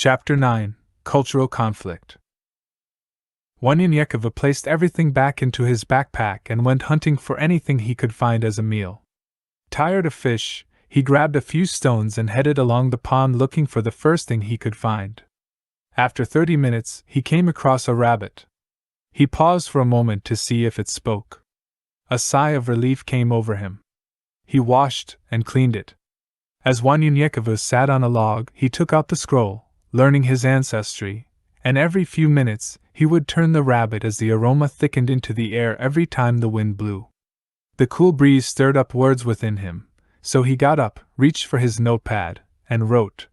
Chapter 9: Cultural Conflict. Wanyanyekova placed everything back into his backpack and went hunting for anything he could find as a meal. Tired of fish, he grabbed a few stones and headed along the pond looking for the first thing he could find. After 30 minutes, he came across a rabbit. He paused for a moment to see if it spoke. A sigh of relief came over him. He washed and cleaned it. As Wanyanyekova sat on a log, he took out the scroll, learning his ancestry, and every few minutes he would turn the rabbit as the aroma thickened into the air every time the wind blew. The cool breeze stirred up words within him, so he got up, reached for his notepad, and wrote.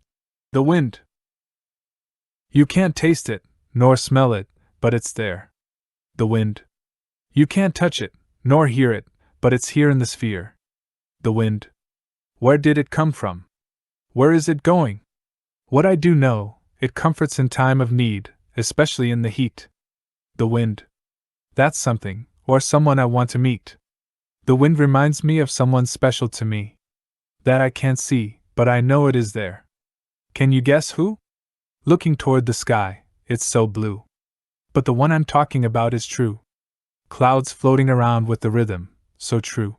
The wind. You can't taste it, nor smell it, but it's there. The wind. You can't touch it, nor hear it, but it's here in the sphere. The wind. Where did it come from? Where is it going? What I do know, it comforts in time of need, especially in the heat. The wind. That's something, or someone I want to meet. The wind reminds me of someone special to me. That I can't see, but I know it is there. Can you guess who? Looking toward the sky, it's so blue. But the one I'm talking about is true. Clouds floating around with the rhythm, so true.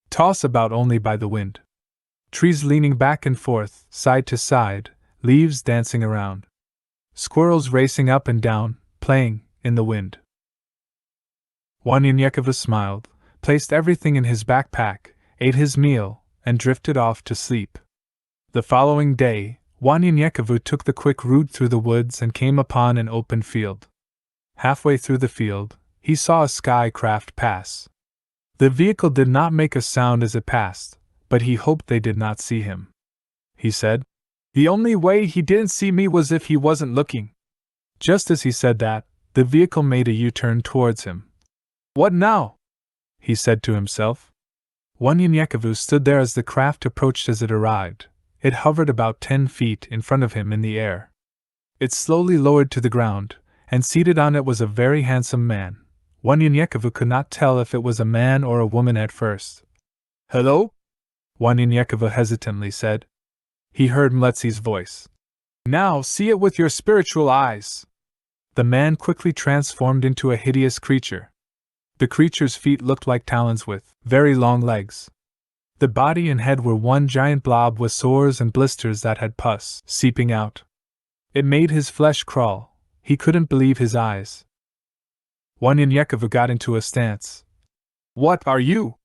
Toss about only by the wind. Trees leaning back and forth, side to side, leaves dancing around. Squirrels racing up and down, playing, in the wind. Wanyanyekova smiled, placed everything in his backpack, ate his meal, and drifted off to sleep. The following day, Wanyanyekova took the quick route through the woods and came upon an open field. Halfway through the field, he saw a sky craft pass. The vehicle did not make a sound as it passed, but he hoped they did not see him. He said, "The only way he didn't see me was if he wasn't looking." Just as he said that, the vehicle made a U-turn towards him. "What now?" he said to himself. Wanyanyekova stood there as the craft approached. As it arrived, it hovered about 10 feet in front of him in the air. It slowly lowered to the ground, and seated on it was a very handsome man. Wanyanyekova could not tell if it was a man or a woman at first. "Hello?" Wanyanyekova hesitantly said. He heard Mletzi's voice. "Now see it with your spiritual eyes." The man quickly transformed into a hideous creature. The creature's feet looked like talons with very long legs. The body and head were one giant blob with sores and blisters that had pus seeping out. It made his flesh crawl. He couldn't believe his eyes. Wanyanyekova got into a stance. "What are you?"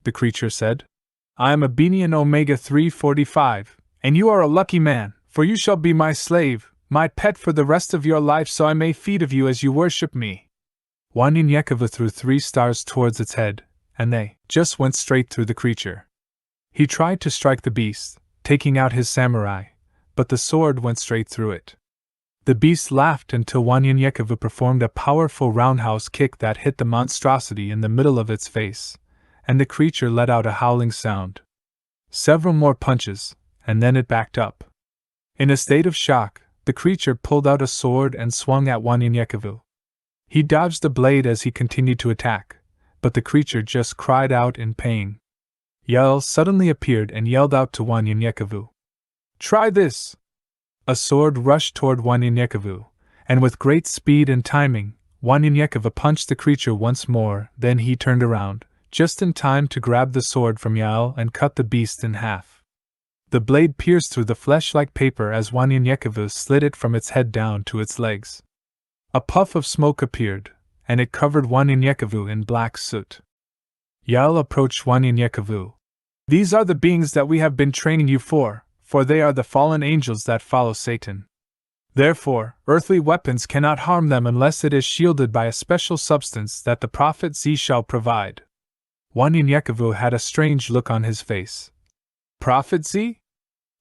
the creature said. "I am Abenian Omega 345. And you are a lucky man, for you shall be my slave, my pet for the rest of your life, so I may feed of you as you worship me." Wanyanyekova threw 3 stars towards its head, and they just went straight through the creature. He tried to strike the beast, taking out his samurai, but the sword went straight through it. The beast laughed until Wanyanyekova performed a powerful roundhouse kick that hit the monstrosity in the middle of its face, and the creature let out a howling sound. Several more punches, and then it backed up. In a state of shock, the creature pulled out a sword and swung at Wanyanyekova. He dodged the blade as he continued to attack, but the creature just cried out in pain. Yael suddenly appeared and yelled out to Wanyanyekova, "Try this!" A sword rushed toward Wanyanyekova, and with great speed and timing, Wanyanyekova punched the creature once more. Then he turned around, just in time to grab the sword from Yael and cut the beast in half. The blade pierced through the flesh like paper as Wanyanyekova slid it from its head down to its legs. A puff of smoke appeared, and it covered Wanyanyekova in black soot. Yael approached Wanyanyekova. "These are the beings that we have been training you for they are the fallen angels that follow Satan. Therefore, earthly weapons cannot harm them unless it is shielded by a special substance that the prophet Z shall provide." Wanyanyekova had a strange look on his face. "Prophet Z?"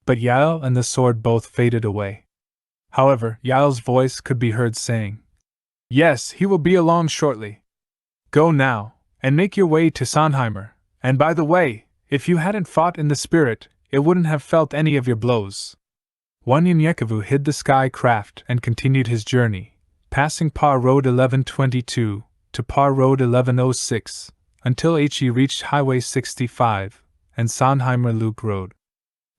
But Yael and the sword both faded away. However, Yael's voice could be heard saying, "Yes, he will be along shortly. Go now, and make your way to Sonheimer, and by the way, if you hadn't fought in the spirit, it wouldn't have felt any of your blows." Wanyanyekova hid the sky craft and continued his journey, passing Par Road 1122 to Par Road 1106, until he reached Highway 65 and Sonheimer Loop Road.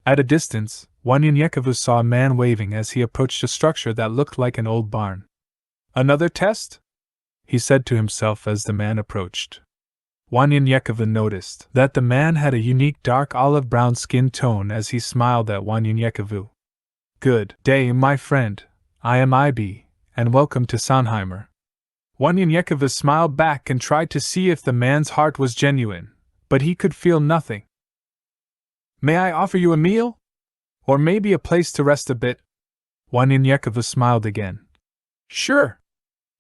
At a distance, Wanyan saw a man waving as he approached a structure that looked like an old barn. "Another test?" he said to himself as the man approached. Wanyan noticed that the man had a unique dark olive-brown skin tone as he smiled at Wanyan. "Good day, my friend. I am Ibi, and welcome to Sonheimer." Wanyan smiled back and tried to see if the man's heart was genuine, but he could feel nothing. "May I offer you a meal? Or maybe a place to rest a bit?" Wanyan smiled again. "Sure."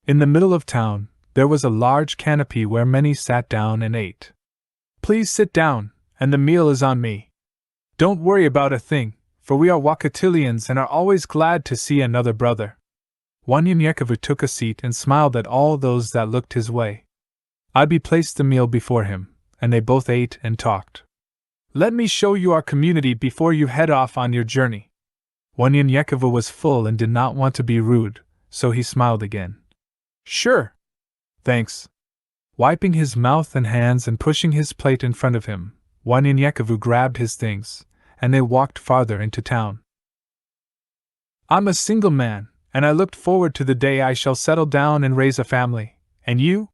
In the middle of town, there was a large canopy where many sat down and ate. "Please sit down, and the meal is on me. Don't worry about a thing, for we are Wakatilians and are always glad to see another brother." Wanyan took a seat and smiled at all those that looked his way. Ibi placed the meal before him, and they both ate and talked. "Let me show you our community before you head off on your journey." Wanyan was full and did not want to be rude, so he smiled again. "Sure. Thanks." Wiping his mouth and hands and pushing his plate in front of him, Wanyan grabbed his things, and they walked farther into town. "I'm a single man, and I looked forward to the day I shall settle down and raise a family. And you?"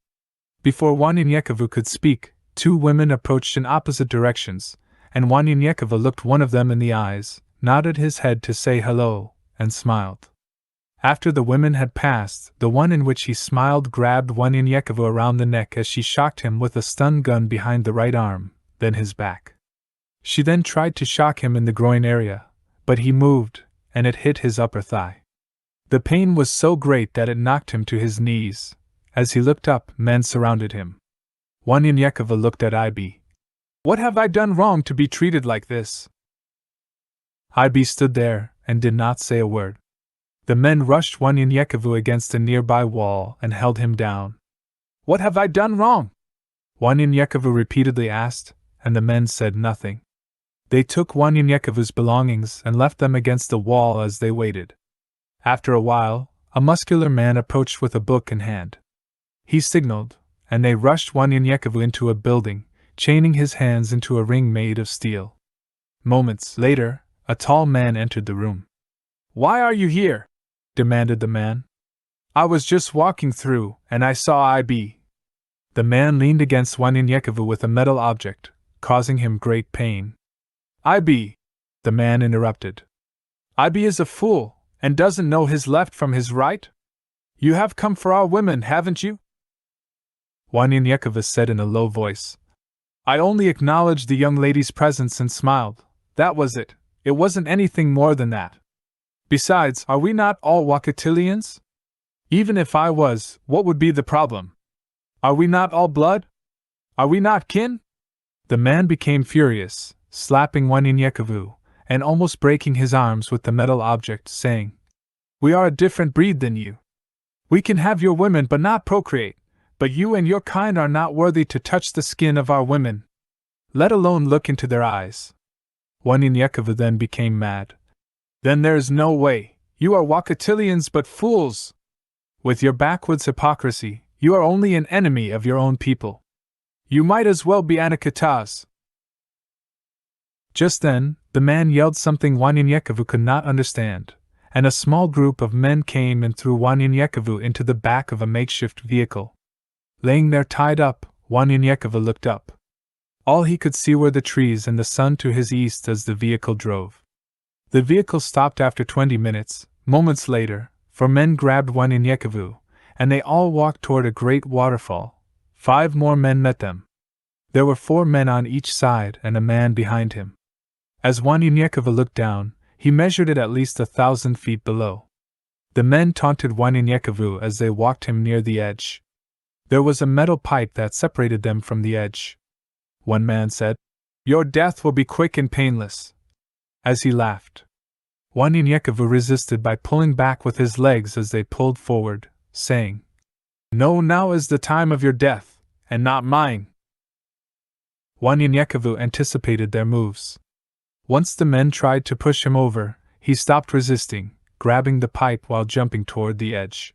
Before Wanyan could speak, two women approached in opposite directions, and Wanyan looked one of them in the eyes, nodded his head to say hello, and smiled. After the women had passed, the one in which he smiled grabbed Wanyan around the neck as she shocked him with a stun gun behind the right arm, then his back. She then tried to shock him in the groin area, but he moved, and it hit his upper thigh. The pain was so great that it knocked him to his knees. As he looked up, men surrounded him. Wanyan looked at Ibi. "What have I done wrong to be treated like this?" Ibi stood there, and did not say a word. The men rushed Wanyan against a nearby wall and held him down. "What have I done wrong?" Wanyan repeatedly asked, and the men said nothing. They took Wanyan belongings and left them against the wall as they waited. After a while, a muscular man approached with a book in hand. He signaled, and they rushed Wanyan into a building, chaining his hands into a ring made of steel. Moments later, a tall man entered the room. "Why are you here?" demanded the man. "I was just walking through, and I saw Ibi." The man leaned against Wanyan with a metal object, causing him great pain. "Ibi," the man interrupted. "Ibi is a fool, and doesn't know his left from his right? You have come for our women, haven't you?" Wanyan said in a low voice. "I only acknowledged the young lady's presence and smiled. That was it. It wasn't anything more than that. Besides, are we not all Wakatilians? Even if I was, what would be the problem? Are we not all blood? Are we not kin?" The man became furious, slapping Wanyan and almost breaking his arms with the metal object, saying, "We are a different breed than you. We can have your women but not procreate, but you and your kind are not worthy to touch the skin of our women, let alone look into their eyes." Wanyan then became mad. "Then there's no way. You are Wakatilians but fools. With your backwoods hypocrisy, you are only an enemy of your own people. You might as well be Anakataas." Just then, the man yelled something Wanyan could not understand, and a small group of men came and threw Wanyan into the back of a makeshift vehicle. Laying there tied up, Wanyan looked up. All he could see were the trees and the sun to his east as the vehicle drove. The vehicle stopped after 20 minutes, moments later, for men grabbed Wanyan, and they all walked toward a great waterfall. 5 more men met them. There were 4 men on each side and a man behind him. As Wanyan looked down, he measured it at least 1,000 feet below. The men taunted Wanyan as they walked him near the edge. There was a metal pipe that separated them from the edge. One man said, "Your death will be quick and painless," as he laughed. Wanyan resisted by pulling back with his legs as they pulled forward, saying, "No, now is the time of your death, and not mine." Wanyan anticipated their moves. Once the men tried to push him over, he stopped resisting, grabbing the pipe while jumping toward the edge.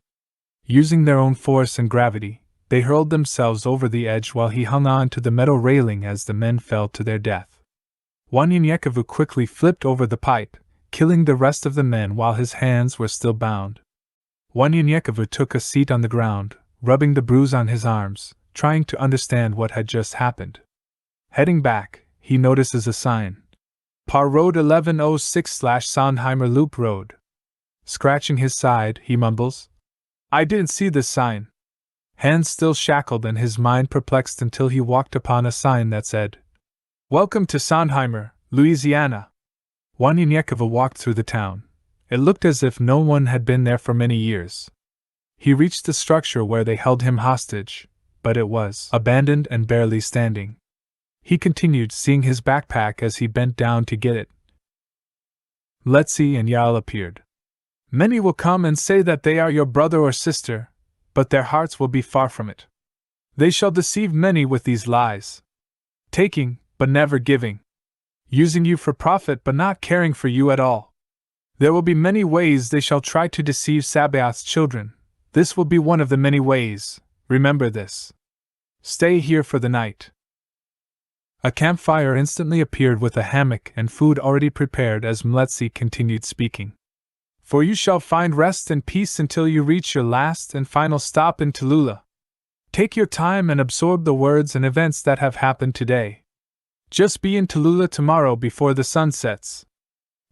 Using their own force and gravity, they hurled themselves over the edge while he hung on to the metal railing as the men fell to their death. Wanyan quickly flipped over the pipe, killing the rest of the men while his hands were still bound. Wanyan took a seat on the ground, rubbing the bruise on his arms, trying to understand what had just happened. Heading back, he notices a sign. Par Road 1106/Sondheimer Loop Road. Scratching his side, he mumbles, "I didn't see this sign." Hands still shackled and his mind perplexed until he walked upon a sign that said, "Welcome to Sondheimer, Louisiana." Wanyan walked through the town. It looked as if no one had been there for many years. He reached the structure where they held him hostage, but it was abandoned and barely standing. He continued, seeing his backpack as he bent down to get it. Letzi and Yael appeared. "Many will come and say that they are your brother or sister, but their hearts will be far from it. They shall deceive many with these lies. Taking, but never giving. Using you for profit but not caring for you at all. There will be many ways they shall try to deceive Sabaoth's children. This will be one of the many ways, remember this. Stay here for the night." A campfire instantly appeared with a hammock and food already prepared as Mletzi continued speaking. "For you shall find rest and peace until you reach your last and final stop in Tallulah. Take your time and absorb the words and events that have happened today. Just be in Tallulah tomorrow before the sun sets."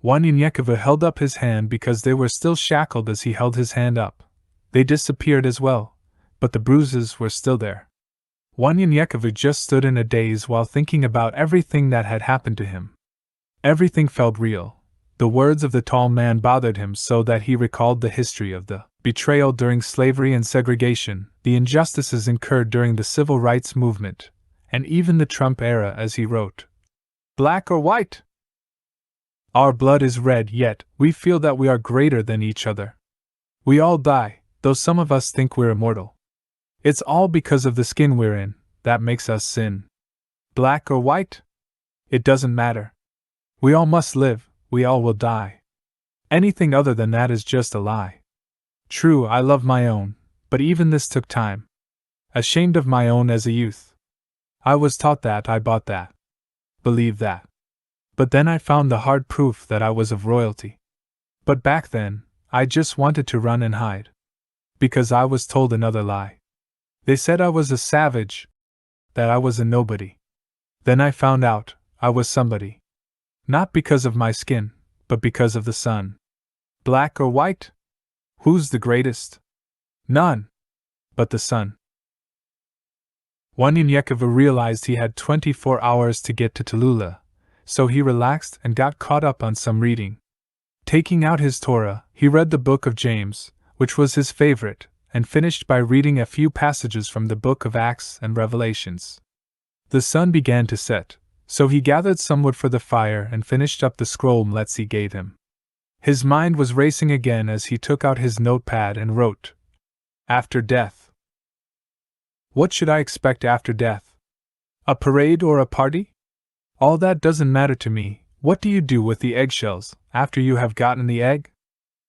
Wanyan held up his hand because they were still shackled as he held his hand up. They disappeared as well, but the bruises were still there. Wanyan just stood in a daze while thinking about everything that had happened to him. Everything felt real. The words of the tall man bothered him so that he recalled the history of the betrayal during slavery and segregation, the injustices incurred during the civil rights movement, and even the Trump era as he wrote, "Black or white? Our blood is red, yet we feel that we are greater than each other. We all die, though some of us think we're immortal. It's all because of the skin we're in that makes us sin. Black or white? It doesn't matter. We all must live, we all will die. Anything other than that is just a lie. True, I love my own, but even this took time. Ashamed of my own as a youth. I was taught that, I bought that. Believed that. But then I found the hard proof that I was of royalty. But back then, I just wanted to run and hide. Because I was told another lie. They said I was a savage, that I was a nobody. Then I found out I was somebody. Not because of my skin, but because of the sun. Black or white? Who's the greatest? None. But the sun." Wanyan realized he had 24 hours to get to Tallulah, so he relaxed and got caught up on some reading. Taking out his Torah, he read the book of James, which was his favorite, and finished by reading a few passages from the book of Acts and Revelations. The sun began to set, so he gathered some wood for the fire and finished up the scroll Mletzi gave him. His mind was racing again as he took out his notepad and wrote, "After death. What should I expect after death? A parade or a party? All that doesn't matter to me. What do you do with the eggshells after you have gotten the egg?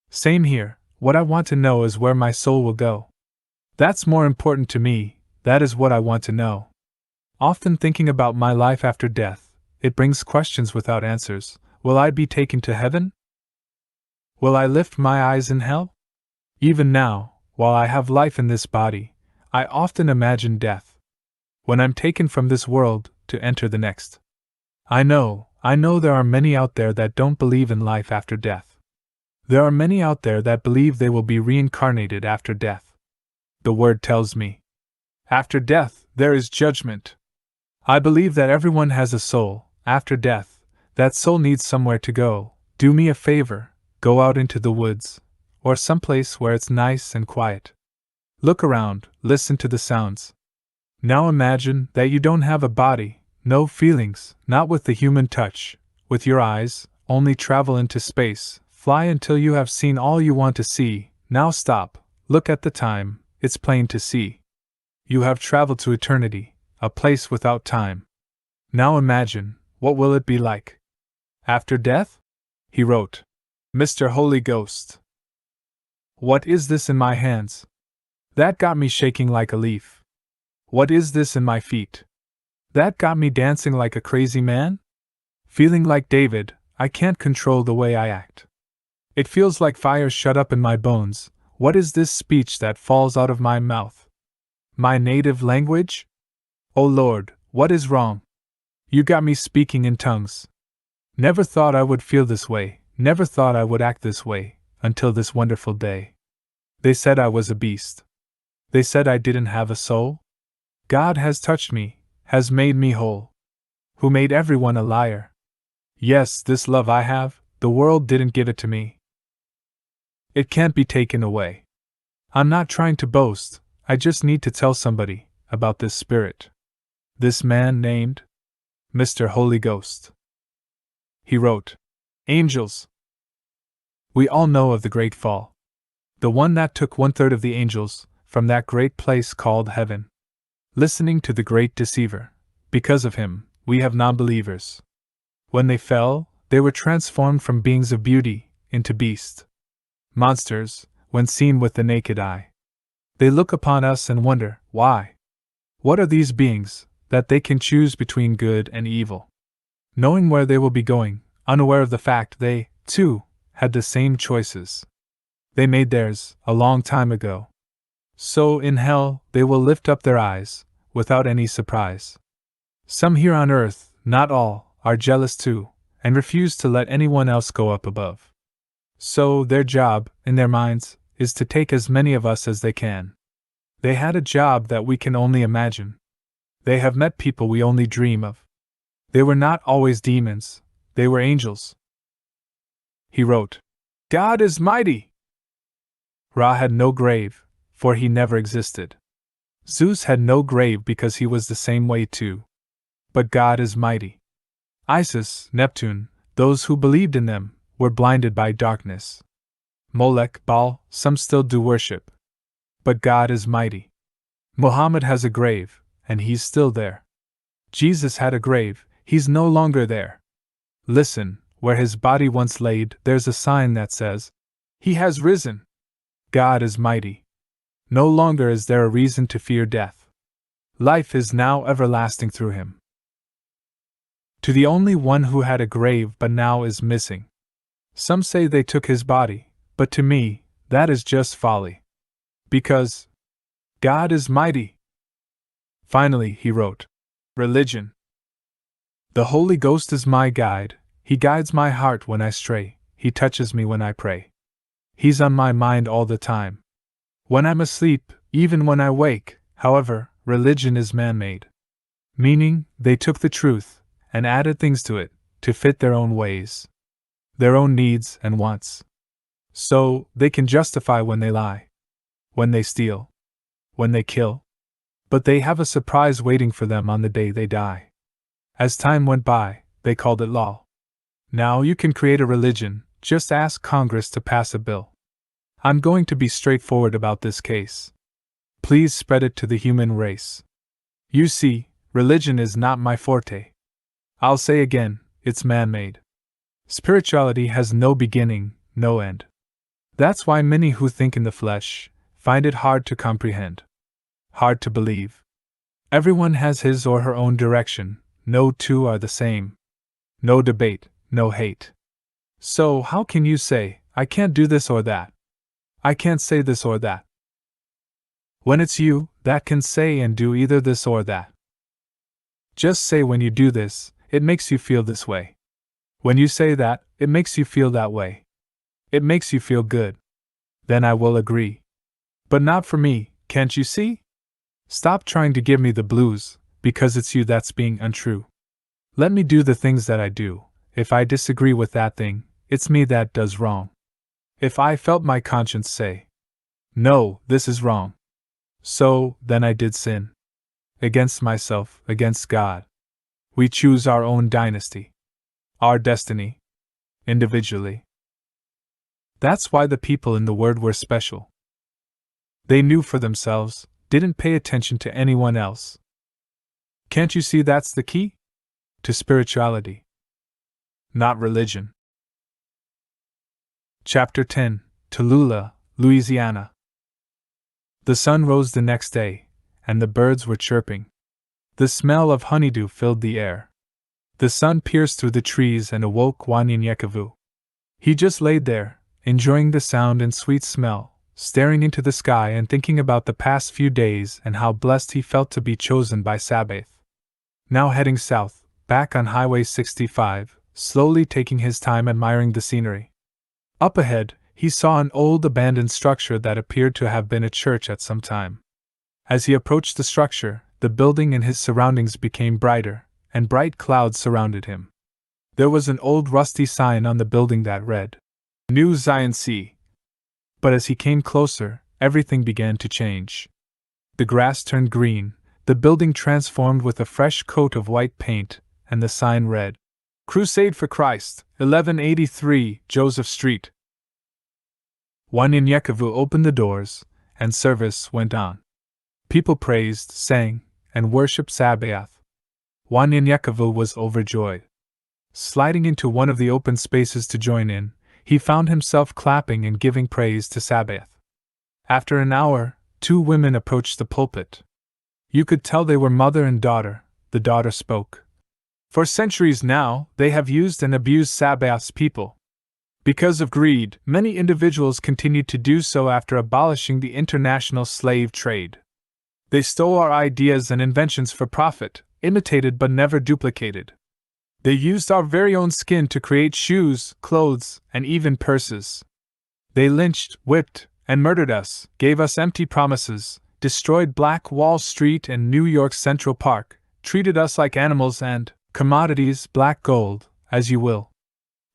Same here. What I want to know is where my soul will go. That's more important to me, that is what I want to know. Often thinking about my life after death, it brings questions without answers. Will I be taken to heaven? Will I lift my eyes in hell? Even now, while I have life in this body, I often imagine death. When I'm taken from this world, to enter the next. I know there are many out there that don't believe in life after death. There are many out there that believe they will be reincarnated after death. The word tells me, after death, there is judgment. I believe that everyone has a soul. After death, that soul needs somewhere to go. Do me a favor, go out into the woods, or someplace where it's nice and quiet. Look around, listen to the sounds. Now imagine that you don't have a body, no feelings, not with the human touch, with your eyes, only travel into space, fly until you have seen all you want to see. Now stop, look at the time, it's plain to see. You have traveled to eternity, a place without time. Now imagine, what will it be like? After death? He wrote, Mr. Holy Ghost. What is this in my hands? That got me shaking like a leaf. What is this in my feet? That got me dancing like a crazy man? Feeling like David, I can't control the way I act. It feels like fire shut up in my bones. What is this speech that falls out of my mouth? My native language? Oh Lord, what is wrong? You got me speaking in tongues. Never thought I would feel this way, never thought I would act this way, until this wonderful day. They said I was a beast. They said I didn't have a soul. God has touched me, has made me whole. Who made everyone a liar? Yes, this love I have, the world didn't give it to me. It can't be taken away. I'm not trying to boast, I just need to tell somebody about this spirit. This man named Mr. Holy Ghost. He wrote, Angels. We all know of the great fall. The one that took 1/3 of the angels from that great place called heaven. Listening to the great deceiver. Because of him, we have non-believers. When they fell, they were transformed from beings of beauty into beasts. Monsters, when seen with the naked eye. They look upon us and wonder, why? What are these beings, that they can choose between good and evil? Knowing where they will be going, unaware of the fact they, too, had the same choices. They made theirs, a long time ago. So in hell, they will lift up their eyes, without any surprise. Some here on earth, not all, are jealous too, and refuse to let anyone else go up above. So their job, in their minds, is to take as many of us as they can. They had a job that we can only imagine. They have met people we only dream of. They were not always demons, they were angels. He wrote, God is mighty! Ra had no grave, for he never existed. Zeus had no grave because he was the same way too. But God is mighty. Isis, Neptune, those who believed in them, were blinded by darkness. Molech, Baal, some still do worship. But God is mighty. Muhammad has a grave, and he's still there. Jesus had a grave, he's no longer there. Listen, where his body once laid, there's a sign that says, He has risen. God is mighty. No longer is there a reason to fear death. Life is now everlasting through him. To the only one who had a grave but now is missing. Some say they took his body, but to me, that is just folly. Because God is mighty. Finally, he wrote, Religion. The Holy Ghost is my guide, he guides my heart when I stray, he touches me when I pray. He's on my mind all the time. When I'm asleep, even when I wake, however, religion is man-made. Meaning, they took the truth, and added things to it, to fit their own ways. Their own needs and wants. So, they can justify when they lie. When they steal. When they kill. But they have a surprise waiting for them on the day they die. As time went by, they called it law. Now you can create a religion, just ask Congress to pass a bill. I'm going to be straightforward about this case. Please spread it to the human race. You see, religion is not my forte. I'll say again, it's man-made. Spirituality has no beginning, no end. That's why many who think in the flesh find it hard to comprehend. Hard to believe. Everyone has his or her own direction, no two are the same. No debate, no hate. So how can you say, I can't do this or that? I can't say this or that. When it's you that can say and do either this or that. Just say when you do this, it makes you feel this way. When you say that, it makes you feel that way. It makes you feel good. Then I will agree. But not for me, can't you see? Stop trying to give me the blues, because it's you that's being untrue. Let me do the things that I do. If I disagree with that thing, it's me that does wrong. If I felt my conscience say, no, this is wrong. So, then I did sin. Against myself, against God. We choose our own dynasty. Our destiny. Individually. That's why the people in the Word were special. They knew for themselves, didn't pay attention to anyone else. Can't you see that's the key? To spirituality. Not religion. Chapter 10, Tallulah, Louisiana. The sun rose the next day, and the birds were chirping. The smell of honeydew filled the air. The sun pierced through the trees and awoke Wanyan Yekavu. He just laid there, enjoying the sound and sweet smell, staring into the sky and thinking about the past few days and how blessed he felt to be chosen by Sabaoth. Now heading south, back on Highway 65, slowly taking his time admiring the scenery. Up ahead, he saw an old abandoned structure that appeared to have been a church at some time. As he approached the structure, the building and his surroundings became brighter, and bright clouds surrounded him. There was an old rusty sign on the building that read, New Zion C. But as he came closer, everything began to change. The grass turned green, the building transformed with a fresh coat of white paint, and the sign read, Crusade for Christ, 1183 Joseph Street. Wanyan Yekavu opened the doors, and service went on. People praised, sang, and worshipped Sabaoth. Wanyan Yekavu was overjoyed. Sliding into one of the open spaces to join in, he found himself clapping and giving praise to Sabaoth. After an hour, 2 women approached the pulpit. You could tell they were mother and daughter. The daughter spoke. For centuries now, they have used and abused Sabaoth's people. Because of greed, many individuals continued to do so after abolishing the international slave trade. They stole our ideas and inventions for profit, imitated but never duplicated. They used our very own skin to create shoes, clothes, and even purses. They lynched, whipped, and murdered us, gave us empty promises, destroyed Black Wall Street and New York Central Park, treated us like animals and commodities, black gold, as you will.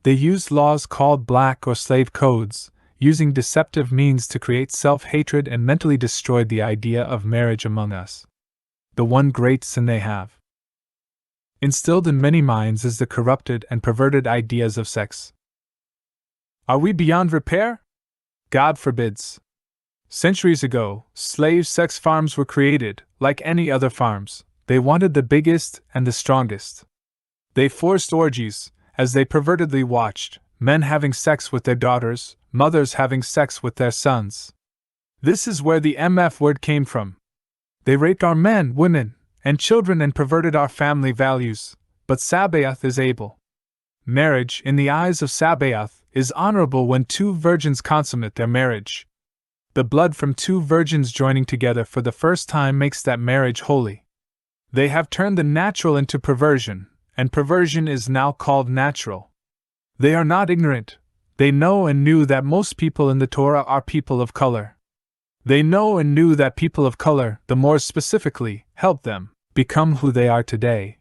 They used laws called black or slave codes, using deceptive means to create self-hatred and mentally destroyed the idea of marriage among us. The one great sin they have instilled in many minds is the corrupted and perverted ideas of sex. Are we beyond repair? God forbids. Centuries ago, slave sex farms were created, like any other farms. They wanted the biggest and the strongest. They forced orgies, as they pervertedly watched, men having sex with their daughters, mothers having sex with their sons. This is where the MF word came from. They raped our men, women, and children and perverted our family values, but Sabaoth is able. Marriage, in the eyes of Sabaoth, is honorable when 2 virgins consummate their marriage. The blood from 2 virgins joining together for the first time makes that marriage holy. They have turned the natural into perversion, and perversion is now called natural. They are not ignorant. They know and knew that most people in the Torah are people of color. They know and knew that people of color, the more specifically, help them become who they are today.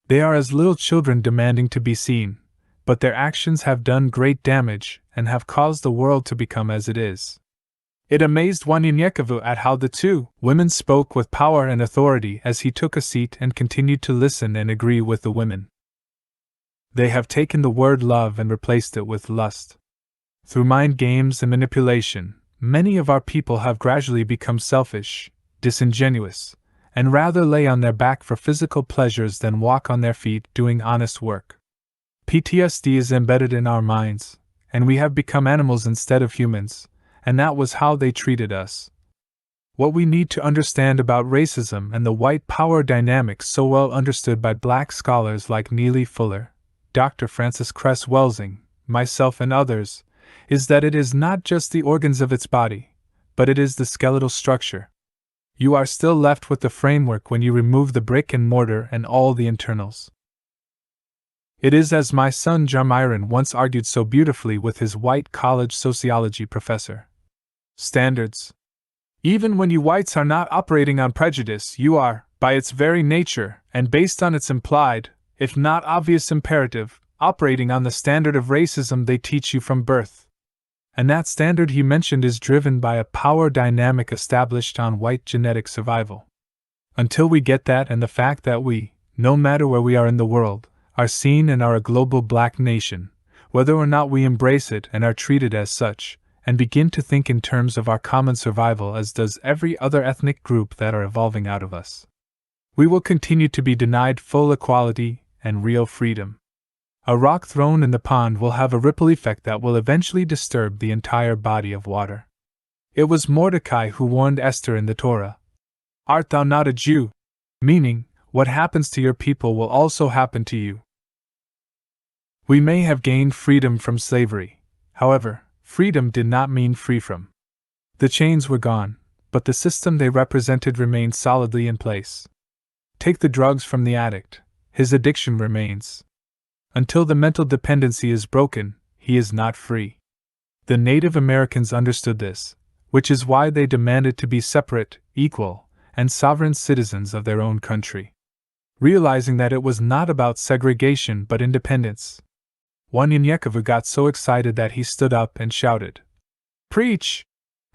They are as little children demanding to be seen, but their actions have done great damage and have caused the world to become as it is. It amazed Wanyan Yekavu at how the 2 women spoke with power and authority as he took a seat and continued to listen and agree with the women. They have taken the word love and replaced it with lust. Through mind games and manipulation, many of our people have gradually become selfish, disingenuous, and rather lay on their back for physical pleasures than walk on their feet doing honest work. PTSD is embedded in our minds, and we have become animals instead of humans, and that was how they treated us. What we need to understand about racism and the white power dynamic so well understood by black scholars like Neely Fuller, Dr. Francis Cress Welsing, myself and others, is that it is not just the organs of its body, but it is the skeletal structure. You are still left with the framework when you remove the brick and mortar and all the internals. It is as my son Jarmiron once argued so beautifully with his white college sociology professor. Standards. Even when you whites are not operating on prejudice, you are, by its very nature, and based on its implied, if not obvious imperative, operating on the standard of racism they teach you from birth. And that standard he mentioned is driven by a power dynamic established on white genetic survival. Until we get that and the fact that we, no matter where we are in the world, are seen and are a global black nation, whether or not we embrace it and are treated as such, and begin to think in terms of our common survival as does every other ethnic group that are evolving out of us, we will continue to be denied full equality and real freedom. A rock thrown in the pond will have a ripple effect that will eventually disturb the entire body of water. It was Mordecai who warned Esther in the Torah, "Art thou not a Jew?" Meaning, what happens to your people will also happen to you. We may have gained freedom from slavery. However, freedom did not mean free from. The chains were gone, but the system they represented remained solidly in place. Take the drugs from the addict, his addiction remains. Until the mental dependency is broken, he is not free. The Native Americans understood this, which is why they demanded to be separate, equal, and sovereign citizens of their own country. Realizing that it was not about segregation but independence. Wanyenyekevu got so excited that he stood up and shouted, "Preach!"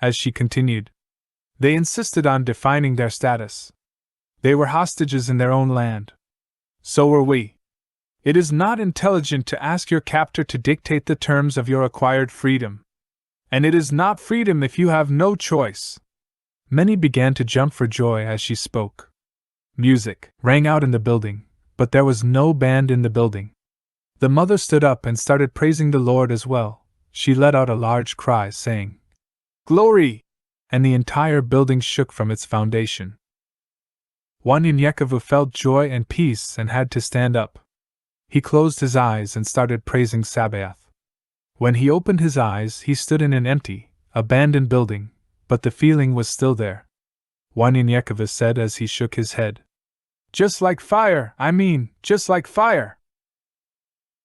As she continued. They insisted on defining their status. They were hostages in their own land. So were we. It is not intelligent to ask your captor to dictate the terms of your acquired freedom. And it is not freedom if you have no choice. Many began to jump for joy as she spoke. Music rang out in the building, but there was no band in the building. The mother stood up and started praising the Lord as well. She let out a large cry, saying, "Glory!" And the entire building shook from its foundation. Wanyenyekevu felt joy and peace and had to stand up. He closed his eyes and started praising Sabaoth. When he opened his eyes, he stood in an empty, abandoned building, but the feeling was still there. Wanyenyekevu said as he shook his head, "Just like fire, just like fire."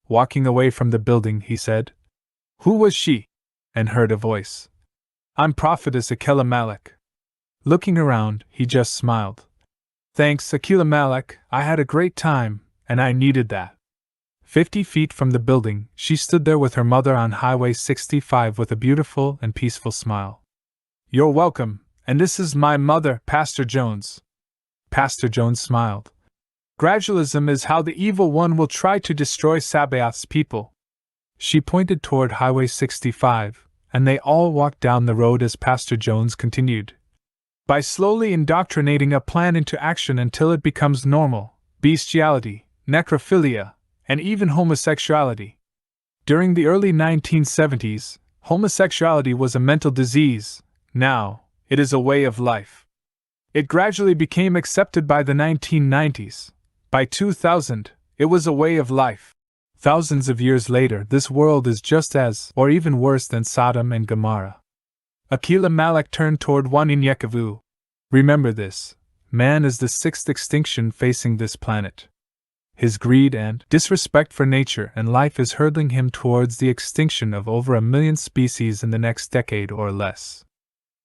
Walking away from the building, he said, "Who was she?" and heard a voice. "I'm Prophetess Akilamelech." Looking around, he just smiled. "Thanks, Akilamelech, I had a great time, and I needed that." 50 feet from the building, she stood there with her mother on Highway 65 with a beautiful and peaceful smile. "You're welcome, and this is my mother, Pastor Jones." Pastor Jones smiled. "Gradualism is how the evil one will try to destroy Sabaoth's people." She pointed toward Highway 65, and they all walked down the road as Pastor Jones continued. "By slowly indoctrinating a plan into action until it becomes normal, bestiality, necrophilia, and even homosexuality. During the early 1970s, homosexuality was a mental disease. Now, it is a way of life. It gradually became accepted by the 1990s. By 2000, it was a way of life. Thousands of years later, this world is just as, or even worse than Sodom and Gomorrah. Akilamelech turned toward Wanyenyekevu. Remember this: man is the sixth extinction facing this planet. His greed and disrespect for nature and life is hurtling him towards the extinction of over 1 million species in the next decade or less.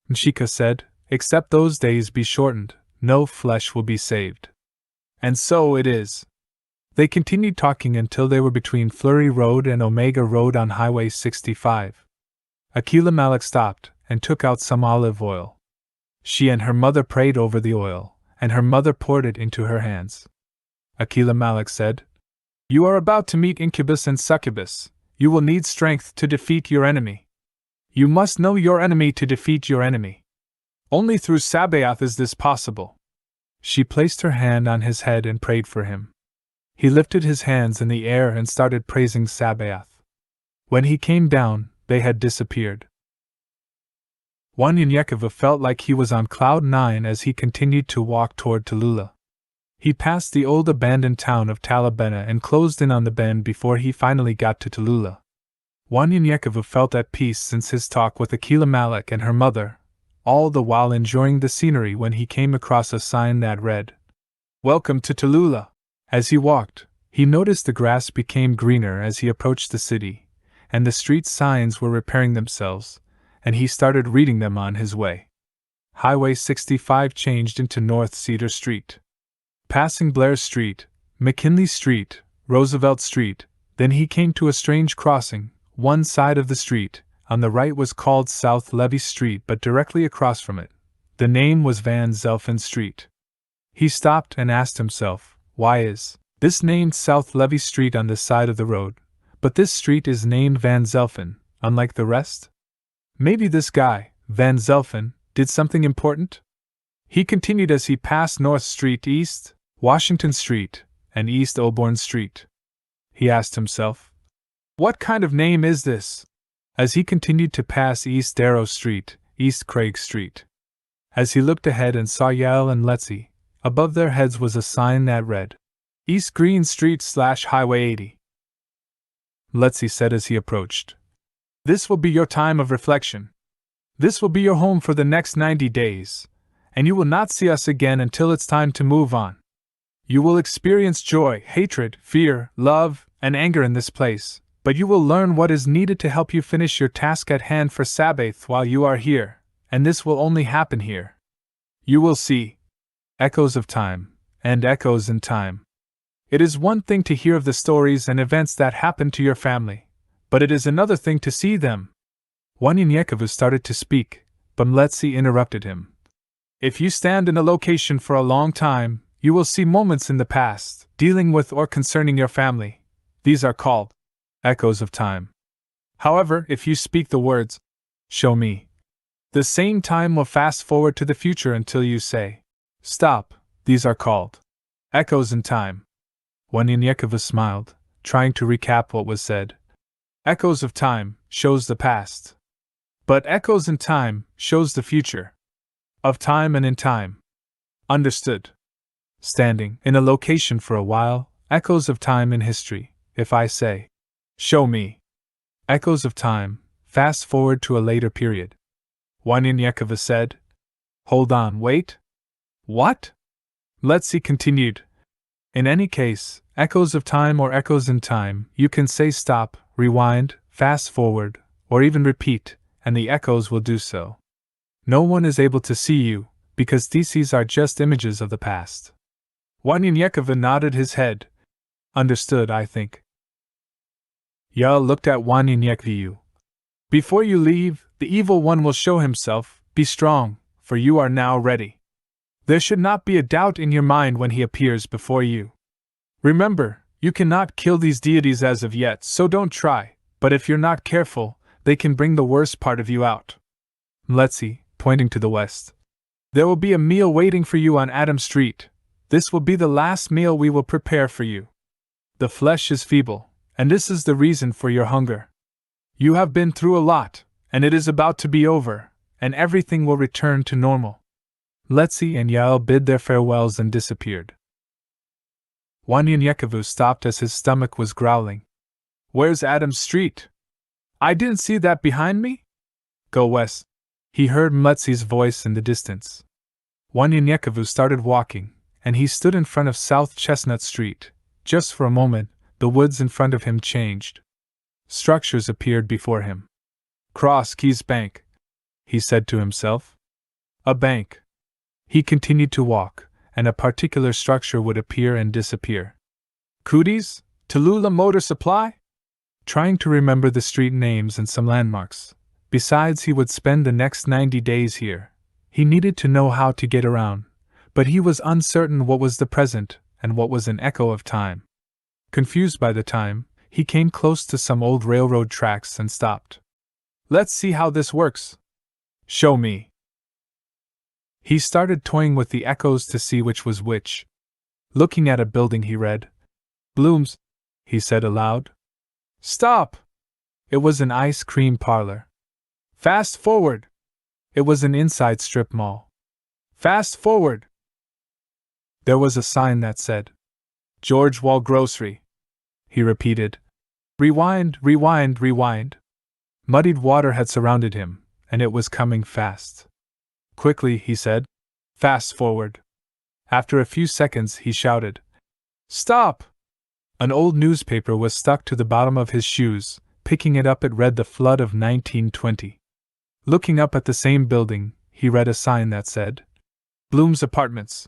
Nshika said, "Except those days be shortened, no flesh will be saved." And so it is. They continued talking until they were between Fleury Road and Omega Road on Highway 65. Akilamelech stopped and took out some olive oil. She and her mother prayed over the oil, and her mother poured it into her hands. Akilamelech said, "You are about to meet incubus and succubus. You will need strength to defeat your enemy. You must know your enemy to defeat your enemy. Only through Sabaoth is this possible." She placed her hand on his head and prayed for him. He lifted his hands in the air and started praising Sabaoth. When he came down, they had disappeared. Wanyenyekevu felt like he was on cloud 9 as he continued to walk toward Tallulah. He passed the old abandoned town of Talabena and closed in on the bend before he finally got to Tallulah. Wanyenyekevu felt at peace since his talk with Akilamelech and her mother, all the while enjoying the scenery when he came across a sign that read, "Welcome to Tallulah." As he walked, he noticed the grass became greener as he approached the city, and the street signs were repairing themselves, and he started reading them on his way. Highway 65 changed into North Cedar Street. Passing Blair Street, McKinley Street, Roosevelt Street, then he came to a strange crossing. One side of the street, on the right, was called South Levy Street, but directly across from it, the name was Van Zelfen Street. He stopped and asked himself, why is this named South Levy Street on this side of the road, but this street is named Van Zelfen, unlike the rest? Maybe this guy, Van Zelfen, did something important? He continued as he passed North Street, East Washington Street, and East Auburn Street. He asked himself, what kind of name is this? As he continued to pass East Darrow Street, East Craig Street. As he looked ahead and saw Yael and Letzi, above their heads was a sign that read, East Green Street / Highway 80. Letzi said as he approached. This will be your time of reflection. This will be your home for the next 90 days, and you will not see us again until it's time to move on. You will experience joy, hatred, fear, love, and anger in this place, but you will learn what is needed to help you finish your task at hand for Sabaoth while you are here, and this will only happen here. You will see echoes of time, and echoes in time. It is one thing to hear of the stories and events that happened to your family, but it is another thing to see them. Wanyanyekevu started to speak, but Letzi interrupted him. If you stand in a location for a long time, you will see moments in the past, dealing with or concerning your family. These are called echoes of time. However, if you speak the words, "Show me," the same time will fast forward to the future until you say, "Stop." These are called echoes in time. Wanyanyekevu smiled, trying to recap what was said. Echoes of time shows the past. But echoes in time shows the future. Of time and in time. Understood. Standing in a location for a while, echoes of time in history. If I say, "Show me," echoes of time, fast forward to a later period. Wanyanyekevu said. Hold on, wait. What? Letzi continued. In any case, echoes of time or echoes in time, you can say stop, rewind, fast forward, or even repeat, and the echoes will do so. No one is able to see you, because these are just images of the past. Wanyanyekevu nodded his head. Understood, I think. Yael looked at Wanyanyekevu. Before you leave, the evil one will show himself. Be strong, for you are now ready. There should not be a doubt in your mind when he appears before you. Remember, you cannot kill these deities as of yet, so don't try, but if you're not careful, they can bring the worst part of you out. Letzi, pointing to the west. There will be a meal waiting for you on Adam Street. This will be the last meal we will prepare for you. The flesh is feeble, and this is the reason for your hunger. You have been through a lot, and it is about to be over, and everything will return to normal. Letzi and Yael bid their farewells and disappeared. Wanyanyekevu stopped as his stomach was growling. Where's Adam Street? I didn't see that behind me? Go west. He heard Letzi's voice in the distance. Wanyanyekevu started walking, and he stood in front of South Chestnut Street. Just for a moment, the woods in front of him changed. Structures appeared before him. Cross Keys Bank, he said to himself. A bank. He continued to walk, and a particular structure would appear and disappear. Cooties? Tallulah Motor Supply? Trying to remember the street names and some landmarks. Besides, he would spend the next 90 days here. He needed to know how to get around, but he was uncertain what was the present and what was an echo of time. Confused by the time, he came close to some old railroad tracks and stopped. Let's see how this works. Show me. He started toying with the echoes to see which was which. Looking at a building, he read. Blooms, he said aloud. Stop! It was an ice cream parlor. Fast forward! It was an inside strip mall. Fast forward! There was a sign that said, George Wall Grocery. He repeated. Rewind, rewind, rewind. Muddied water had surrounded him, and it was coming fast. Quickly, he said. Fast forward. After a few seconds, he shouted. Stop! An old newspaper was stuck to the bottom of his shoes. Picking it up, it read The Flood of 1920. Looking up at the same building, he read a sign that said, Bloom's Apartments.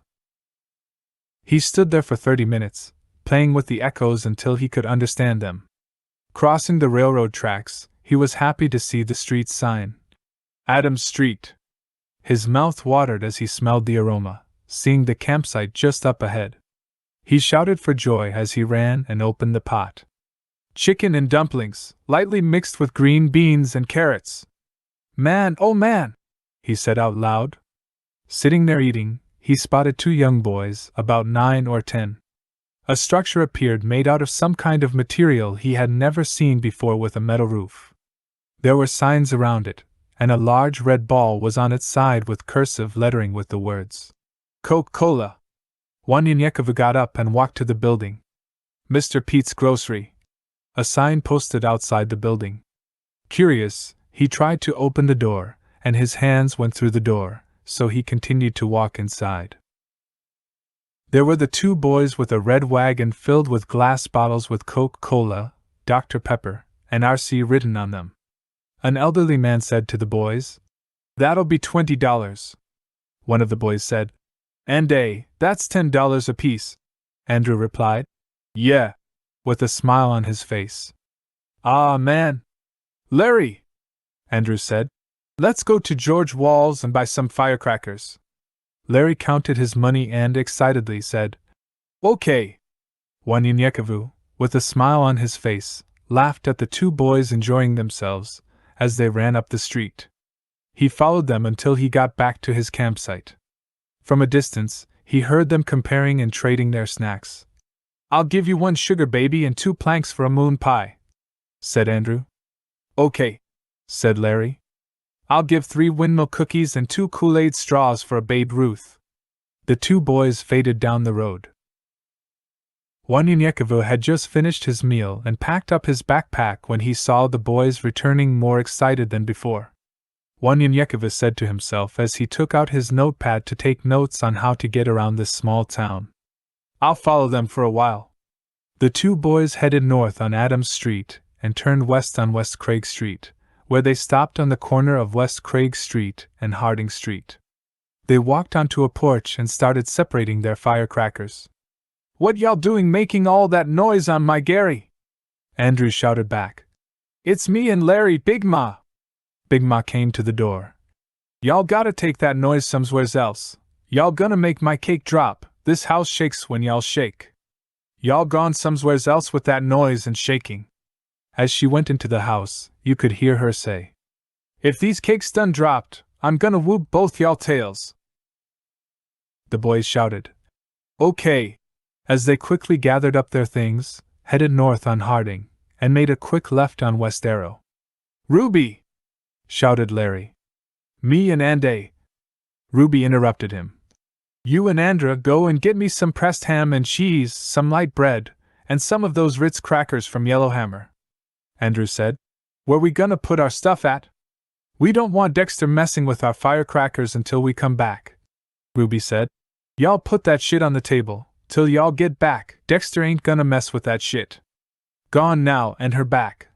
He stood there for 30 minutes, playing with the echoes until he could understand them. Crossing the railroad tracks, he was happy to see the street sign. Adams Street. His mouth watered as he smelled the aroma, seeing the campsite just up ahead. He shouted for joy as he ran and opened the pot. Chicken and dumplings, lightly mixed with green beans and carrots. Man, oh man, he said out loud. Sitting there eating, he spotted two young boys, about 9 or 10. A structure appeared made out of some kind of material he had never seen before with a metal roof. There were signs around it, and a large red ball was on its side with cursive lettering with the words, Coca-Cola. Wanyanyekevu got up and walked to the building. Mr. Pete's Grocery. a sign posted outside the building. Curious, he tried to open the door, and his hands went through the door, so he continued to walk inside. There were the two boys with a red wagon filled with glass bottles with Coca-Cola, Dr. Pepper, and RC written on them. An elderly man said to the boys, "That'll be $20. One of the boys said, "And that's $10 apiece." Andrew replied, "Yeah," with a smile on his face. "Ah, man. Larry," Andrew said, "let's go to George Wall's and buy some firecrackers." Larry counted his money and excitedly said, "Okay." Wanyinyekevu, with a smile on his face, laughed at the two boys enjoying themselves as they ran up the street. He followed them until he got back to his campsite. From a distance, he heard them comparing and trading their snacks. "I'll give you 1 sugar baby and 2 planks for a moon pie," said Andrew. "Okay," said Larry. "I'll give 3 windmill cookies and 2 Kool-Aid straws for a Babe Ruth." The two boys faded down the road. Wanyinyekevu had just finished his meal and packed up his backpack when he saw the boys returning more excited than before. Wanyinyekevu said to himself as he took out his notepad to take notes on how to get around this small town, "I'll follow them for a while." The two boys headed north on Adams Street and turned west on West Craig Street, where they stopped on the corner of West Craig Street and Harding Street. They walked onto a porch and started separating their firecrackers. "What y'all doing making all that noise on my Gary?" Andrew shouted back. "It's me and Larry, Big Ma." Big Ma came to the door. "Y'all gotta take that noise somewheres else. Y'all gonna make my cake drop. This house shakes when y'all shake. Y'all gone somewheres else with that noise and shaking." As she went into the house, you could hear her say, "If these cakes done dropped, I'm gonna whoop both y'all tails." The boys shouted, "Okay," as they quickly gathered up their things, headed north on Harding, and made a quick left on West Arrow. "Ruby!" shouted Larry. "Me and Andy." Ruby interrupted him. "You and Andra go and get me some pressed ham and cheese, some light bread, and some of those Ritz crackers from Yellowhammer," Andrew said. "Where we gonna put our stuff at? We don't want Dexter messing with our firecrackers until we come back," Ruby said. "Y'all put that shit on the table. Till y'all get back, Dexter ain't gonna mess with that shit. Gone now and her back.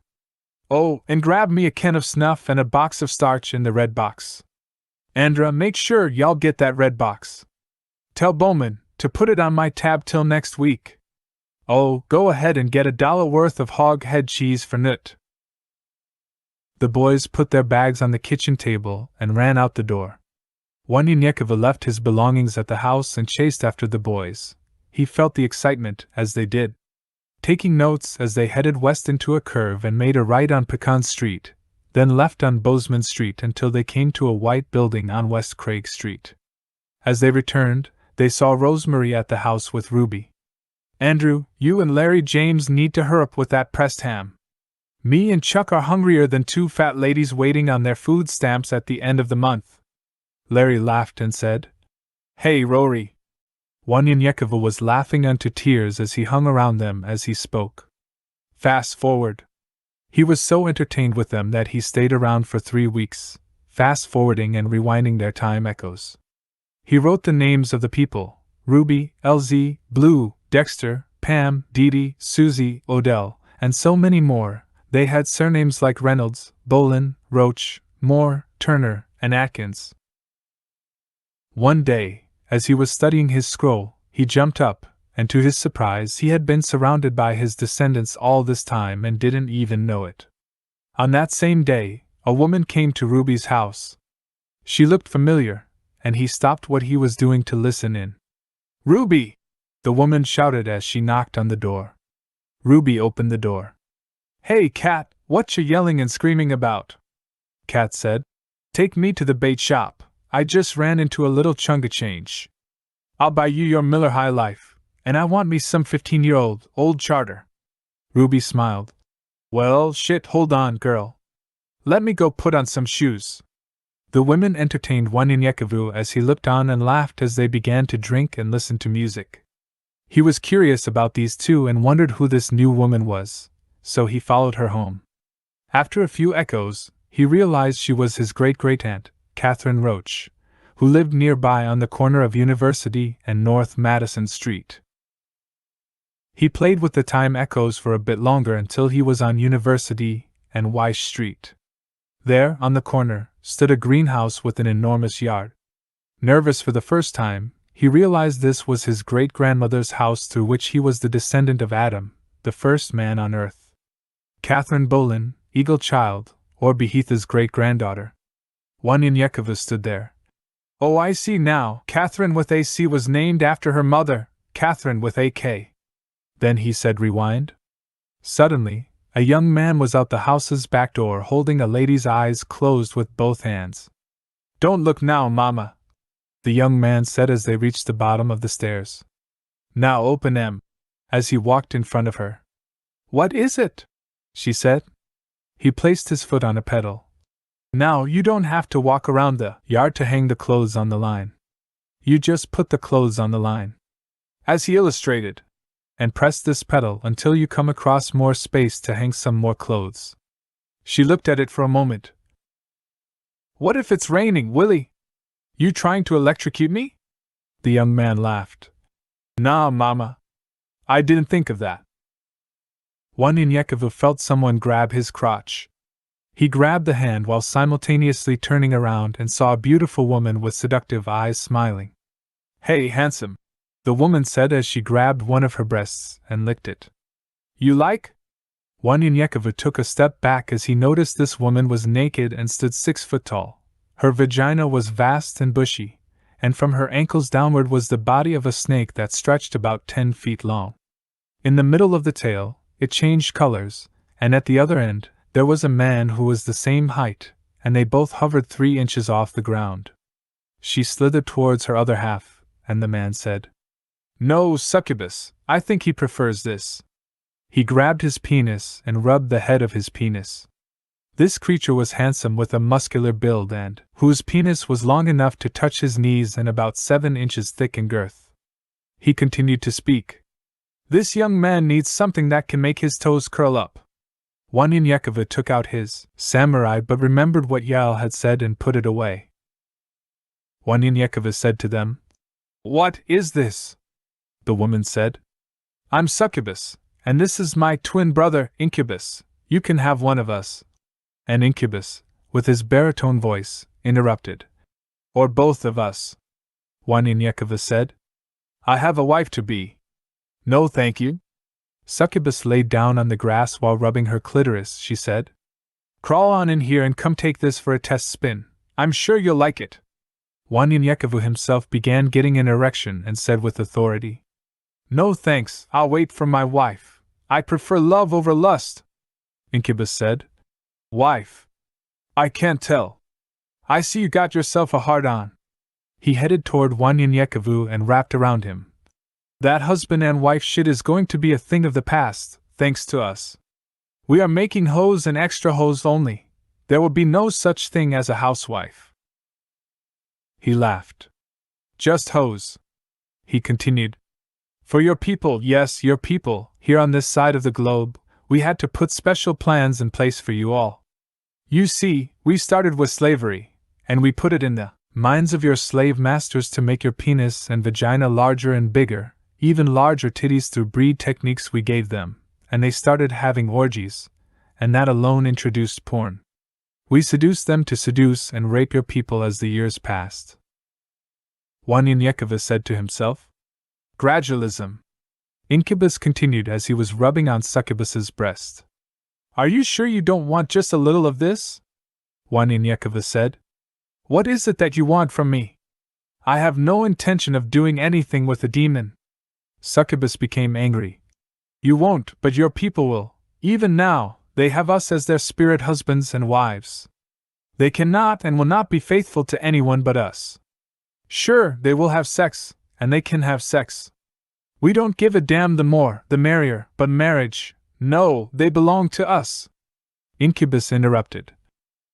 Oh, and grab me a can of snuff and a box of starch in the red box. Andra, make sure y'all get that red box. Tell Bowman to put it on my tab till next week. Oh, go ahead and get $1 worth of hog head cheese for Nut." The boys put their bags on the kitchen table and ran out the door. Wanyinyekevu left his belongings at the house and chased after the boys. He felt the excitement as they did. Taking notes as they headed west into a curve and made a right on Pecan Street, then left on Bozeman Street until they came to a white building on West Craig Street. As they returned, they saw Rosemary at the house with Ruby. "Andrew, you and Larry James need to hurry up with that pressed ham. Me and Chuck are hungrier than 2 fat ladies waiting on their food stamps at the end of the month." Larry laughed and said, "Hey, Rory." Wanyinyekevu was laughing unto tears as he hung around them as he spoke. Fast forward. He was so entertained with them that he stayed around for 3 weeks, fast-forwarding and rewinding their time echoes. He wrote the names of the people: Ruby, LZ, Blue, Dexter, Pam, Dee, Susie, Odell, and so many more. They had surnames like Reynolds, Bolin, Roach, Moore, Turner, and Atkins. One day, as he was studying his scroll, he jumped up, and to his surprise he had been surrounded by his descendants all this time and didn't even know it. On that same day, a woman came to Ruby's house. She looked familiar, and he stopped what he was doing to listen in. "Ruby!" the woman shouted as she knocked on the door. Ruby opened the door. "Hey, Cat, what you yelling and screaming about?" Cat said. "Take me to the bait shop. I just ran into a little chunk of change. I'll buy you your Miller High Life, and I want me some 15-year-old old charter." Ruby smiled. "Well, shit, hold on, girl. Let me go put on some shoes." The women entertained Wanyinyekevu as he looked on and laughed as they began to drink and listen to music. He was curious about these two and wondered who this new woman was, so he followed her home. After a few echoes, he realized she was his great-great-aunt, Catherine Roach, who lived nearby on the corner of University and North Madison Street. He played with the time echoes for a bit longer until he was on University and Weiss Street. There, on the corner, stood a greenhouse with an enormous yard. Nervous for the first time, he realized this was his great-grandmother's house through which he was the descendant of Adam, the first man on earth. Catherine Bolin, Eagle Child, or Behitha's great-granddaughter. Wanyanyekova stood there. Oh, I see now, Catherine with AC was named after her mother, Catherine with AK. Then he said rewind. Suddenly, a young man was out the house's back door holding a lady's eyes closed with both hands. Don't look now, Mama, the young man said as they reached the bottom of the stairs. Now open them, as he walked in front of her. What is it? She said. He placed his foot on a pedal. Now you don't have to walk around the yard to hang the clothes on the line. You just put the clothes on the line, as he illustrated, and press this pedal until you come across more space to hang some more clothes. She looked at it for a moment. What if it's raining, Willie? You trying to electrocute me? The young man laughed. Nah, Mama. I didn't think of that. Wanyanyekova felt someone grab his crotch. He grabbed the hand while simultaneously turning around and saw a beautiful woman with seductive eyes smiling. Hey, handsome, the woman said as she grabbed one of her breasts and licked it. You like? Wanyanyekova took a step back as he noticed this woman was naked and stood 6 foot tall. Her vagina was vast and bushy, and from her ankles downward was the body of a snake that stretched about 10 feet long. In the middle of the tail, it changed colors, and at the other end, there was a man who was the same height, and they both hovered 3 inches off the ground. She slithered towards her other half, and the man said, No, succubus, I think he prefers this. He grabbed his penis and rubbed the head of his penis. This creature was handsome with a muscular build and whose penis was long enough to touch his knees and about 7 inches thick in girth. He continued to speak. This young man needs something that can make his toes curl up. Wanyanyekova took out his samurai but remembered what Yael had said and put it away. Wanyanyekova said to them, What is this? The woman said, I'm succubus, and this is my twin brother, incubus. You can have one of us. And incubus, with his baritone voice, interrupted. Or both of us. Wanyanyekova said, I have a wife to be. No, thank you. Succubus laid down on the grass while rubbing her clitoris, she said. Crawl on in here and come take this for a test spin. I'm sure you'll like it. Wanyanyekova himself began getting an erection and said with authority. No thanks, I'll wait for my wife. I prefer love over lust. Incubus said. Wife. I can't tell. I see you got yourself a hard-on. He headed toward Wanyanyekova and wrapped around him. That husband and wife shit is going to be a thing of the past, thanks to us. We are making hoes and extra hoes only. There will be no such thing as a housewife. He laughed. Just hoes. He continued. For your people, yes, your people, here on this side of the globe, we had to put special plans in place for you all. You see, we started with slavery, and we put it in the minds of your slave masters to make your penis and vagina larger and bigger, even larger titties through breed techniques we gave them, and they started having orgies, and that alone introduced porn. We seduced them to seduce and rape your people as the years passed. Wanyanyekova said to himself. Gradualism. Incubus continued as he was rubbing on succubus's breast. Are you sure you don't want just a little of this? Wanyanyekova said. What is it that you want from me? I have no intention of doing anything with a demon. Succubus became angry. You won't, but your people will. Even now, they have us as their spirit husbands and wives. They cannot and will not be faithful to anyone but us. Sure, they will have sex, and they can have sex. We don't give a damn, the more, the merrier, but marriage, no, they belong to us. Incubus interrupted.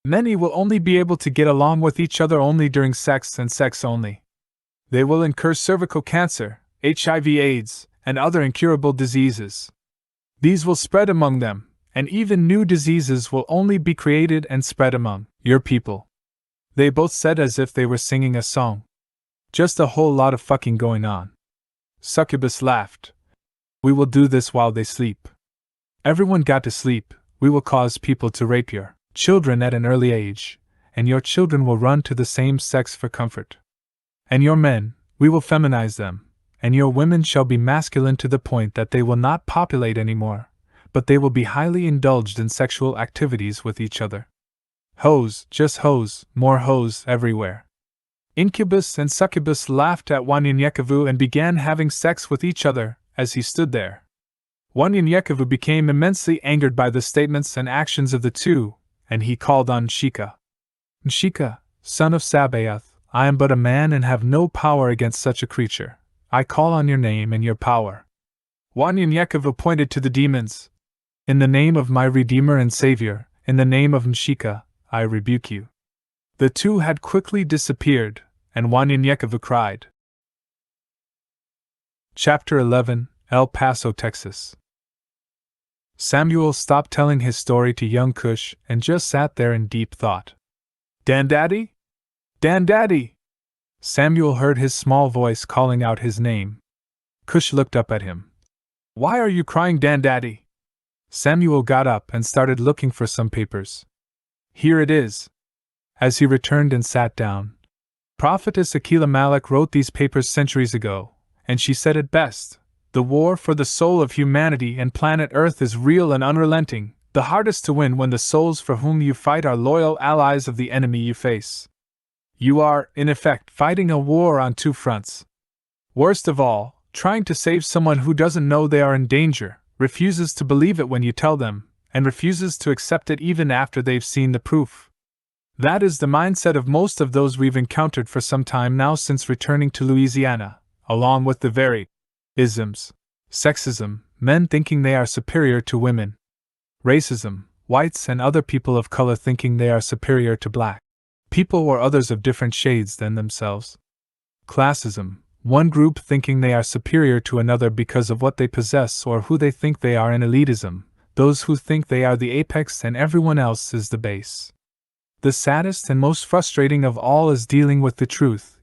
Many will only be able to get along with each other only during sex and sex only. They will incur cervical cancer, HIV/AIDS, and other incurable diseases. These will spread among them, and even new diseases will only be created and spread among your people. They both said as if they were singing a song. Just a whole lot of fucking going on. Succubus laughed. We will do this while they sleep. Everyone got to sleep. We will cause people to rape your children at an early age, and your children will run to the same sex for comfort. And your men, we will feminize them, and your women shall be masculine to the point that they will not populate anymore, but they will be highly indulged in sexual activities with each other. Hoes, just hoes, more hoes everywhere. Incubus and succubus laughed at Wanyanyekevu and began having sex with each other as he stood there. Wanyanyekevu became immensely angered by the statements and actions of the two, and he called on Nshika. Nshika, son of Sabaoth, I am but a man and have no power against such a creature. I call on your name and your power. Wanyanyekevu pointed to the demons. In the name of my Redeemer and Savior, in the name of Nshika, I rebuke you. The two had quickly disappeared, and Wanyanyekevu cried. Chapter 11, El Paso, Texas. Samuel stopped telling his story to young Cush and just sat there in deep thought. "Dan-daddy? Dan-daddy!" Samuel heard his small voice calling out his name. Cush looked up at him. "Why are you crying, Dan-daddy?" Samuel got up and started looking for some papers. "Here it is." As he returned and sat down, Prophetess Akila Malik wrote these papers centuries ago, and she said it best. The war for the soul of humanity and planet Earth is real and unrelenting, the hardest to win when the souls for whom you fight are loyal allies of the enemy you face. You are, in effect, fighting a war on two fronts. Worst of all, trying to save someone who doesn't know they are in danger, refuses to believe it when you tell them, and refuses to accept it even after they've seen the proof. That is the mindset of most of those we've encountered for some time now since returning to Louisiana, along with the very isms, sexism, men thinking they are superior to women, racism, whites and other people of color thinking they are superior to black people or others of different shades than themselves, classism, one group thinking they are superior to another because of what they possess or who they think they are, and elitism, those who think they are the apex and everyone else is the base. The saddest and most frustrating of all is dealing with the truth,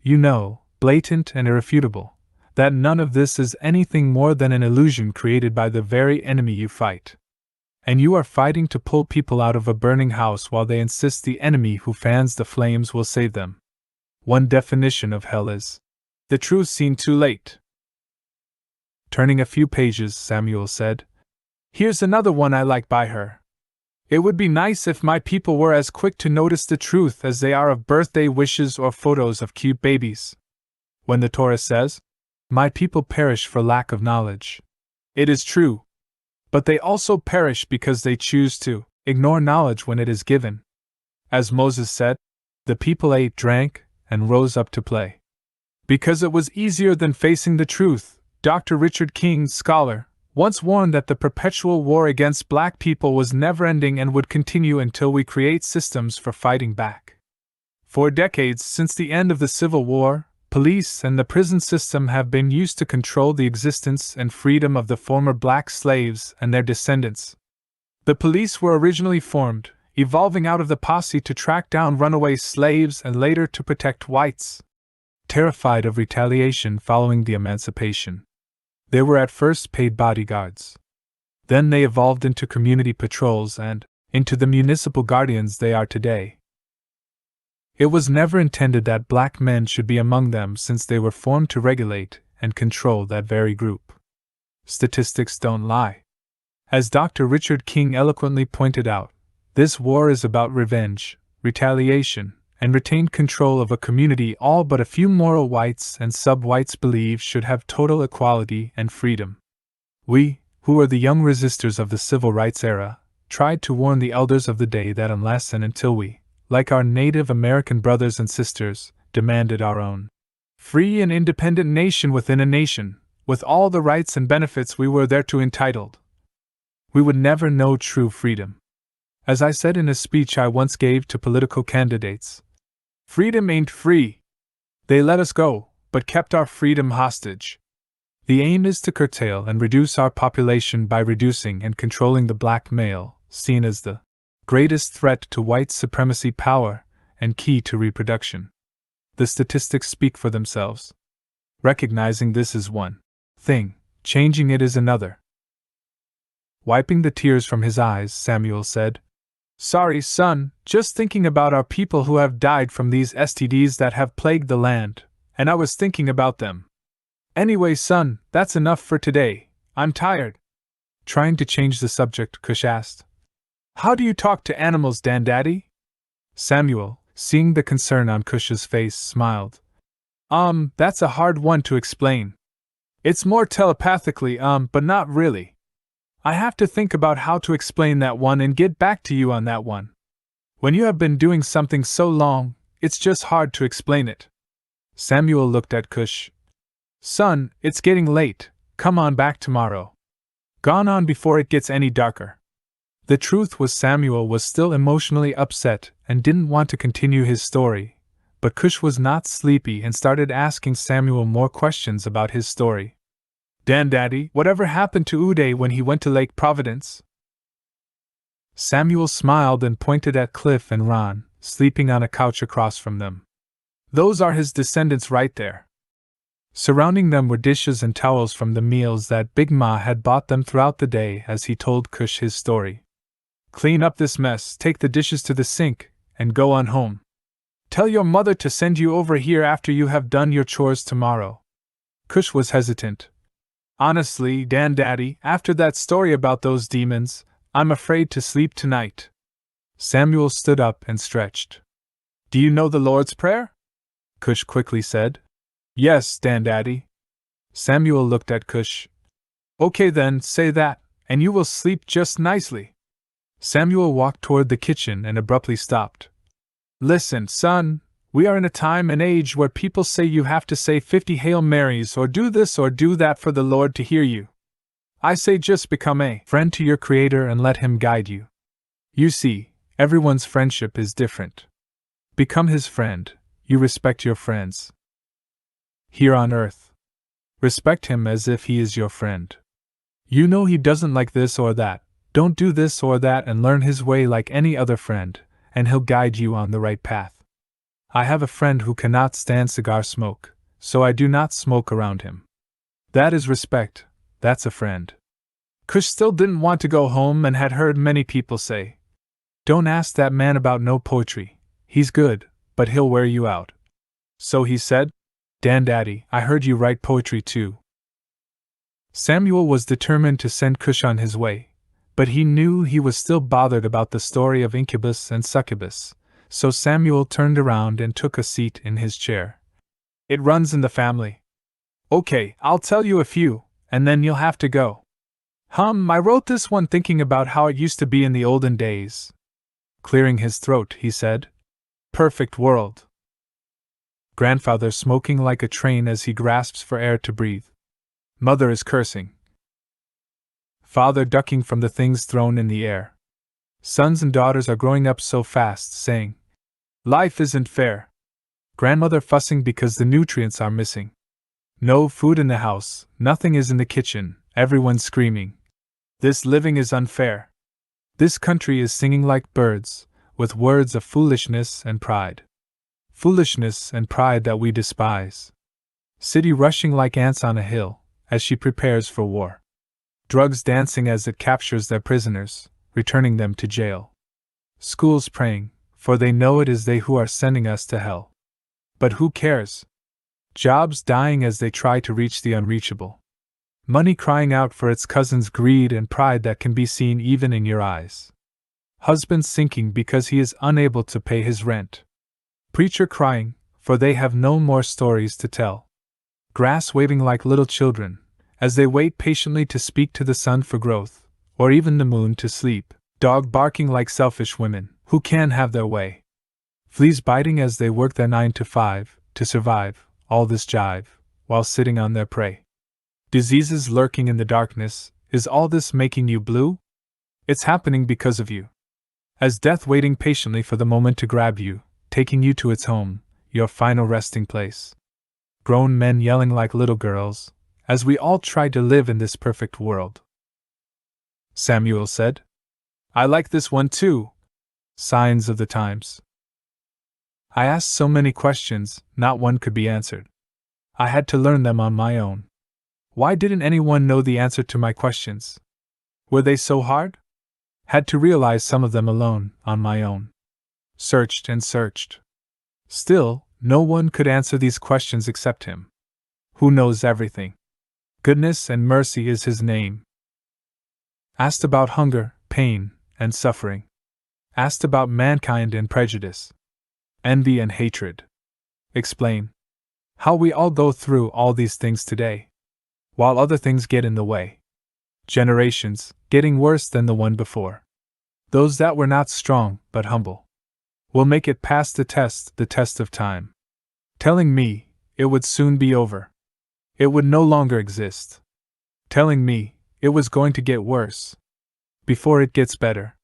blatant and irrefutable, that none of this is anything more than an illusion created by the very enemy you fight. And you are fighting to pull people out of a burning house while they insist the enemy who fans the flames will save them. One definition of hell is the truth seen too late. Turning a few pages, Samuel said, "Here's another one I like by her. It would be nice if my people were as quick to notice the truth as they are of birthday wishes or photos of cute babies. When the Torah says, 'My people perish for lack of knowledge,' it is true. But they also perish because they choose to ignore knowledge when it is given. As Moses said, the people ate, drank, and rose up to play. Because it was easier than facing the truth, Dr. Richard King, scholar, once warned that the perpetual war against black people was never-ending and would continue until we create systems for fighting back. For decades since the end of the Civil War, police and the prison system have been used to control the existence and freedom of the former black slaves and their descendants. The police were originally formed, evolving out of the posse to track down runaway slaves and later to protect whites. Terrified of retaliation following the emancipation, they were at first paid bodyguards. Then they evolved into community patrols and into the municipal guardians they are today. It was never intended that black men should be among them since they were formed to regulate and control that very group. Statistics don't lie. As Dr. Richard King eloquently pointed out, this war is about revenge, retaliation, and retained control of a community all but a few moral whites and sub-whites believe should have total equality and freedom. We, who are the young resistors of the civil rights era, tried to warn the elders of the day that unless and until we, like our Native American brothers and sisters, demanded our own free and independent nation within a nation, with all the rights and benefits we were thereto entitled, we would never know true freedom. As I said in a speech I once gave to political candidates, freedom ain't free. They let us go, but kept our freedom hostage. The aim is to curtail and reduce our population by reducing and controlling the black male, seen as the greatest threat to white supremacy power and key to reproduction. The statistics speak for themselves. Recognizing this is one thing, changing it is another. Wiping the tears from his eyes, Samuel said, "Sorry, son, just thinking about our people who have died from these STDs that have plagued the land, and I was thinking about them. Anyway, son, that's enough for today. I'm tired." Trying to change the subject, Cush asked, "How do you talk to animals, Dandaddy?" Samuel, seeing the concern on Cush's face, smiled. That's a hard one to explain. It's more telepathically, but not really. I have to think about how to explain that one and get back to you on that one. When you have been doing something so long, it's just hard to explain it." Samuel looked at Cush. "Son, it's getting late. Come on back tomorrow. Gone on before it gets any darker." The truth was Samuel was still emotionally upset and didn't want to continue his story, but Cush was not sleepy and started asking Samuel more questions about his story. "Dandaddy, whatever happened to Uday when he went to Lake Providence?" Samuel smiled and pointed at Cliff and Ron, sleeping on a couch across from them. "Those are his descendants right there." Surrounding them were dishes and towels from the meals that Big Ma had bought them throughout the day as he told Cush his story. "Clean up this mess, take the dishes to the sink, and go on home. Tell your mother to send you over here after you have done your chores tomorrow." Cush was hesitant. "Honestly, Dandaddy, after that story about those demons, I'm afraid to sleep tonight." Samuel stood up and stretched. "Do you know the Lord's Prayer?" Cush quickly said. "Yes, Dandaddy." Samuel looked at Cush. "Okay then, say that, and you will sleep just nicely." Samuel walked toward the kitchen and abruptly stopped. "Listen, son, we are in a time and age where people say you have to say 50 Hail Marys or do this or do that for the Lord to hear you. I say just become a friend to your Creator and let Him guide you. You see, everyone's friendship is different. Become His friend, you respect your friends. Here on earth. Respect Him as if He is your friend. You know He doesn't like this or that, don't do this or that, and learn His way like any other friend, and He'll guide you on the right path. I have a friend who cannot stand cigar smoke, so I do not smoke around him. That is respect, that's a friend." Cush still didn't want to go home and had heard many people say, "Don't ask that man about no poetry, he's good, but he'll wear you out." So he said, "Dandaddy, I heard you write poetry too." Samuel was determined to send Cush on his way, but he knew he was still bothered about the story of incubus and succubus, so Samuel turned around and took a seat in his chair. "It runs in the family. Okay, I'll tell you a few, and then you'll have to go." I wrote this one thinking about how it used to be in the olden days." Clearing his throat, he said, "Perfect world. Grandfather smoking like a train as he grasps for air to breathe. Mother is cursing. Father ducking from the things thrown in the air. Sons and daughters are growing up so fast, saying, 'Life isn't fair.' Grandmother fussing because the nutrients are missing. No food in the house, nothing is in the kitchen, everyone screaming. This living is unfair. This country is singing like birds, with words of foolishness and pride. Foolishness and pride that we despise. City rushing like ants on a hill, as she prepares for war. Drugs dancing as it captures their prisoners, returning them to jail. Schools praying, for they know it is they who are sending us to hell. But who cares? Jobs dying as they try to reach the unreachable. Money crying out for its cousin's greed and pride that can be seen even in your eyes. Husband sinking because he is unable to pay his rent. Preacher crying, for they have no more stories to tell. Grass waving like little children, as they wait patiently to speak to the sun for growth, or even the moon to sleep. Dog barking like selfish women, who can have their way. Fleas biting as they work their 9 to 5, to survive, all this jive, while sitting on their prey. Diseases lurking in the darkness, is all this making you blue? It's happening because of you. As death waiting patiently for the moment to grab you, taking you to its home, your final resting place. Grown men yelling like little girls, as we all try to live in this perfect world. Samuel said. I like this one too. Signs of the times. I asked so many questions, not one could be answered. I had to learn them on my own. Why didn't anyone know the answer to my questions? Were they so hard? Had to realize some of them alone, on my own. Searched and searched. Still, no one could answer these questions except him, who knows everything. Goodness and mercy is his name. Asked about hunger, pain, and suffering. Asked about mankind and prejudice. Envy and hatred. Explain. How we all go through all these things today, while other things get in the way. Generations, getting worse than the one before. Those that were not strong, but humble, will make it past the test of time. Telling me, it would soon be over. It would no longer exist. Telling me, it was going to get worse, before it gets better.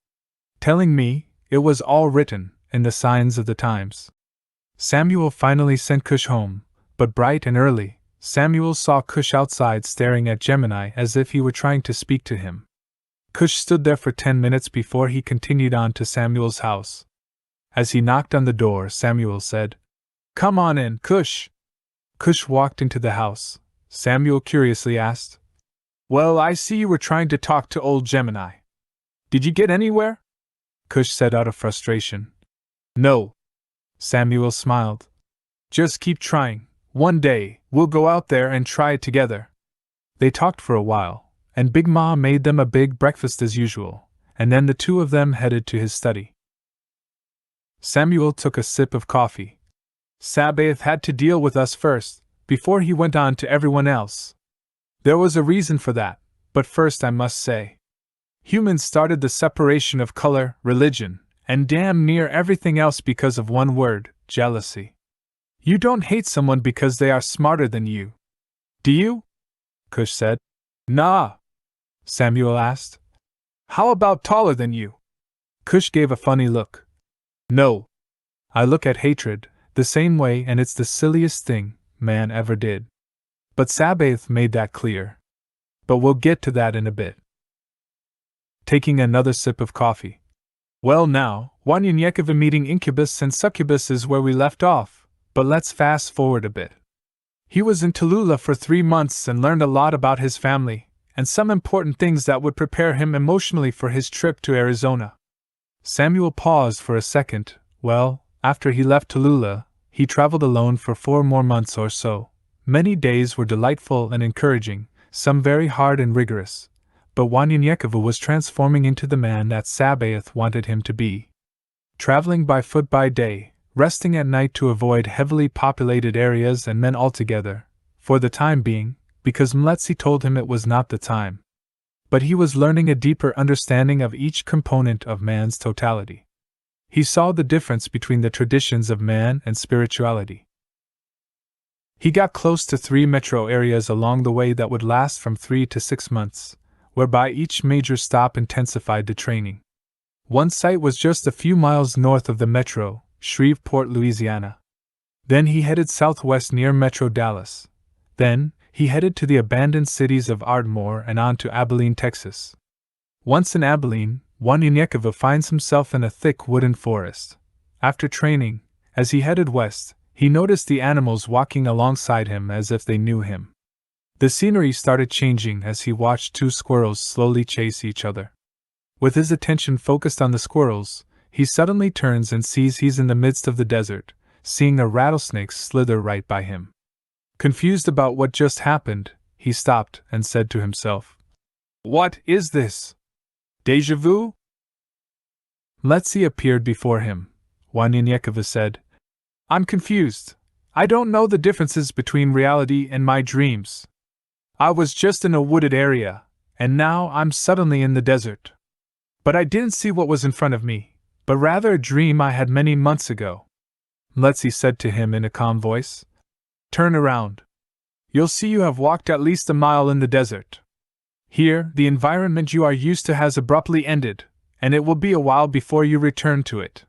Telling me, it was all written, in the signs of the times. Samuel finally sent Cush home, but bright and early, Samuel saw Cush outside staring at Gemini as if he were trying to speak to him. Cush stood there for 10 minutes before he continued on to Samuel's house. As he knocked on the door, Samuel said, "Come on in, Cush." Cush walked into the house. Samuel curiously asked, "Well, I see you were trying to talk to old Gemini. Did you get anywhere?" Cush said out of frustration, "No." Samuel smiled. "Just keep trying. One day, we'll go out there and try it together." They talked for a while, and Big Ma made them a big breakfast as usual, and then the two of them headed to his study. Samuel took a sip of coffee. Sabaoth had to deal with us first, before he went on to everyone else. There was a reason for that, but first I must say, humans started the separation of color, religion, and damn near everything else because of one word: jealousy. You don't hate someone because they are smarter than you, do you? Cush said. Nah. Samuel asked. How about taller than you? Cush gave a funny look. No. I look at hatred the same way, and it's the silliest thing man ever did. But Sabaoth made that clear. But we'll get to that in a bit. Taking another sip of coffee. Well now, Wanyanyekiva meeting incubus and succubus is where we left off, but let's fast forward a bit. He was in Tallulah for 3 months and learned a lot about his family, and some important things that would prepare him emotionally for his trip to Arizona. Samuel paused for a second. Well, after he left Tallulah, he traveled alone for 4 more months or so. Many days were delightful and encouraging, some very hard and rigorous, but Wanyanyekiva was transforming into the man that Sabaoth wanted him to be. Traveling by foot by day, resting at night to avoid heavily populated areas and men altogether, for the time being, because Mletsi told him it was not the time. But he was learning a deeper understanding of each component of man's totality. He saw the difference between the traditions of man and spirituality. He got close to 3 metro areas along the way that would last from 3 to 6 months, whereby each major stop intensified the training. One site was just a few miles north of the metro, Shreveport, Louisiana. Then he headed southwest near Metro Dallas. Then, he headed to the abandoned cities of Ardmore and on to Abilene, Texas. Once in Abilene, Wanyanyekiva finds himself in a thick wooden forest. After training, as he headed west, he noticed the animals walking alongside him as if they knew him. The scenery started changing as he watched 2 squirrels slowly chase each other. With his attention focused on the squirrels, he suddenly turns and sees he's in the midst of the desert, seeing a rattlesnake slither right by him. Confused about what just happened, he stopped and said to himself, "What is this? Deja vu?" Mletsi appeared before him. Wanyanyekiva said, "I'm confused. I don't know the differences between reality and my dreams. I was just in a wooded area, and now I'm suddenly in the desert. But I didn't see what was in front of me, but rather a dream I had many months ago." Mletsi said to him in a calm voice, "Turn around. You'll see you have walked at least a mile in the desert. Here, the environment you are used to has abruptly ended, and it will be a while before you return to it.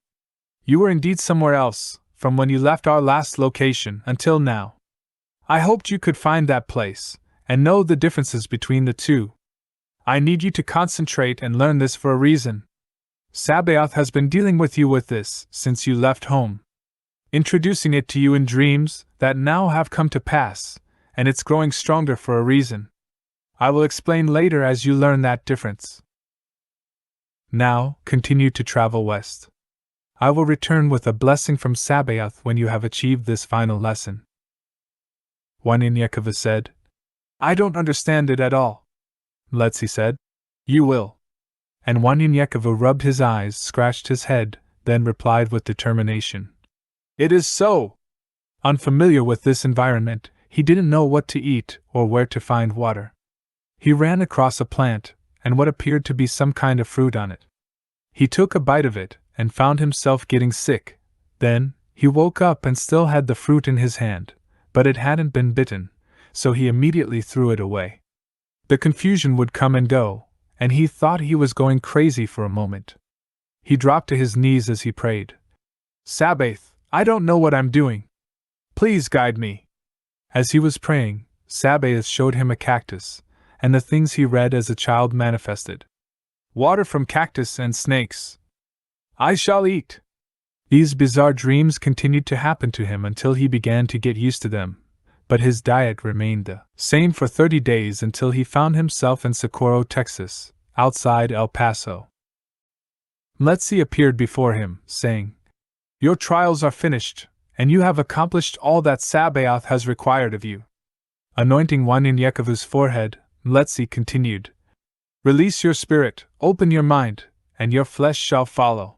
You were indeed somewhere else, from when you left our last location until now. I hoped you could find that place, and know the differences between the two. I need you to concentrate and learn this for a reason. Sabaoth has been dealing with you with this since you left home, introducing it to you in dreams that now have come to pass, and it's growing stronger for a reason. I will explain later as you learn that difference. Now, continue to travel west. I will return with a blessing from Sabaoth when you have achieved this final lesson. Wanyan said. I don't understand it at all. Letzi said. You will. And Wanyan rubbed his eyes, scratched his head, then replied with determination. It is so! Unfamiliar with this environment, he didn't know what to eat or where to find water. He ran across a plant, and what appeared to be some kind of fruit on it. He took a bite of it, and found himself getting sick. Then, he woke up and still had the fruit in his hand, but it hadn't been bitten, so he immediately threw it away. The confusion would come and go, and he thought he was going crazy for a moment. He dropped to his knees as he prayed. Sabaoth, I don't know what I'm doing. Please guide me. As he was praying, Sabaoth showed him a cactus, and the things he read as a child manifested. Water from cactus and snakes. I shall eat. These bizarre dreams continued to happen to him until he began to get used to them, but his diet remained the same for 30 days until he found himself in Socorro, Texas, outside El Paso. Letzi appeared before him, saying, Your trials are finished, and you have accomplished all that Sabaoth has required of you. Anointing Wanyan forehead, Letzi continued, Release your spirit, open your mind, and your flesh shall follow.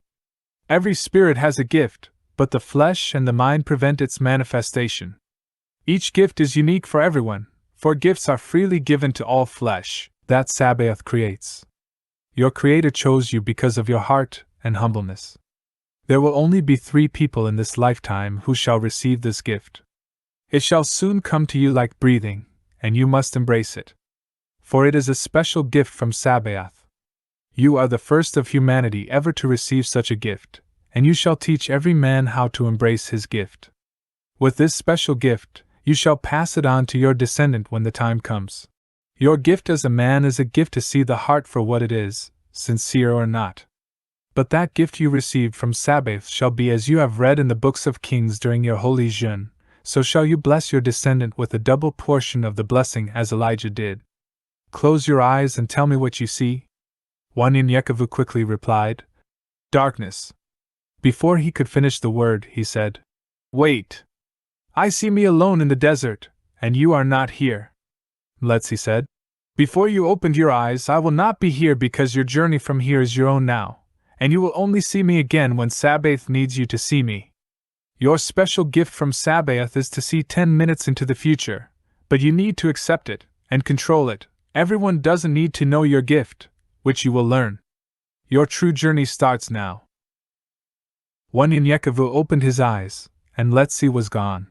Every spirit has a gift, but the flesh and the mind prevent its manifestation. Each gift is unique for everyone, for gifts are freely given to all flesh that Sabaoth creates. Your Creator chose you because of your heart and humbleness. There will only be 3 people in this lifetime who shall receive this gift. It shall soon come to you like breathing, and you must embrace it. For it is a special gift from Sabaoth. You are the first of humanity ever to receive such a gift, and you shall teach every man how to embrace his gift. With this special gift, you shall pass it on to your descendant when the time comes. Your gift as a man is a gift to see the heart for what it is, sincere or not. But that gift you received from Sabaoth shall be as you have read in the books of Kings during your holy jeûne, so shall you bless your descendant with a double portion of the blessing as Elijah did. Close your eyes and tell me what you see. Wanyan quickly replied, Darkness. Before he could finish the word, he said, Wait. I see me alone in the desert, and you are not here. Letzi said, Before you opened your eyes, I will not be here because your journey from here is your own now, and you will only see me again when Sabaoth needs you to see me. Your special gift from Sabaoth is to see 10 minutes into the future, but you need to accept it and control it. Everyone doesn't need to know your gift, which you will learn. Your true journey starts now. Wanyan opened his eyes, and Letzi was gone.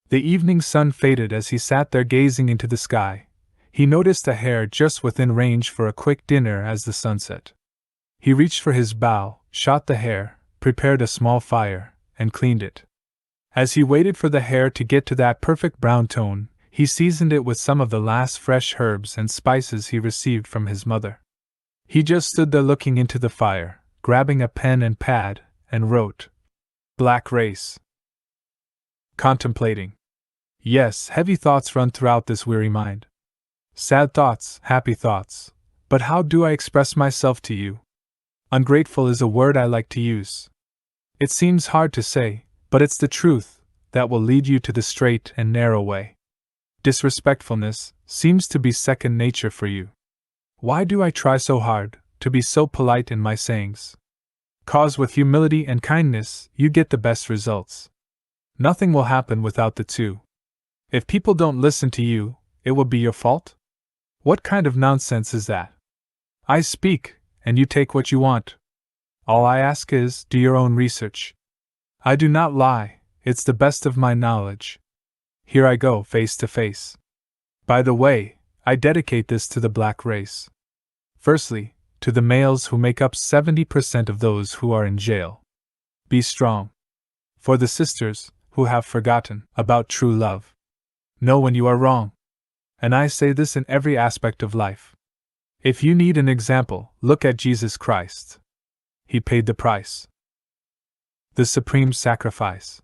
The evening sun faded as he sat there gazing into the sky. He noticed a hare just within range for a quick dinner as the sun set. He reached for his bow, shot the hare, prepared a small fire, and cleaned it. As he waited for the hare to get to that perfect brown tone, he seasoned it with some of the last fresh herbs and spices he received from his mother. He just stood there looking into the fire, grabbing a pen and pad, and wrote, Black race. Contemplating. Yes, heavy thoughts run throughout this weary mind. Sad thoughts, happy thoughts. But how do I express myself to you? Ungrateful is a word I like to use. It seems hard to say, but it's the truth that will lead you to the straight and narrow way. Disrespectfulness seems to be second nature for you. Why do I try so hard to be so polite in my sayings? 'Cause with humility and kindness, you get the best results. Nothing will happen without the two. If people don't listen to you, it will be your fault? What kind of nonsense is that? I speak, and you take what you want. All I ask is, do your own research. I do not lie, it's the best of my knowledge. Here I go, face to face. By the way, I dedicate this to the black race. Firstly, to the males who make up 70% of those who are in jail. Be strong. For the sisters, who have forgotten about true love. Know when you are wrong. And I say this in every aspect of life. If you need an example, look at Jesus Christ. He paid the price. The supreme sacrifice.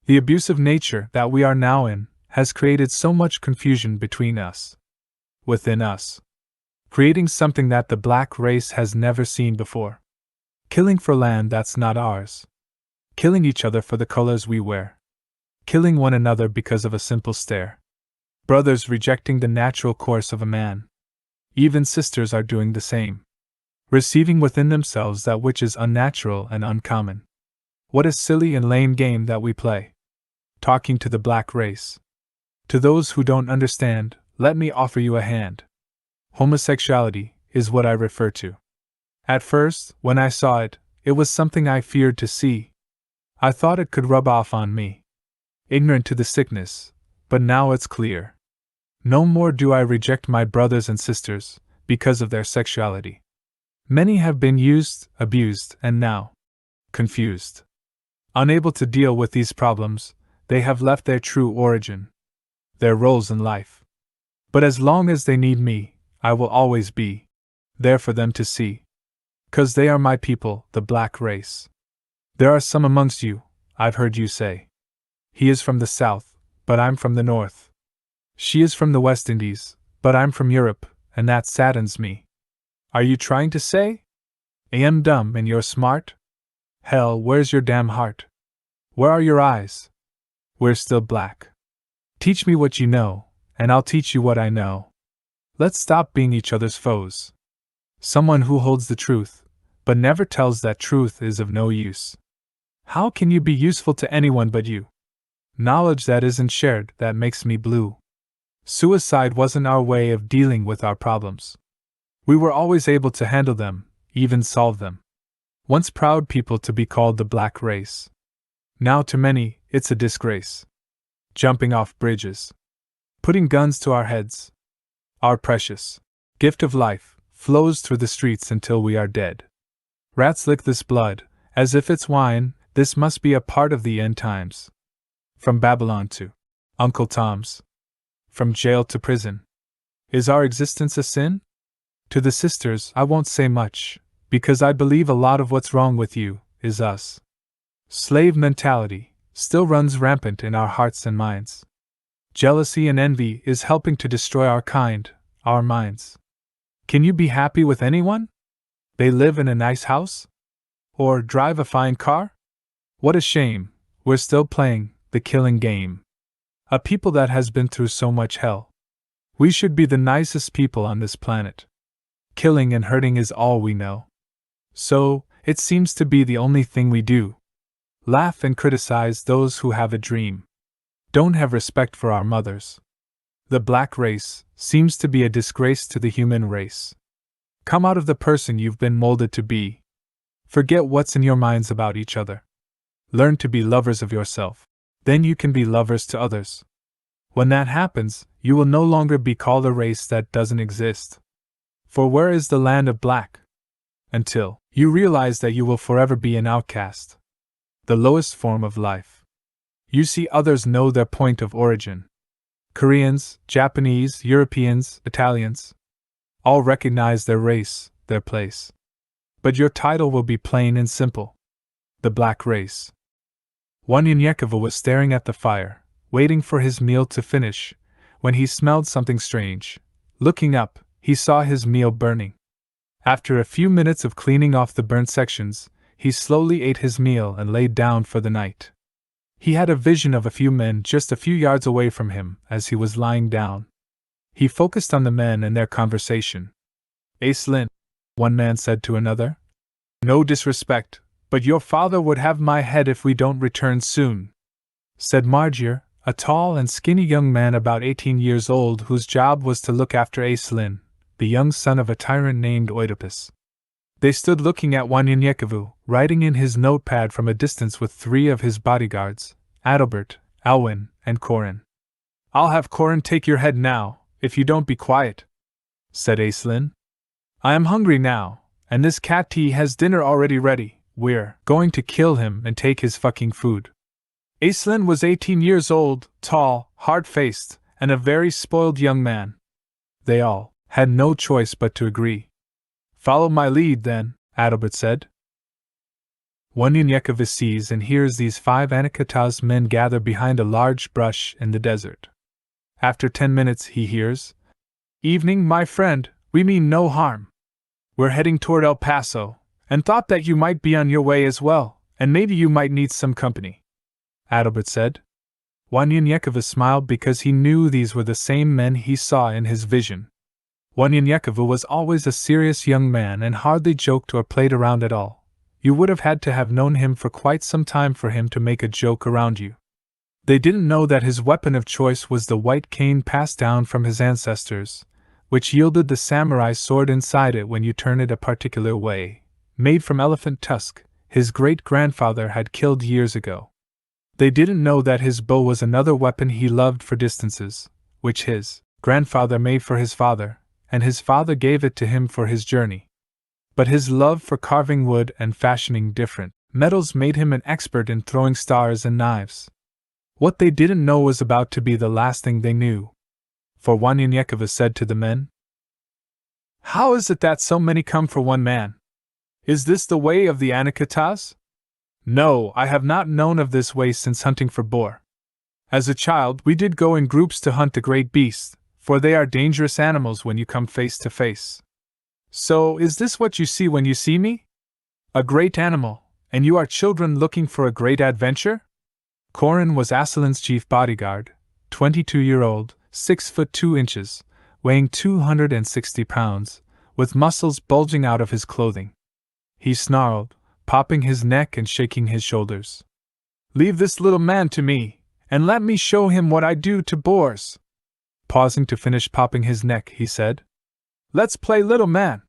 The abusive nature that we are now in has created so much confusion between us. Within us. Creating something that the black race has never seen before. Killing for land that's not ours. Killing each other for the colors we wear. Killing one another because of a simple stare. Brothers rejecting the natural course of a man. Even sisters are doing the same. Receiving within themselves that which is unnatural and uncommon. What a silly and lame game that we play. Talking to the black race. To those who don't understand, let me offer you a hand. Homosexuality is what I refer to. At first, when I saw it, it was something I feared to see. I thought it could rub off on me. Ignorant to the sickness, but now it's clear. No more do I reject my brothers and sisters because of their sexuality. Many have been used, abused, and now confused. Unable to deal with these problems, they have left their true origin, their roles in life. But as long as they need me, I will always be there for them to see. 'Cause they are my people, the black race. There are some amongst you, I've heard you say. He is from the south, but I'm from the north. She is from the West Indies, but I'm from Europe, and that saddens me. Are you trying to say I am dumb and you're smart? Hell, where's your damn heart? Where are your eyes? We're still black. Teach me what you know, and I'll teach you what I know. Let's stop being each other's foes. Someone who holds the truth, but never tells that truth is of no use. How can you be useful to anyone but you? Knowledge that isn't shared, that makes me blue. Suicide wasn't our way of dealing with our problems. We were always able to handle them, even solve them. Once proud people to be called the black race. Now to many, it's a disgrace. Jumping off bridges. Putting guns to our heads. Our precious gift of life flows through the streets until we are dead. Rats lick this blood, as if it's wine. This must be a part of the end times. From Babylon to Uncle Tom's. From jail to prison. Is our existence a sin? To the sisters, I won't say much, because I believe a lot of what's wrong with you is us. Slave mentality still runs rampant in our hearts and minds. Jealousy and envy is helping to destroy our kind, our minds. Can you be happy with anyone? They live in a nice house? Or drive a fine car? What a shame, we're still playing the killing game. A people that has been through so much hell. We should be the nicest people on this planet. Killing and hurting is all we know. So, it seems to be the only thing we do. Laugh and criticize those who have a dream. Don't have respect for our mothers. The black race seems to be a disgrace to the human race. Come out of the person you've been molded to be. Forget what's in your minds about each other. Learn to be lovers of yourself. Then you can be lovers to others. When that happens, you will no longer be called a race that doesn't exist. For where is the land of black? Until you realize that you will forever be an outcast. The lowest form of life. You see, others know their point of origin. Koreans, Japanese, Europeans, Italians. All recognize their race, their place. But your title will be plain and simple. The black race. One Yanyekova was staring at the fire, waiting for his meal to finish, when he smelled something strange. Looking up, he saw his meal burning. After a few minutes of cleaning off the burnt sections, he slowly ate his meal and laid down for the night. He had a vision of a few men just a few yards away from him as he was lying down. He focused on the men and their conversation. "Aislinn," one man said to another. "No disrespect, but your father would have my head if we don't return soon," said Margier, a tall and skinny young man about 18 years old whose job was to look after Aislinn, the young son of a tyrant named Oedipus. They stood looking at Wanyanyekevu, writing in his notepad from a distance with 3 of his bodyguards, Adalbert, Alwyn, and Corin. "I'll have Corin take your head now, if you don't be quiet," said Aislinn. "I am hungry now, and this cat T has dinner already ready. We're going to kill him and take his fucking food." Aislinn was 18 years old, tall, hard-faced, and a very spoiled young man. They all had no choice but to agree. "Follow my lead, then," Adalbert said. Wanyanyekava sees and hears these 5 Anakataas men gather behind a large brush in the desert. After 10 minutes he hears, "Evening, my friend, we mean no harm. We're heading toward El Paso, and thought that you might be on your way as well, and maybe you might need some company," Adalbert said. Wanyanyekava smiled because he knew these were the same men he saw in his vision. Wanyanyekava was always a serious young man and hardly joked or played around at all. You would have had to have known him for quite some time for him to make a joke around you. They didn't know that his weapon of choice was the white cane passed down from his ancestors, which yielded the samurai sword inside it when you turn it a particular way, made from elephant tusk, his great-grandfather had killed years ago. They didn't know that his bow was another weapon he loved for distances, which his grandfather made for his father, and his father gave it to him for his journey. But his love for carving wood and fashioning different metals made him an expert in throwing stars and knives. What they didn't know was about to be the last thing they knew. For Wanyanyekava said to the men, "How is it that so many come for one man? Is this the way of the Anakataas? No, I have not known of this way since hunting for boar. As a child, we did go in groups to hunt the great beasts, for they are dangerous animals when you come face to face. So, is this what you see when you see me? A great animal, and you are children looking for a great adventure?" Corin was Assalin's chief bodyguard, 22-year-old, 6 foot 2 inches, weighing 260 pounds, with muscles bulging out of his clothing. He snarled, popping his neck and shaking his shoulders. "Leave this little man to me, and let me show him what I do to boars." Pausing to finish popping his neck, he said, "Let's play little man."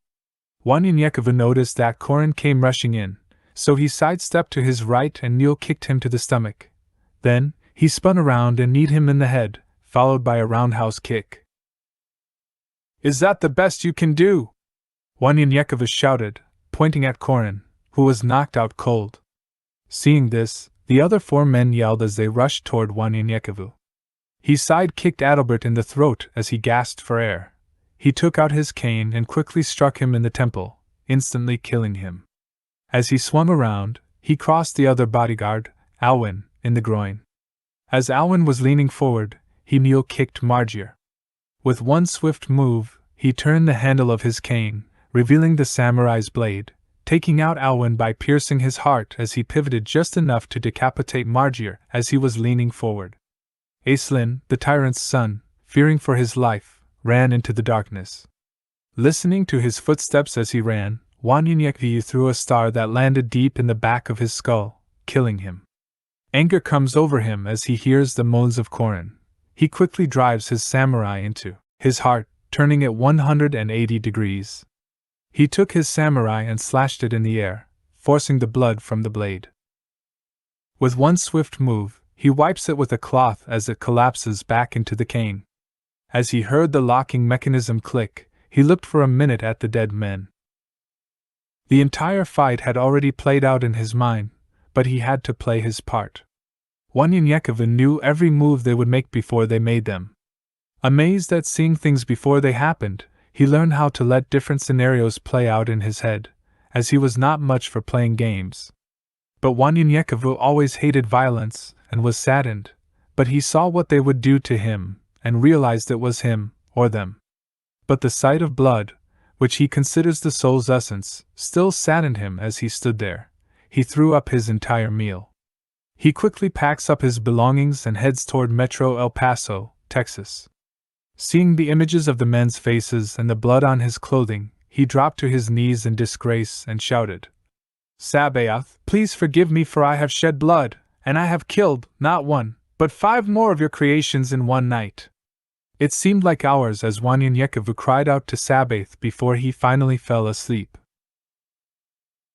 Wanyanyekava noticed that Corin came rushing in, so he sidestepped to his right and kneel kicked him to the stomach. Then, he spun around and kneed him in the head, followed by a roundhouse kick. "Is that the best you can do?" Wanyanyekava shouted, pointing at Corin, who was knocked out cold. Seeing this, the other 4 men yelled as they rushed toward Wanyanyekava. He side-kicked Adalbert in the throat as he gasped for air. He took out his cane and quickly struck him in the temple, instantly killing him. As he swung around, he crossed the other bodyguard, Alwyn, in the groin. As Alwyn was leaning forward, he kneel-kicked Margier. With one swift move, he turned the handle of his cane, revealing the samurai's blade, taking out Alwyn by piercing his heart as he pivoted just enough to decapitate Margier as he was leaning forward. Aislinn, the tyrant's son, fearing for his life, ran into the darkness. Listening to his footsteps as he ran, Wanyanyekava threw a star that landed deep in the back of his skull, killing him. Anger comes over him as he hears the moans of Corin. He quickly drives his samurai into his heart, turning it 180 degrees. He took his samurai and slashed it in the air, forcing the blood from the blade. With one swift move, he wipes it with a cloth as it collapses back into the cane. As he heard the locking mechanism click, he looked for a minute at the dead men. The entire fight had already played out in his mind, but he had to play his part. Wanyanyekava knew every move they would make before they made them. Amazed at seeing things before they happened, he learned how to let different scenarios play out in his head, as he was not much for playing games. But Wanyanyekava always hated violence and was saddened, but he saw what they would do to him, and realized it was him, or them. But the sight of blood, which he considers the soul's essence, still saddened him as he stood there. He threw up his entire meal. He quickly packs up his belongings and heads toward Metro El Paso, Texas. Seeing the images of the men's faces and the blood on his clothing, he dropped to his knees in disgrace and shouted, "Sabaoth, please forgive me, for I have shed blood, and I have killed, not 1, but 5 more of your creations in one night." It seemed like hours as Wanyanyekava cried out to Sabaoth before he finally fell asleep.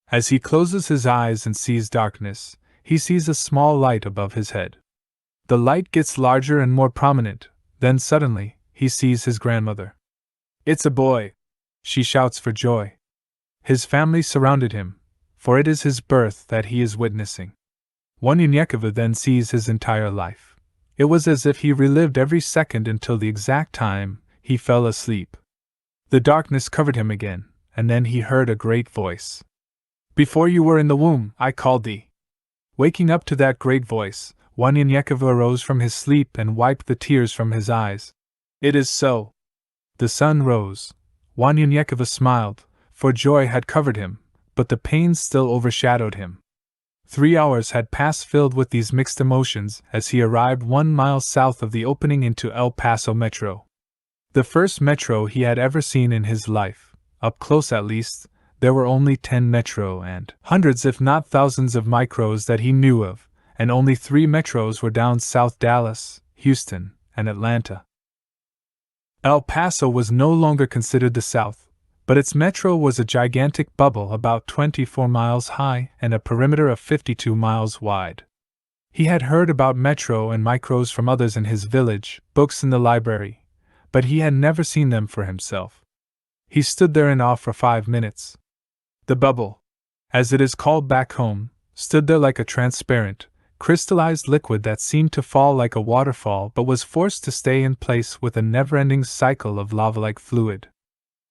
As he closes his eyes and sees darkness, he sees a small light above his head. The light gets larger and more prominent, then suddenly, he sees his grandmother. "It's a boy!" she shouts for joy. His family surrounded him, for it is his birth that he is witnessing. Wanyanyekava then sees his entire life. It was as if he relived every second until the exact time he fell asleep. The darkness covered him again, and then he heard a great voice. Before you were in the womb, I called thee. Waking up to that great voice, Wanyanyekova arose from his sleep and wiped the tears from his eyes. It is so. The sun rose. Wanyanyekova smiled, for joy had covered him, but the pain still overshadowed him. 3 hours had passed filled with these mixed emotions as he arrived 1 mile south of the opening into El Paso Metro. The first metro he had ever seen in his life. Up close at least, there were only 10 metro and hundreds if not thousands of micros that he knew of, and only 3 metros were down south: Dallas, Houston, and Atlanta. El Paso was no longer considered the South, but its metro was a gigantic bubble about 24 miles high and a perimeter of 52 miles wide. He had heard about metro and micros from others in his village, books in the library, but he had never seen them for himself. He stood there in awe for 5 minutes. The bubble, as it is called back home, stood there like a transparent, crystallized liquid that seemed to fall like a waterfall but was forced to stay in place with a never-ending cycle of lava-like fluid.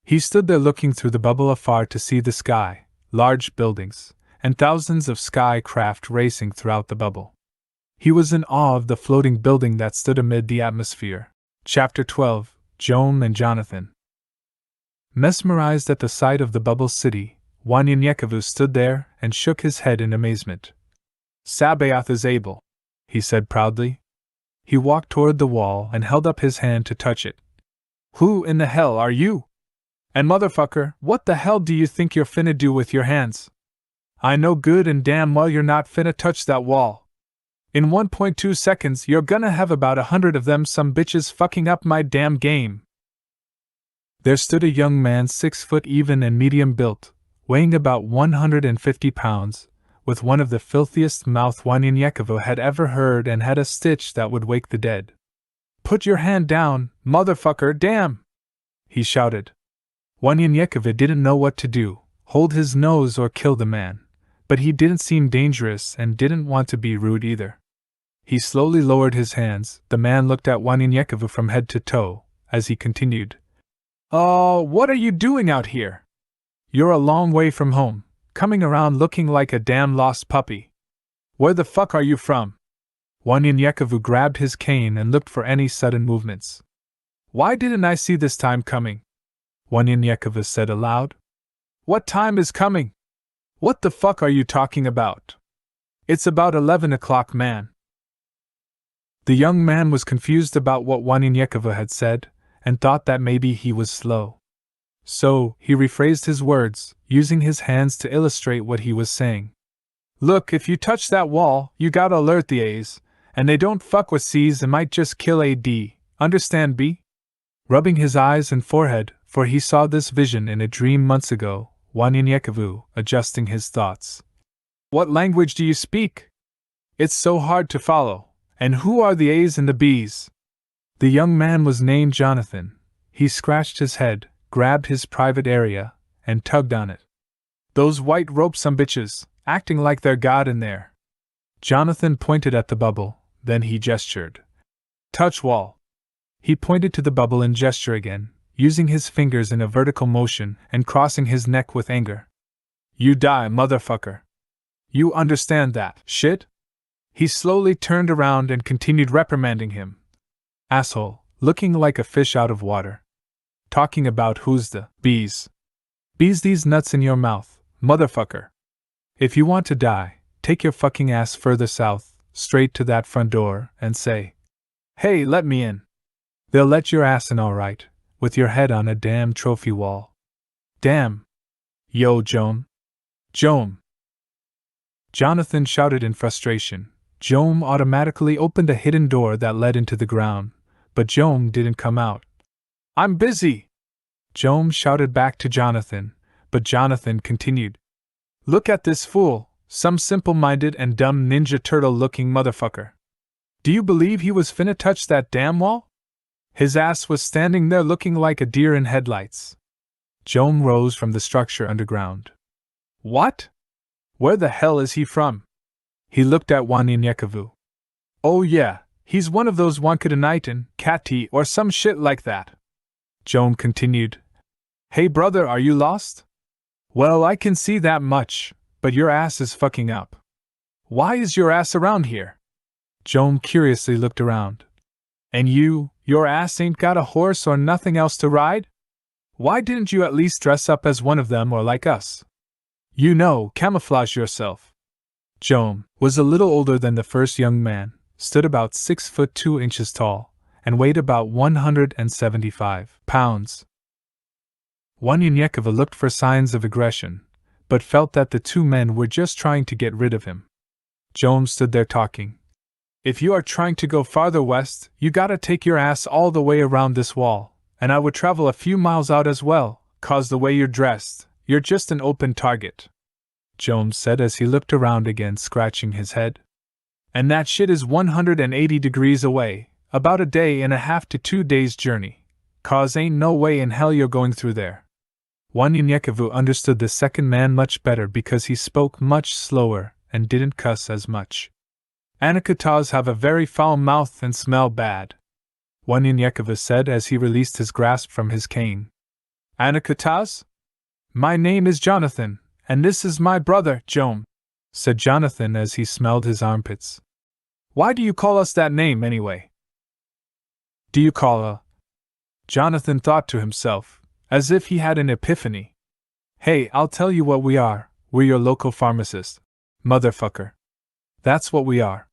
He stood there looking through the bubble afar to see the sky, large buildings, and thousands of sky craft racing throughout the bubble. He was in awe of the floating building that stood amid the atmosphere. Chapter 12, Joan and Jonathan. Mesmerized at the sight of the bubble city, Wanyanyekova stood there and shook his head in amazement. Sabaoth is able, he said proudly. He walked toward the wall and held up his hand to touch it. Who in the hell are you? And motherfucker, what the hell do you think you're finna do with your hands? I know good and damn well you're not finna touch that wall. In 1.2 seconds you're gonna have about 100 of them some bitches fucking up my damn game. There stood a young man 6 foot even and medium built, weighing about 150 pounds, with one of the filthiest mouth Wanyanyekova had ever heard and had a stitch that would wake the dead. Put your hand down, motherfucker, damn! He shouted. Wanyanyekova didn't know what to do, hold his nose or kill the man, but he didn't seem dangerous and didn't want to be rude either. He slowly lowered his hands. The man looked at Wanyanyekova from head to toe, as he continued. Oh, what are you doing out here? You're a long way from home, coming around looking like a damn lost puppy. Where the fuck are you from? Wanyanyekova grabbed his cane and looked for any sudden movements. Why didn't I see this time coming? Wanyanyekova said aloud. What time is coming? What the fuck are you talking about? It's about 11 o'clock, man. The young man was confused about what Wanyanyekova had said, and thought that maybe he was slow. So, he rephrased his words, using his hands to illustrate what he was saying. Look, if you touch that wall, you gotta alert the A's, and they don't fuck with C's and might just kill AD, understand B? Rubbing his eyes and forehead, for he saw this vision in a dream months ago, Wanyanyekova, adjusting his thoughts. What language do you speak? It's so hard to follow, and who are the A's and the B's? The young man was named Jonathan. He scratched his head, grabbed his private area, and tugged on it. Those white rope some bitches, acting like they're God in there. Jonathan pointed at the bubble, then he gestured. Touch wall. He pointed to the bubble and gesture again, using his fingers in a vertical motion and crossing his neck with anger. You die, motherfucker. You understand that, shit? He slowly turned around and continued reprimanding him. Asshole, looking like a fish out of water. Talking about who's the bees. Bees these nuts in your mouth, motherfucker. If you want to die, take your fucking ass further south, straight to that front door, and say, hey, let me in. They'll let your ass in alright, with your head on a damn trophy wall. Damn. Yo, Joan. Joan. Jonathan shouted in frustration. Joan automatically opened a hidden door that led into the ground, but Joan didn't come out. I'm busy! Joan shouted back to Jonathan, but Jonathan continued. Look at this fool, some simple-minded and dumb Ninja Turtle-looking motherfucker. Do you believe he was finna touch that damn wall? His ass was standing there looking like a deer in headlights. Joan rose from the structure underground. What? Where the hell is he from? He looked at Wanyanyekova. Oh yeah, he's one of those Wakatilians, Kati, or some shit like that. Joan continued. Hey brother, are you lost? Well, I can see that much, but your ass is fucking up. Why is your ass around here? Joam curiously looked around. And your ass ain't got a horse or nothing else to ride? Why didn't you at least dress up as one of them or like us? Camouflage yourself. Joam was a little older than the first young man, stood about 6 foot 2 inches tall, and weighed about 175 pounds. Wanyanyekova looked for signs of aggression, but felt that the two men were just trying to get rid of him. Joam stood there talking. If you are trying to go farther west, you gotta take your ass all the way around this wall, and I would travel a few miles out as well, 'cause the way you're dressed, you're just an open target. Joam said as he looked around again, scratching his head. And that shit is 180 degrees away, about a day and a half to 2 days' journey, 'cause ain't no way in hell you're going through there. Wanyanyekova understood the second man much better because he spoke much slower and didn't cuss as much. Anakataas have a very foul mouth and smell bad, Wanyanyekova said as he released his grasp from his cane. Anakataas? My name is Jonathan, and this is my brother, Joam, said Jonathan as he smelled his armpits. Why do you call us that name anyway? Do you call a? Jonathan thought to himself, as if he had an epiphany. Hey, I'll tell you what we are, we're your local pharmacist, motherfucker. That's what we are.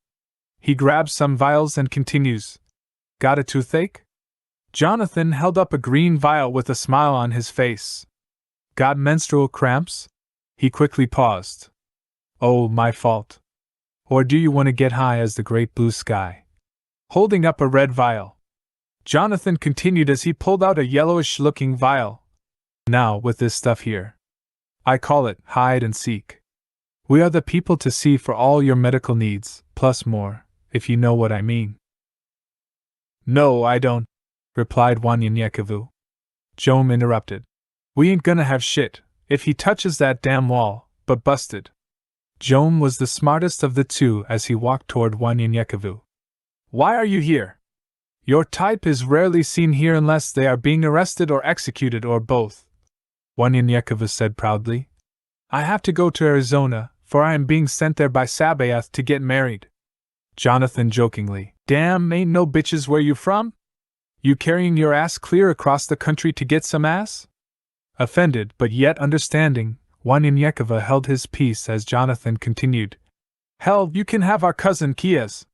He grabs some vials and continues. Got a toothache? Jonathan held up a green vial with a smile on his face. Got menstrual cramps? He quickly paused. Oh, my fault. Or do you want to get high as the great blue sky? Holding up a red vial, Jonathan continued as he pulled out a yellowish-looking vial. Now, with this stuff here, I call it hide and seek. We are the people to see for all your medical needs, plus more, if you know what I mean. No, I don't, replied Wanyanyekova. Joam interrupted. We ain't gonna have shit if he touches that damn wall, but busted. Joam was the smartest of the two as he walked toward Wanyanyekova. Why are you here? Your type is rarely seen here unless they are being arrested or executed or both, Wanyanyekova said proudly. I have to go to Arizona, for I am being sent there by Sabaoth to get married. Jonathan jokingly. Damn, ain't no bitches where you from? You carrying your ass clear across the country to get some ass? Offended but yet understanding, Wanyanyekova held his peace as Jonathan continued. Hell, you can have our cousin Kia's.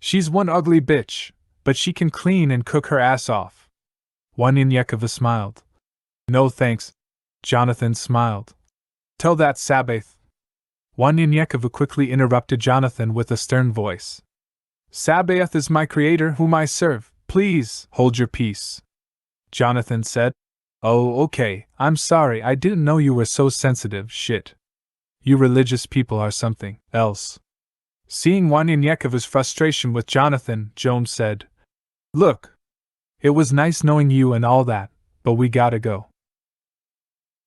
She's one ugly bitch, but she can clean and cook her ass off. Wanyanyekova smiled. No thanks. Jonathan smiled. Tell that Sabaoth. Wanyanyekova quickly interrupted Jonathan with a stern voice. Sabaoth is my creator whom I serve. Please, hold your peace. Jonathan said. Oh, okay, I'm sorry, I didn't know you were so sensitive, shit. You religious people are something else. Seeing Wanyanyekova's frustration with Jonathan, Joam said, Look, it was nice knowing you and all that, but we gotta go.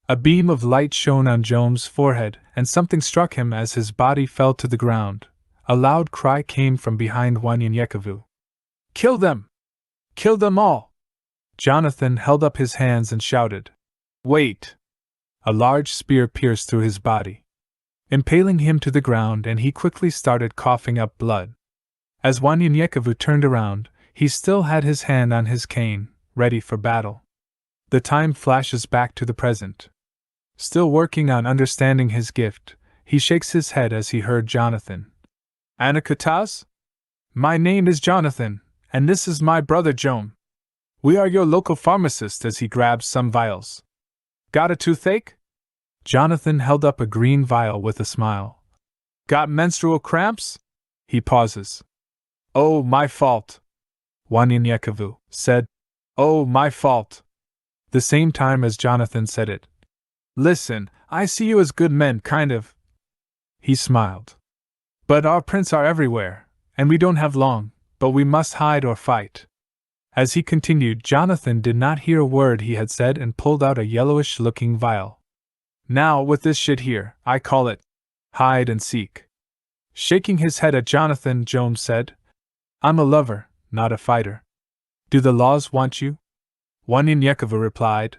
A beam of light shone on Joam's forehead, and something struck him as his body fell to the ground. A loud cry came from behind Wanyanyekova. Kill them! Kill them all! Jonathan held up his hands and shouted. Wait! A large spear pierced through his body, impaling him to the ground, and he quickly started coughing up blood. As Wanyanyekova turned around, he still had his hand on his cane, ready for battle. The time flashes back to the present. Still working on understanding his gift, he shakes his head as he heard Jonathan. Anakataas? My name is Jonathan, and this is my brother Joam. We are your local pharmacist as he grabs some vials. Got a toothache? Jonathan held up a green vial with a smile. Got menstrual cramps? He pauses. Oh, my fault. Wanyanyekova said. Oh, my fault. The same time as Jonathan said it. Listen, I see you as good men, kind of. He smiled. But our prints are everywhere, and we don't have long, but we must hide or fight. As he continued, Jonathan did not hear a word he had said and pulled out a yellowish-looking vial. Now, with this shit here, I call it hide and seek. Shaking his head at Jonathan, Joam said, I'm a lover, not a fighter. Do the laws want you? Wanyanyekova replied,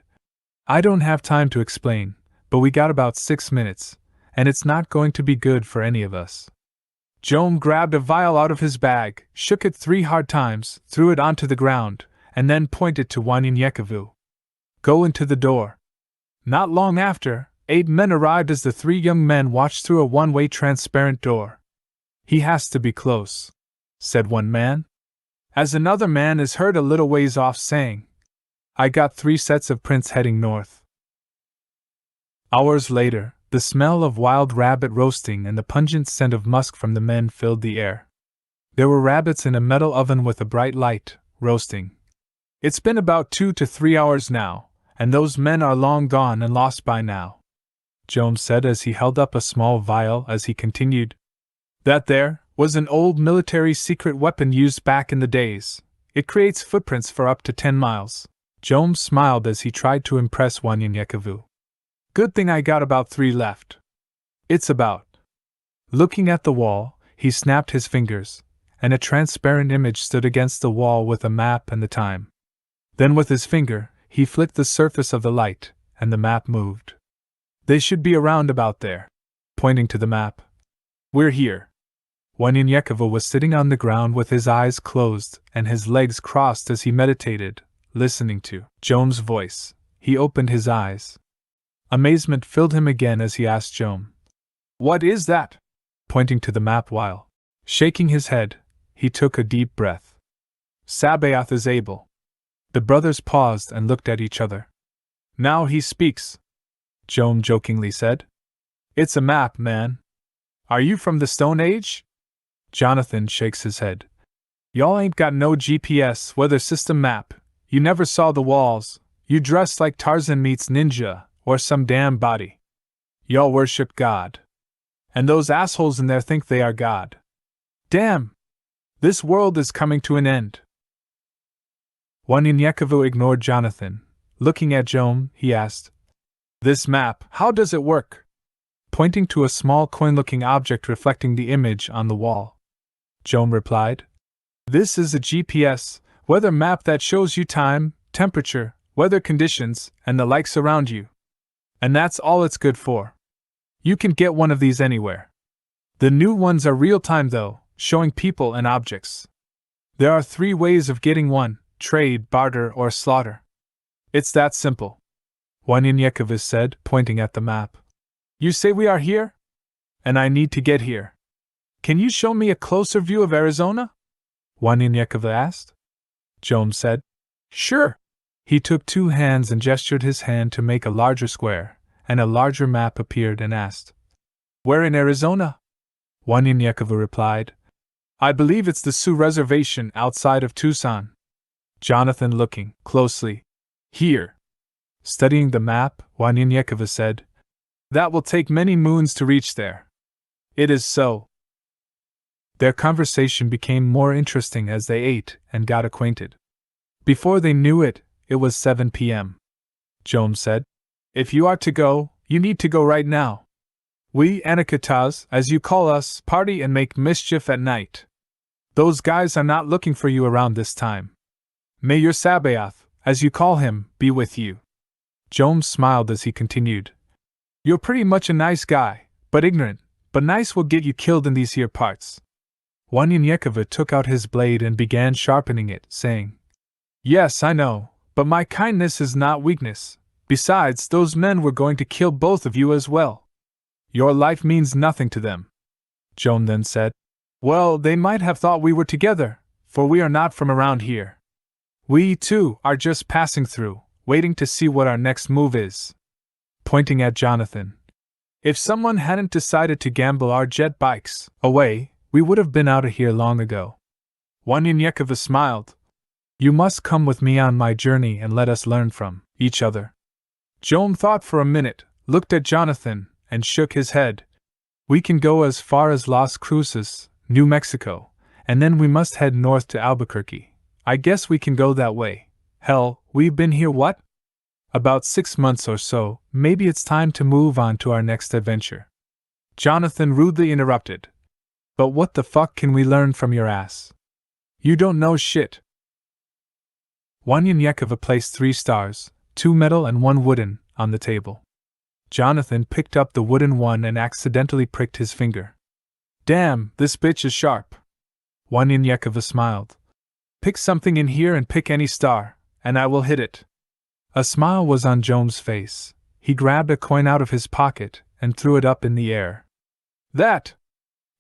I don't have time to explain, but we got about 6 minutes, and it's not going to be good for any of us. Joam grabbed a vial out of his bag, shook it 3 hard times, threw it onto the ground, and then pointed to Wanyinyekevu. Go into the door. Not long after, 8 men arrived as the 3 young men watched through a one-way transparent door. He has to be close, said one man, as another man is heard a little ways off saying, I got 3 sets of prints heading north. Hours later, the smell of wild rabbit roasting and the pungent scent of musk from the men filled the air. There were rabbits in a metal oven with a bright light, roasting. It's been about 2 to 3 hours now, and those men are long gone and lost by now, Joam said as he held up a small vial as he continued. That there was an old military secret weapon used back in the days. It creates footprints for up to 10 miles. Joam smiled as he tried to impress Wanyinyekevu. Good thing I got about 3 left. It's about. Looking at the wall, he snapped his fingers, and a transparent image stood against the wall with a map and the time. Then with his finger, he flicked the surface of the light, and the map moved. They should be around about there, pointing to the map. We're here. Wanyinyekevu was sitting on the ground with his eyes closed and his legs crossed as he meditated, listening to Joam's voice. He opened his eyes. Amazement filled him again as he asked Joam, What is that? Pointing to the map while, shaking his head, he took a deep breath. Sabaoth is able. The brothers paused and looked at each other. Now he speaks, Joam jokingly said. It's a map, man. Are you from the Stone Age? Jonathan shakes his head. Y'all ain't got no GPS weather system map. You never saw the walls. You dressed like Tarzan meets Ninja, or some damn body. Y'all worship God. And those assholes in there think they are God. Damn! This world is coming to an end. Wanyinyekevu ignored Jonathan. Looking at Joam, he asked, This map, how does it work? Pointing to a small coin-looking object reflecting the image on the wall. Joam replied, This is a GPS, weather map that shows you time, temperature, weather conditions, and the likes around you. And that's all it's good for. You can get one of these anywhere. The new ones are real-time though, showing people and objects. There are 3 ways of getting one: trade, barter, or slaughter. It's that simple. Wanyinyekevu said, pointing at the map. You say we are here? And I need to get here. Can you show me a closer view of Arizona? Wanyinyekevu asked. Joam said, Sure. He took 2 hands and gestured his hand to make a larger square, and a larger map appeared and asked, Where in Arizona? Wanyinyekevu replied, I believe it's the Sioux Reservation outside of Tucson. Jonathan looking closely. Here. Studying the map, Wanyinyekevu said, That will take many moons to reach there. It is so. Their conversation became more interesting as they ate and got acquainted. Before they knew it, it was 7 p.m. Joam said, If you are to go, you need to go right now. We, Anakataas, as you call us, party and make mischief at night. Those guys are not looking for you around this time. May your Sabaoth, as you call him, be with you. Joam smiled as he continued, You're pretty much a nice guy, but ignorant, but nice will get you killed in these here parts. Wanyinyekevu took out his blade and began sharpening it, saying, Yes, I know, but my kindness is not weakness. Besides, those men were going to kill both of you as well. Your life means nothing to them. Joam then said, Well, they might have thought we were together, for we are not from around here. We, too, are just passing through, waiting to see what our next move is. Pointing at Jonathan. If someone hadn't decided to gamble our jet bikes away, we would have been out of here long ago. Wanyinyekevu smiled. You must come with me on my journey and let us learn from each other. Joam thought for a minute, looked at Jonathan, and shook his head. We can go as far as Las Cruces, New Mexico, and then we must head north to Albuquerque. I guess we can go that way. Hell, we've been here what? About 6 months or so, maybe it's time to move on to our next adventure. Jonathan rudely interrupted. But what the fuck can we learn from your ass? You don't know shit. Wanyinyekevu placed 3 stars, 2 metal and 1 wooden, on the table. Jonathan picked up the wooden one and accidentally pricked his finger. Damn, this bitch is sharp. Wanyanyekova smiled. Pick something in here and pick any star, and I will hit it. A smile was on Joam's face. He grabbed a coin out of his pocket and threw it up in the air. That!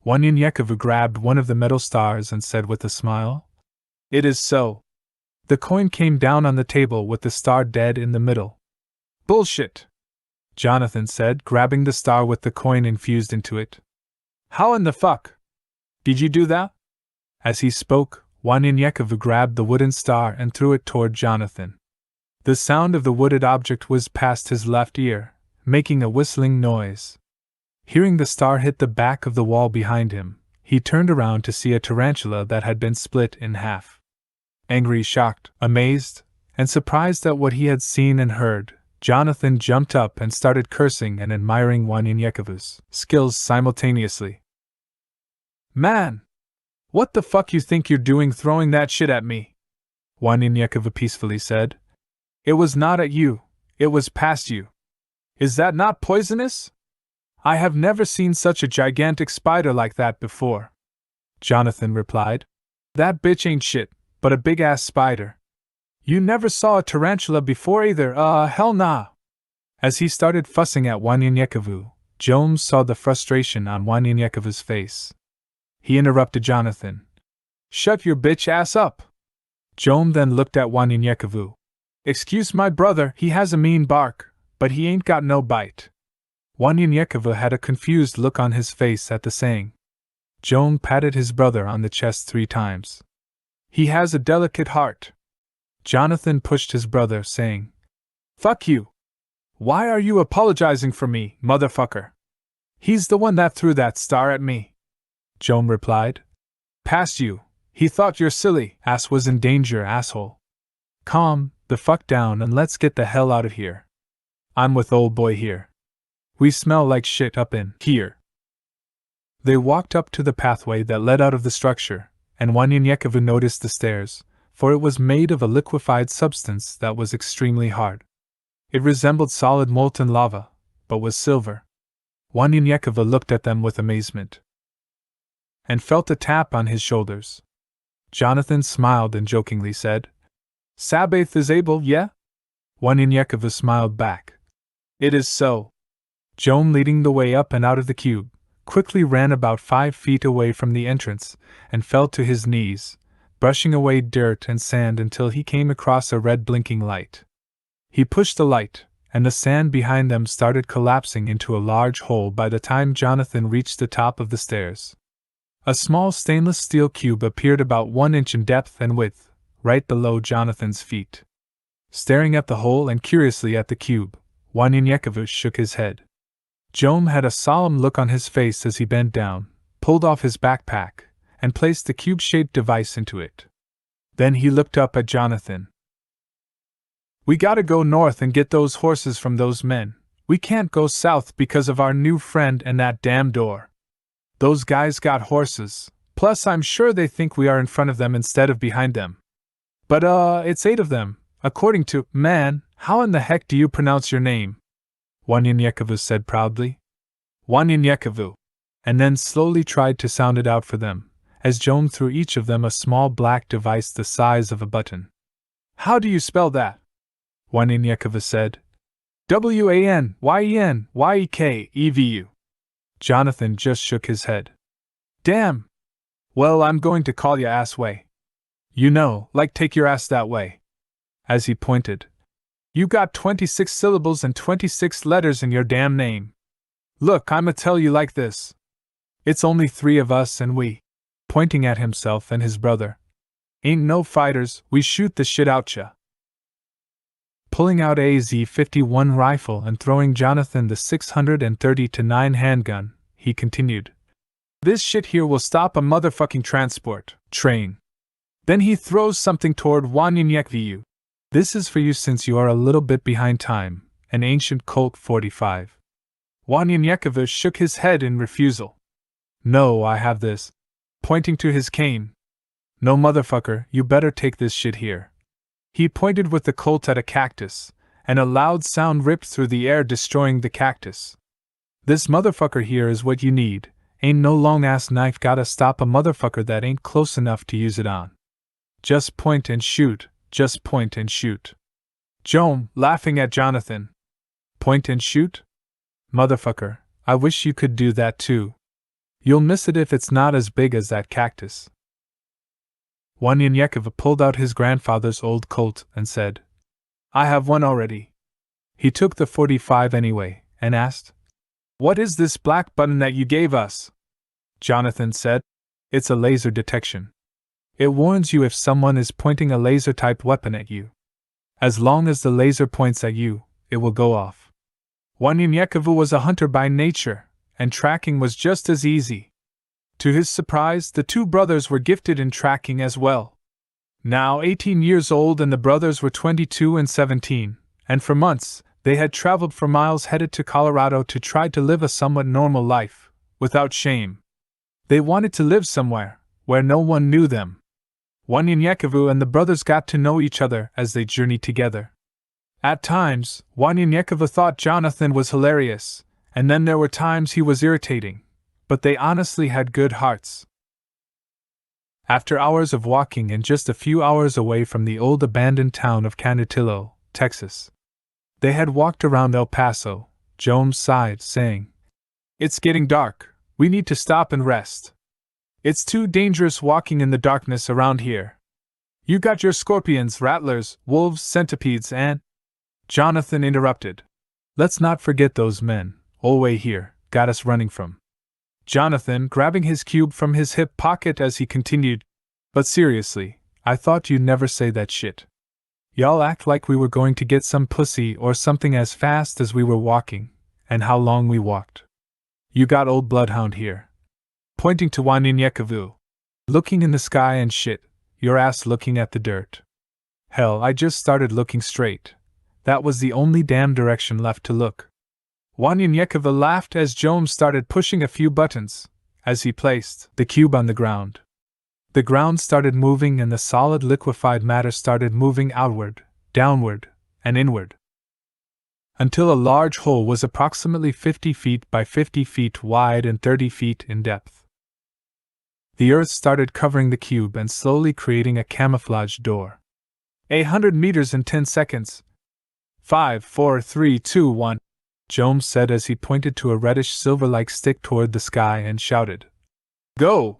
Wanyanyekova grabbed one of the metal stars and said with a smile. It is so. The coin came down on the table with the star dead in the middle. Bullshit! Jonathan said, grabbing the star with the coin infused into it. How in the fuck? Did you do that? As he spoke, Wanyanyekova grabbed the wooden star and threw it toward Jonathan. The sound of the wooded object whizzed past his left ear, making a whistling noise. Hearing the star hit the back of the wall behind him, he turned around to see a tarantula that had been split in half. Angry, shocked, amazed, and surprised at what he had seen and heard, Jonathan jumped up and started cursing and admiring Wanyanyekova's skills simultaneously. Man! What the fuck you think you're doing throwing that shit at me? Wanyanyekova peacefully said. It was not at you, it was past you. Is that not poisonous? I have never seen such a gigantic spider like that before. Jonathan replied. That bitch ain't shit, but a big-ass spider. You never saw a tarantula before either, hell nah. As he started fussing at Wanyanyekova, Joam saw the frustration on Wanyanyekova's face. He interrupted Jonathan. Shut your bitch ass up. Joam then looked at Wanyanyekova. Excuse my brother, he has a mean bark, but he ain't got no bite. Wanyanyekova had a confused look on his face at the saying. Joam patted his brother on the chest 3 times. He has a delicate heart. Jonathan pushed his brother, saying, Fuck you. Why are you apologizing for me, motherfucker? He's the one that threw that star at me. Joam replied. Past you. He thought you're silly, ass was in danger, asshole. Calm the fuck down and let's get the hell out of here. I'm with old boy here. We smell like shit up in here. They walked up to the pathway that led out of the structure, and Wanyanyekova noticed the stairs, for it was made of a liquefied substance that was extremely hard. It resembled solid molten lava, but was silver. Wanyanyekova looked at them with amazement and felt a tap on his shoulders. Jonathan smiled and jokingly said, Sabaoth is able, yeah? Wanyanyekova smiled back. It is so. Joam, leading the way up and out of the cube, quickly ran about 5 feet away from the entrance and fell to his knees, brushing away dirt and sand until he came across a red blinking light. He pushed the light, and the sand behind them started collapsing into a large hole by the time Jonathan reached the top of the stairs. A small stainless steel cube appeared about 1 inch in depth and width, right below Jonathan's feet. Staring at the hole and curiously at the cube, Wanyanyekova shook his head. Joam had a solemn look on his face as he bent down, pulled off his backpack, and placed the cube-shaped device into it. Then he looked up at Jonathan. We gotta go north and get those horses from those men. We can't go south because of our new friend and that damn door. Those guys got horses, plus I'm sure they think we are in front of them instead of behind them. But it's 8 of them, according to, man, how in the heck do you pronounce your name? Wanyanyekova said proudly. Wanyanyekova. And then slowly tried to sound it out for them, as Joam threw each of them a small black device the size of a button. How do you spell that? Wanyanyekova said. Wanyyekevu. Jonathan just shook his head. Damn! Well, I'm going to call ya assway. You know, like take your ass that way. As he pointed. You got 26 syllables and 26 letters in your damn name. Look, I'ma tell you like this. It's only 3 of us and we, pointing at himself and his brother, ain't no fighters, we shoot the shit out ya. Pulling out a Z-51 rifle and throwing Jonathan the 630-9 handgun, he continued. This shit here will stop a motherfucking transport train. Then he throws something toward Wanyanyekova. This is for you since you are a little bit behind time, an ancient Colt 45. Wanyanyekova shook his head in refusal. No, I have this. Pointing to his cane. No motherfucker, you better take this shit here. He pointed with the Colt at a cactus, and a loud sound ripped through the air, destroying the cactus. This motherfucker here is what you need. Ain't no long-ass knife gotta stop a motherfucker that ain't close enough to use it on. Just point and shoot, just point and shoot. Joan, laughing at Jonathan. Point and shoot? Motherfucker, I wish you could do that too. You'll miss it if it's not as big as that cactus. Wanyanyekova pulled out his grandfather's old Colt and said, I have one already. He took the 45 anyway, and asked, What is this black button that you gave us? Jonathan said, It's a laser detection. It warns you if someone is pointing a laser-type weapon at you. As long as the laser points at you, it will go off. Wanyanyekova was a hunter by nature, and tracking was just as easy. To his surprise, the two brothers were gifted in tracking as well. Now 18 years old and the brothers were 22 and 17, and for months, they had traveled for miles headed to Colorado to try to live a somewhat normal life, without shame. They wanted to live somewhere, where no one knew them. Wanyanyekova and the brothers got to know each other as they journeyed together. At times, Wanyanyekova thought Jonathan was hilarious, and then there were times he was irritating, but they honestly had good hearts. After hours of walking and just a few hours away from the old abandoned town of Canutillo, Texas, they had walked around El Paso. Joan sighed, saying, It's getting dark, we need to stop and rest. It's too dangerous walking in the darkness around here. You got your scorpions, rattlers, wolves, centipedes, and… Jonathan interrupted. Let's not forget those men, Olway here, got us running from. Jonathan, grabbing his cube from his hip pocket as he continued, But seriously, I thought you'd never say that shit. Y'all act like we were going to get some pussy or something as fast as we were walking, and how long we walked. You got old bloodhound here. Pointing to Wanyanyekova. Looking in the sky and shit, your ass looking at the dirt. Hell, I just started looking straight. That was the only damn direction left to look. Wanyanyekova laughed as Joan started pushing a few buttons, as he placed the cube on the ground. The ground started moving and the solid liquefied matter started moving outward, downward, and inward, until a large hole was approximately 50 feet by 50 feet wide and 30 feet in depth. The earth started covering the cube and slowly creating a camouflage door. 800 meters in 10 seconds. 5, 4, 3, 2, 1, Joan said as he pointed to a reddish silver-like stick toward the sky and shouted, Go!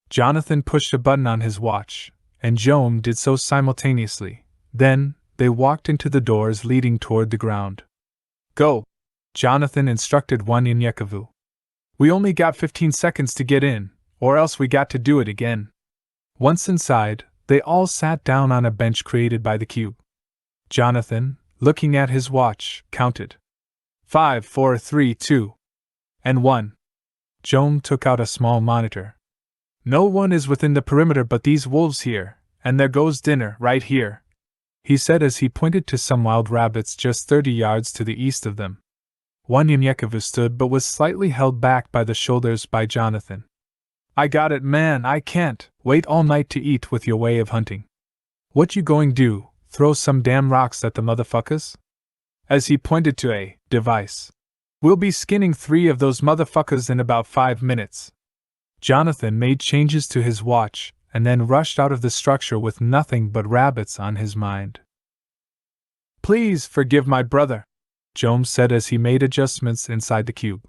Jonathan pushed a button on his watch, and Joan did so simultaneously. Then, they walked into the doors leading toward the ground. Go! Jonathan instructed Wanyanyekova. We only got 15 seconds to get in, or else we got to do it again. Once inside, they all sat down on a bench created by the cube. Jonathan, looking at his watch, counted 5, 4, 3, 2, and 1. Joan took out a small monitor. No one is within the perimeter but these wolves here, and there goes dinner right here, he said as he pointed to some wild rabbits just 30 yards to the east of them. Wanyanyekova stood but was slightly held back by the shoulders by Jonathan. I got it, man, I can't wait all night to eat with your way of hunting. What you going do, throw some damn rocks at the motherfuckers? As he pointed to a device. We'll be skinning 3 of those motherfuckers in about 5 minutes. Jonathan made changes to his watch, and then rushed out of the structure with nothing but rabbits on his mind. Please forgive my brother, Joan said as he made adjustments inside the cube.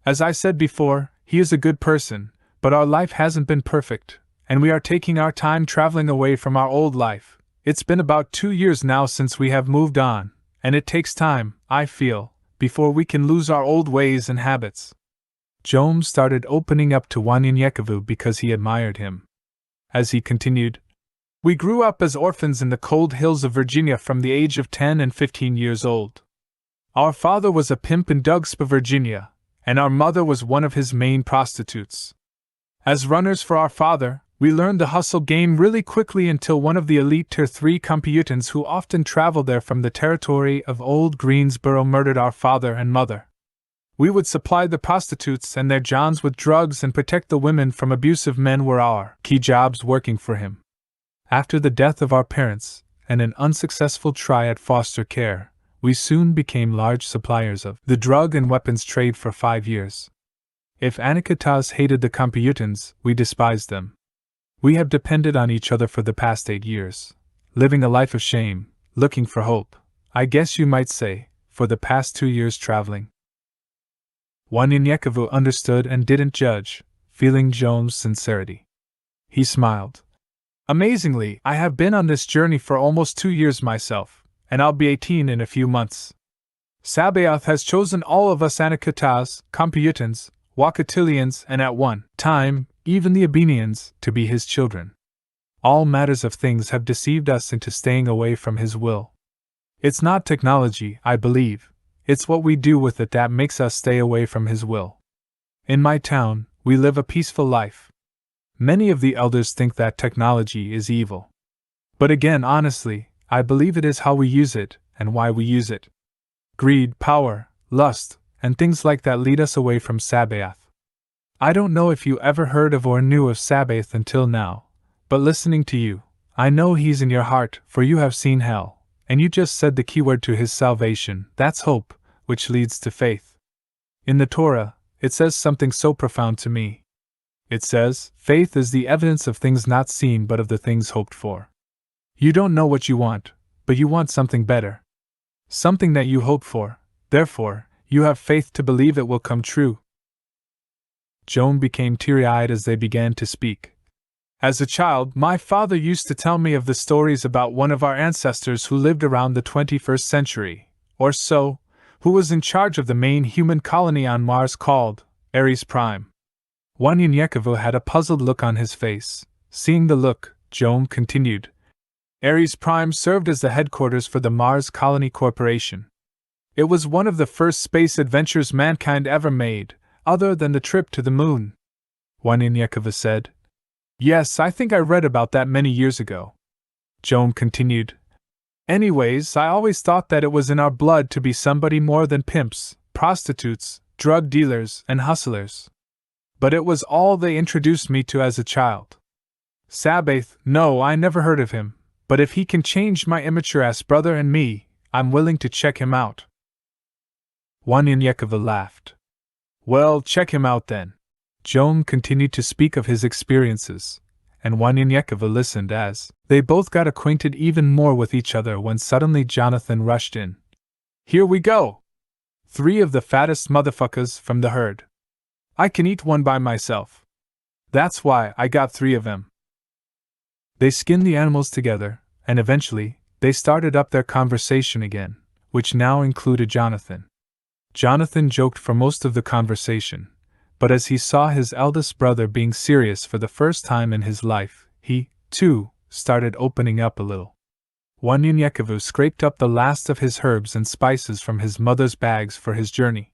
As I said before, he is a good person, but our life hasn't been perfect, and we are taking our time traveling away from our old life. It's been about 2 years now since we have moved on, and it takes time, I feel, before we can lose our old ways and habits. Joan started opening up to Wanyanyekova because he admired him. As he continued, We grew up as orphans in the cold hills of Virginia from the age of 10 and 15 years old. Our father was a pimp in Dougspa, Virginia, and our mother was one of his main prostitutes. As runners for our father, we learned the hustle game really quickly until one of the elite Tier 3 Kompyutans who often traveled there from the territory of Old Greensboro murdered our father and mother. We would supply the prostitutes and their johns with drugs and protect the women from abusive men were our key jobs working for him. After the death of our parents, and an unsuccessful try at foster care, We soon became large suppliers of the drug and weapons trade for 5 years. If Anakataas hated the Kompyutans, we despised them. We have depended on each other for the past 8 years, living a life of shame, looking for hope, I guess you might say, for the past 2 years traveling. Wanyanyekevu understood and didn't judge, feeling Joan's sincerity. He smiled. Amazingly, I have been on this journey for almost 2 years myself, and I'll be 18 in a few months. Sabaoth has chosen all of us Anakataas, Kompyutans, Wakatilians, and at one time, even the Abenians, to be his children. All matters of things have deceived us into staying away from his will. It's not technology, I believe, it's what we do with it that makes us stay away from his will. In my town, we live a peaceful life. Many of the elders think that technology is evil. But again, honestly, I believe it is how we use it, and why we use it. Greed, power, lust, and things like that lead us away from Sabaoth. I don't know if you ever heard of or knew of Sabaoth until now, but listening to you, I know he's in your heart, for you have seen hell, and you just said the keyword to his salvation, that's hope, which leads to faith. In the Torah, it says something so profound to me. It says, faith is the evidence of things not seen but of the things hoped for. You don't know what you want, but you want something better. Something that you hope for, therefore, you have faith to believe it will come true. Joan became teary-eyed as they began to speak. As a child, my father used to tell me of the stories about one of our ancestors who lived around the 21st century, or so, who was in charge of the main human colony on Mars called Ares Prime. Wanyanyekevu had a puzzled look on his face. Seeing the look, Joan continued. Ares Prime served as the headquarters for the Mars Colony Corporation. It was one of the first space adventures mankind ever made, other than the trip to the moon. Wanyanyekevu said. Yes, I think I read about that many years ago. Joan continued. Anyways, I always thought that it was in our blood to be somebody more than pimps, prostitutes, drug dealers, and hustlers. But it was all they introduced me to as a child. Sabaoth, no, I never heard of him, but if he can change my immature-ass brother and me, I'm willing to check him out. Wanyanyekevu laughed. Well, check him out then. Joan continued to speak of his experiences, and Wanyanyekevu listened as they both got acquainted even more with each other when suddenly Jonathan rushed in. Here we go! 3 of the fattest motherfuckers from the herd. I can eat one by myself. That's why I got 3 of them. They skinned the animals together, and eventually, they started up their conversation again, which now included Jonathan. Jonathan joked for most of the conversation, but as he saw his eldest brother being serious for the first time in his life, he, too, started opening up a little. Wanyanyekevu scraped up the last of his herbs and spices from his mother's bags for his journey.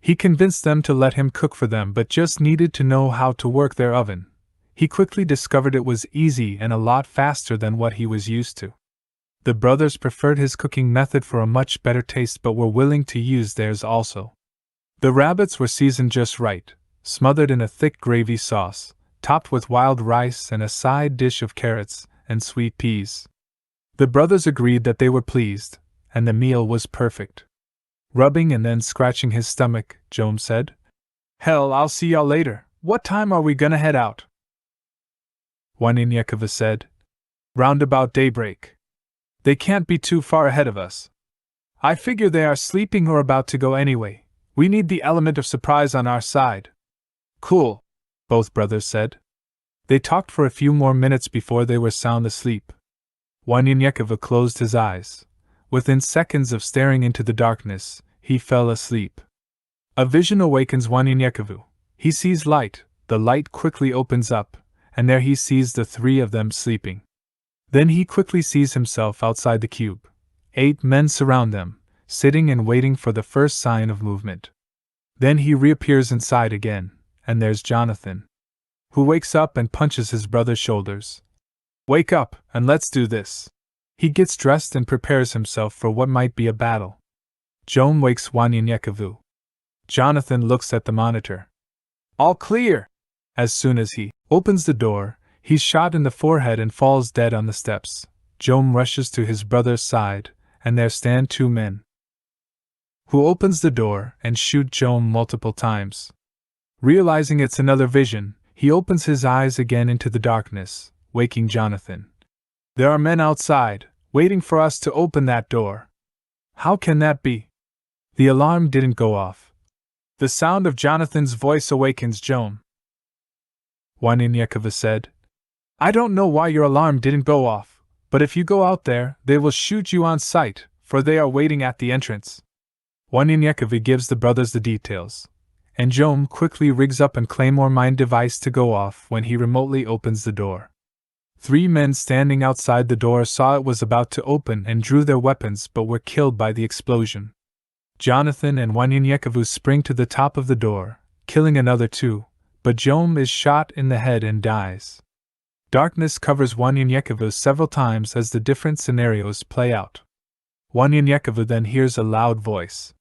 He convinced them to let him cook for them but just needed to know how to work their oven. He quickly discovered it was easy and a lot faster than what he was used to. The brothers preferred his cooking method for a much better taste but were willing to use theirs also. The rabbits were seasoned just right, smothered in a thick gravy sauce, topped with wild rice and a side dish of carrots and sweet peas. The brothers agreed that they were pleased, and the meal was perfect. Rubbing and then scratching his stomach, Joan said, Hell, I'll see y'all later. What time are we gonna head out? Wanyanyekevu said, Round about daybreak. They can't be too far ahead of us. I figure they are sleeping or about to go anyway. We need the element of surprise on our side. Cool, both brothers said. They talked for a few more minutes before they were sound asleep. Wanyanyekevu closed his eyes. Within seconds of staring into the darkness, he fell asleep. A vision awakens Wanyanyekevu. He sees light, the light quickly opens up, and there he sees the 3 of them sleeping. Then he quickly sees himself outside the cube. 8 men surround them, sitting and waiting for the first sign of movement. Then he reappears inside again, and there's Jonathan, who wakes up and punches his brother's shoulders. Wake up, and let's do this. He gets dressed and prepares himself for what might be a battle. Joan wakes Wanyanyekevu. Jonathan looks at the monitor. All clear! As soon as he opens the door, he's shot in the forehead and falls dead on the steps. Joan rushes to his brother's side, and there stand 2 men. who opens the door and shoots Joam multiple times. Realizing it's another vision, he opens his eyes again into the darkness, waking Jonathan. There are men outside, waiting for us to open that door. How can that be? The alarm didn't go off. The sound of Jonathan's voice awakens Joam. Waniniekava said, I don't know why your alarm didn't go off, but if you go out there, they will shoot you on sight, for they are waiting at the entrance. Waniniekava gives the brothers the details, and Joam quickly rigs up an claymore mine device to go off when he remotely opens the door. 3 men standing outside the door saw it was about to open and drew their weapons but were killed by the explosion. Jonathan and Waniniekava spring to the top of the door, killing another 2, but Joam is shot in the head and dies. Darkness covers Waniniekava several times as the different scenarios play out. Waniniekava then hears a loud voice.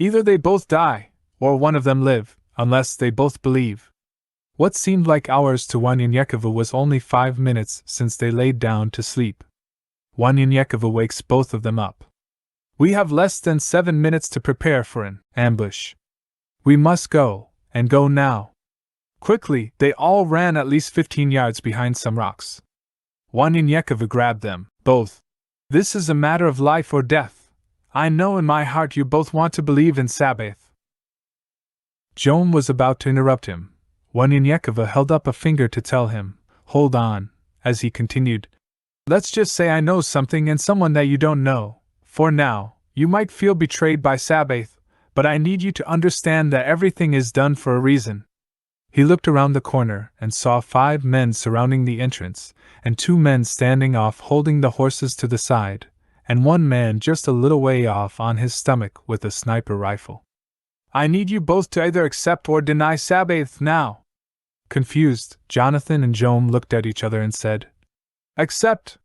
Either they both die, or one of them live, unless they both believe. What seemed like hours to Waniniekava was only 5 minutes since they laid down to sleep. Waniniekava wakes both of them up. We have less than 7 minutes to prepare for an ambush. We must go, and go now. Quickly, they all ran at least 15 yards behind some rocks. Waniniekava grabbed them, both. This is a matter of life or death. I know in my heart you both want to believe in Sabaoth. Joam was about to interrupt him. Waniniekava held up a finger to tell him, hold on, as he continued. Let's just say I know something and someone that you don't know. For now, you might feel betrayed by Sabaoth, but I need you to understand that everything is done for a reason. He looked around the corner and saw 5 men surrounding the entrance, and 2 men standing off holding the horses to the side, and 1 man just a little way off on his stomach with a sniper rifle. I need you both to either accept or deny Sabaoth now. Confused, Jonathan and Joam looked at each other and said, Accept.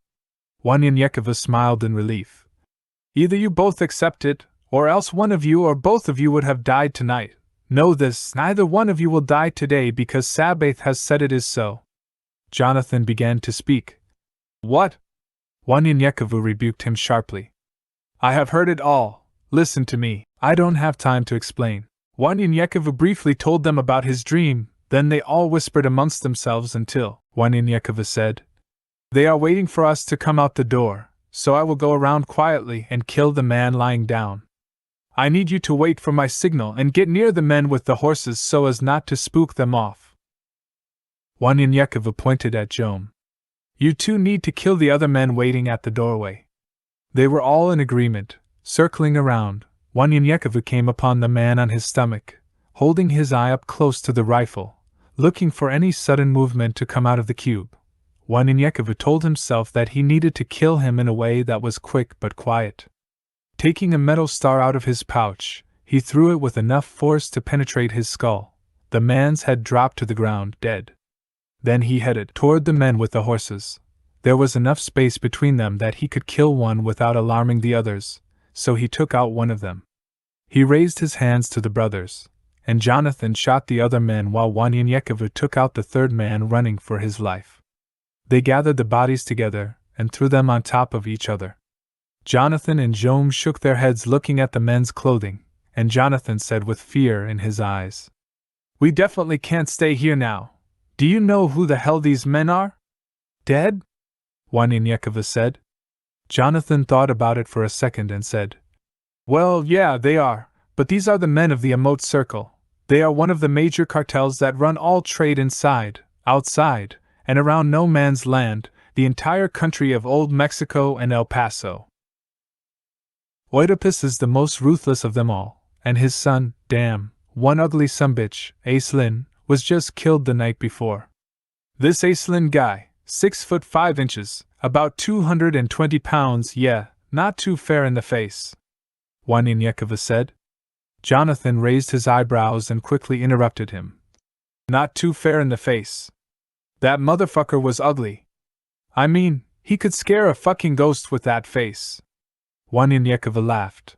Waniniekava smiled in relief. Either you both accept it, or else one of you or both of you would have died tonight. Know this, neither one of you will die today because Sabaoth has said it is so. Jonathan began to speak. What? Waniniekava rebuked him sharply. I have heard it all. Listen to me. I don't have time to explain. Waniniekava briefly told them about his dream, then they all whispered amongst themselves until Waniniekava said, They are waiting for us to come out the door, so I will go around quietly and kill the man lying down. I need you to wait for my signal and get near the men with the horses so as not to spook them off. Waniniekava pointed at Joam. You 2 need to kill the other men waiting at the doorway. They were all in agreement. Circling around, Waniniekava came upon the man on his stomach, holding his eye up close to the rifle, looking for any sudden movement to come out of the cube. Waniniekava told himself that he needed to kill him in a way that was quick but quiet. Taking a metal star out of his pouch, he threw it with enough force to penetrate his skull. The man's head dropped to the ground, dead. Then he headed toward the men with the horses. There was enough space between them that he could kill one without alarming the others, so he took out one of them. He raised his hands to the brothers, and Jonathan shot the other men while Waniniekava took out the 3rd man running for his life. They gathered the bodies together and threw them on top of each other. Jonathan and Joam shook their heads looking at the men's clothing, and Jonathan said with fear in his eyes, We definitely can't stay here now. Do you know who the hell these men are? Dead? Waniniekava said. Jonathan thought about it for a second and said, Well, yeah, they are, but these are the men of the Emote Circle. They are one of the major cartels that run all trade inside, outside, and around no man's land, the entire country of Old Mexico and El Paso. Oedipus is the most ruthless of them all, and his son, damn, one ugly sumbitch, Aislinn, was just killed the night before. This Aislinn guy, 6 foot 5 inches, about 220 pounds, yeah, not too fair in the face. Waniniekava said. Jonathan raised his eyebrows and quickly interrupted him. Not too fair in the face. That motherfucker was ugly. I mean, he could scare a fucking ghost with that face. Waniniekava laughed.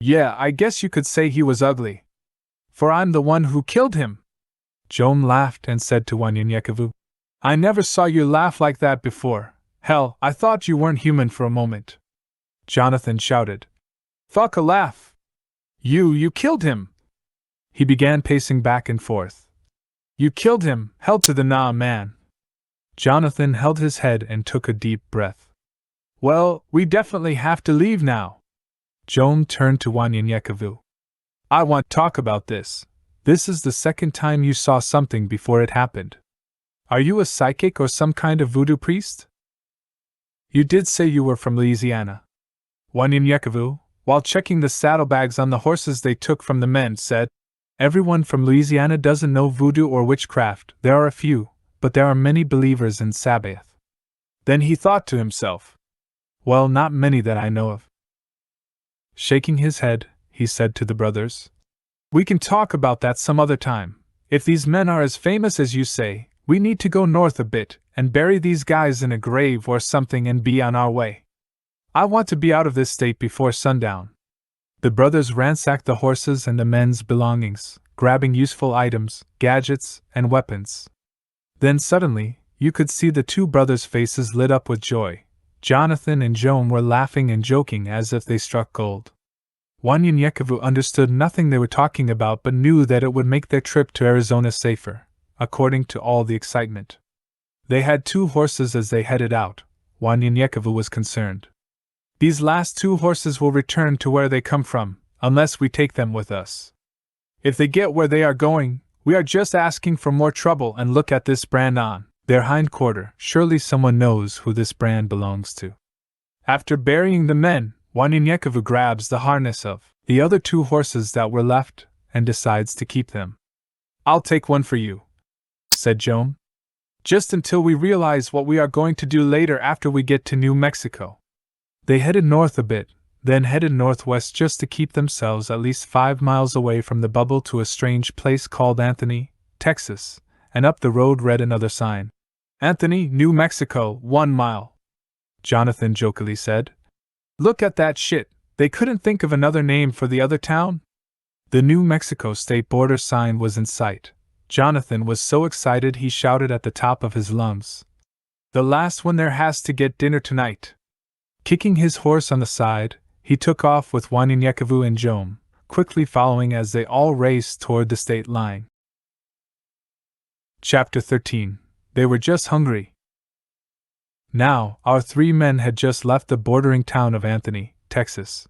Yeah, I guess you could say he was ugly. For I'm the one who killed him. Joam laughed and said to Waniniekava, I never saw you laugh like that before. Hell, I thought you weren't human for a moment. Jonathan shouted. Fuck a laugh. You killed him! He began pacing back and forth. You killed him, hell to the nah, man! Jonathan held his head and took a deep breath. Well, we definitely have to leave now. Joam turned to Wanyanyekevu. I want to talk about this. This is the second time you saw something before it happened. Are you a psychic or some kind of voodoo priest? You did say you were from Louisiana. Wanyanyekevu, while checking the saddlebags on the horses they took from the men, said, Everyone from Louisiana doesn't know voodoo or witchcraft. There are a few, but there are many believers in Sabaoth. Then he thought to himself, well, not many that I know of. Shaking his head, he said to the brothers, We can talk about that some other time. If these men are as famous as you say, we need to go north a bit and bury these guys in a grave or something and be on our way. I want to be out of this state before sundown. The brothers ransacked the horses and the men's belongings, grabbing useful items, gadgets, and weapons. Then suddenly, you could see the two brothers' faces lit up with joy. Jonathan and Joam were laughing and joking as if they struck gold. Wanyanyekevu understood nothing they were talking about but knew that it would make their trip to Arizona safer, according to all the excitement. They had 2 horses as they headed out. Wanyanyekevu was concerned. These last 2 horses will return to where they come from, unless we take them with us. If they get where they are going, we are just asking for more trouble. And look at this brand on their hind quarter. Surely someone knows who this brand belongs to. After burying the men, Wanyanyekevu grabs the harness of the other 2 horses that were left and decides to keep them. I'll take one for you, said Joam. Just until we realize what we are going to do later after we get to New Mexico. They headed north a bit, then headed northwest just to keep themselves at least 5 miles away from the bubble to a strange place called Anthony, Texas, and up the road read another sign. Anthony, New Mexico, 1 mile. Jonathan jokingly said. Look at that shit, they couldn't think of another name for the other town? The New Mexico state border sign was in sight. Jonathan was so excited he shouted at the top of his lungs. The last one there has to get dinner tonight. Kicking his horse on the side, he took off with Wanyanyekevu and Joam, quickly following as they all raced toward the state line. Chapter 13. They were just hungry. Now, our 3 men had just left the bordering town of Anthony, Texas.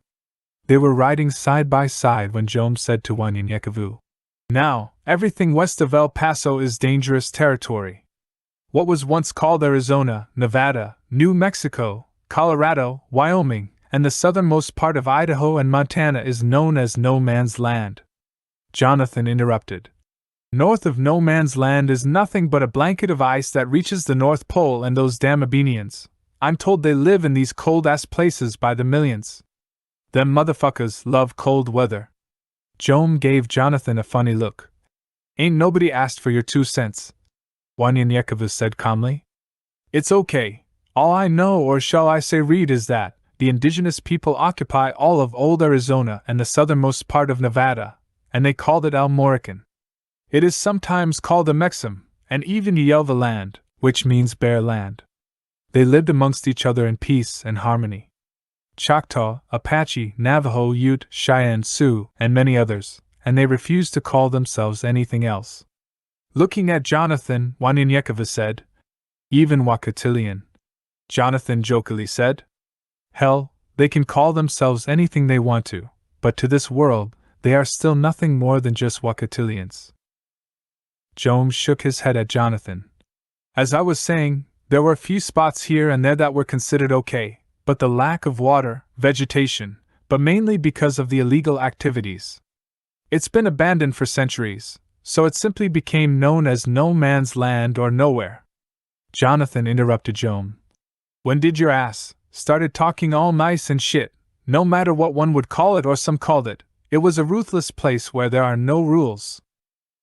They were riding side by side when Joam said to Wanyanyekevu, Now, everything west of El Paso is dangerous territory. What was once called Arizona, Nevada, New Mexico, Colorado, Wyoming, and the southernmost part of Idaho and Montana is known as No Man's Land. Jonathan interrupted. North of No Man's Land is nothing but a blanket of ice that reaches the North Pole and those damn Abenians. I'm told they live in these cold-ass places by the millions. Them motherfuckers love cold weather. Joam gave Jonathan a funny look. Ain't nobody asked for your 2 cents, Wanyanyekevu said calmly. It's okay. All I know, or shall I say read, is that the indigenous people occupy all of old Arizona and the southernmost part of Nevada, and they called it El Morican. It is sometimes called a Mexim, and even Yelva land, which means bare land. They lived amongst each other in peace and harmony. Choctaw, Apache, Navajo, Ute, Cheyenne, Sioux, and many others, and they refused to call themselves anything else. Looking at Jonathan, Wanyanyekevu said, Even Wakatilian. Jonathan jokingly said, Hell, they can call themselves anything they want to, but to this world, they are still nothing more than just Wakatilians. Joam shook his head at Jonathan. As I was saying, there were a few spots here and there that were considered okay, but the lack of water, vegetation, but mainly because of the illegal activities. It's been abandoned for centuries, so it simply became known as No Man's Land or Nowhere. Jonathan interrupted Joam. When did your ass started talking all nice and shit, no matter what one would call it or some called it, it was a ruthless place where there are no rules.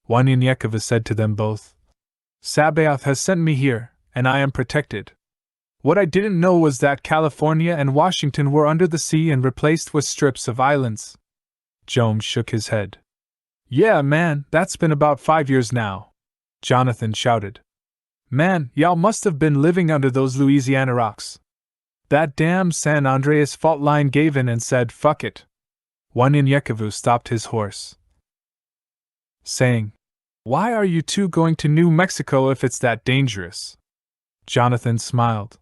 Wanyanyekevu said to them both. Sabaoth has sent me here, and I am protected. What I didn't know was that California and Washington were under the sea and replaced with strips of islands. Joam shook his head. Yeah, man, that's been about 5 years now. Jonathan shouted. Man, y'all must have been living under those Louisiana rocks. That damn San Andreas fault line gave in and said, fuck it. Wanyanyekevu stopped his horse, saying, "Why are you two going to New Mexico if it's that dangerous?" Jonathan smiled.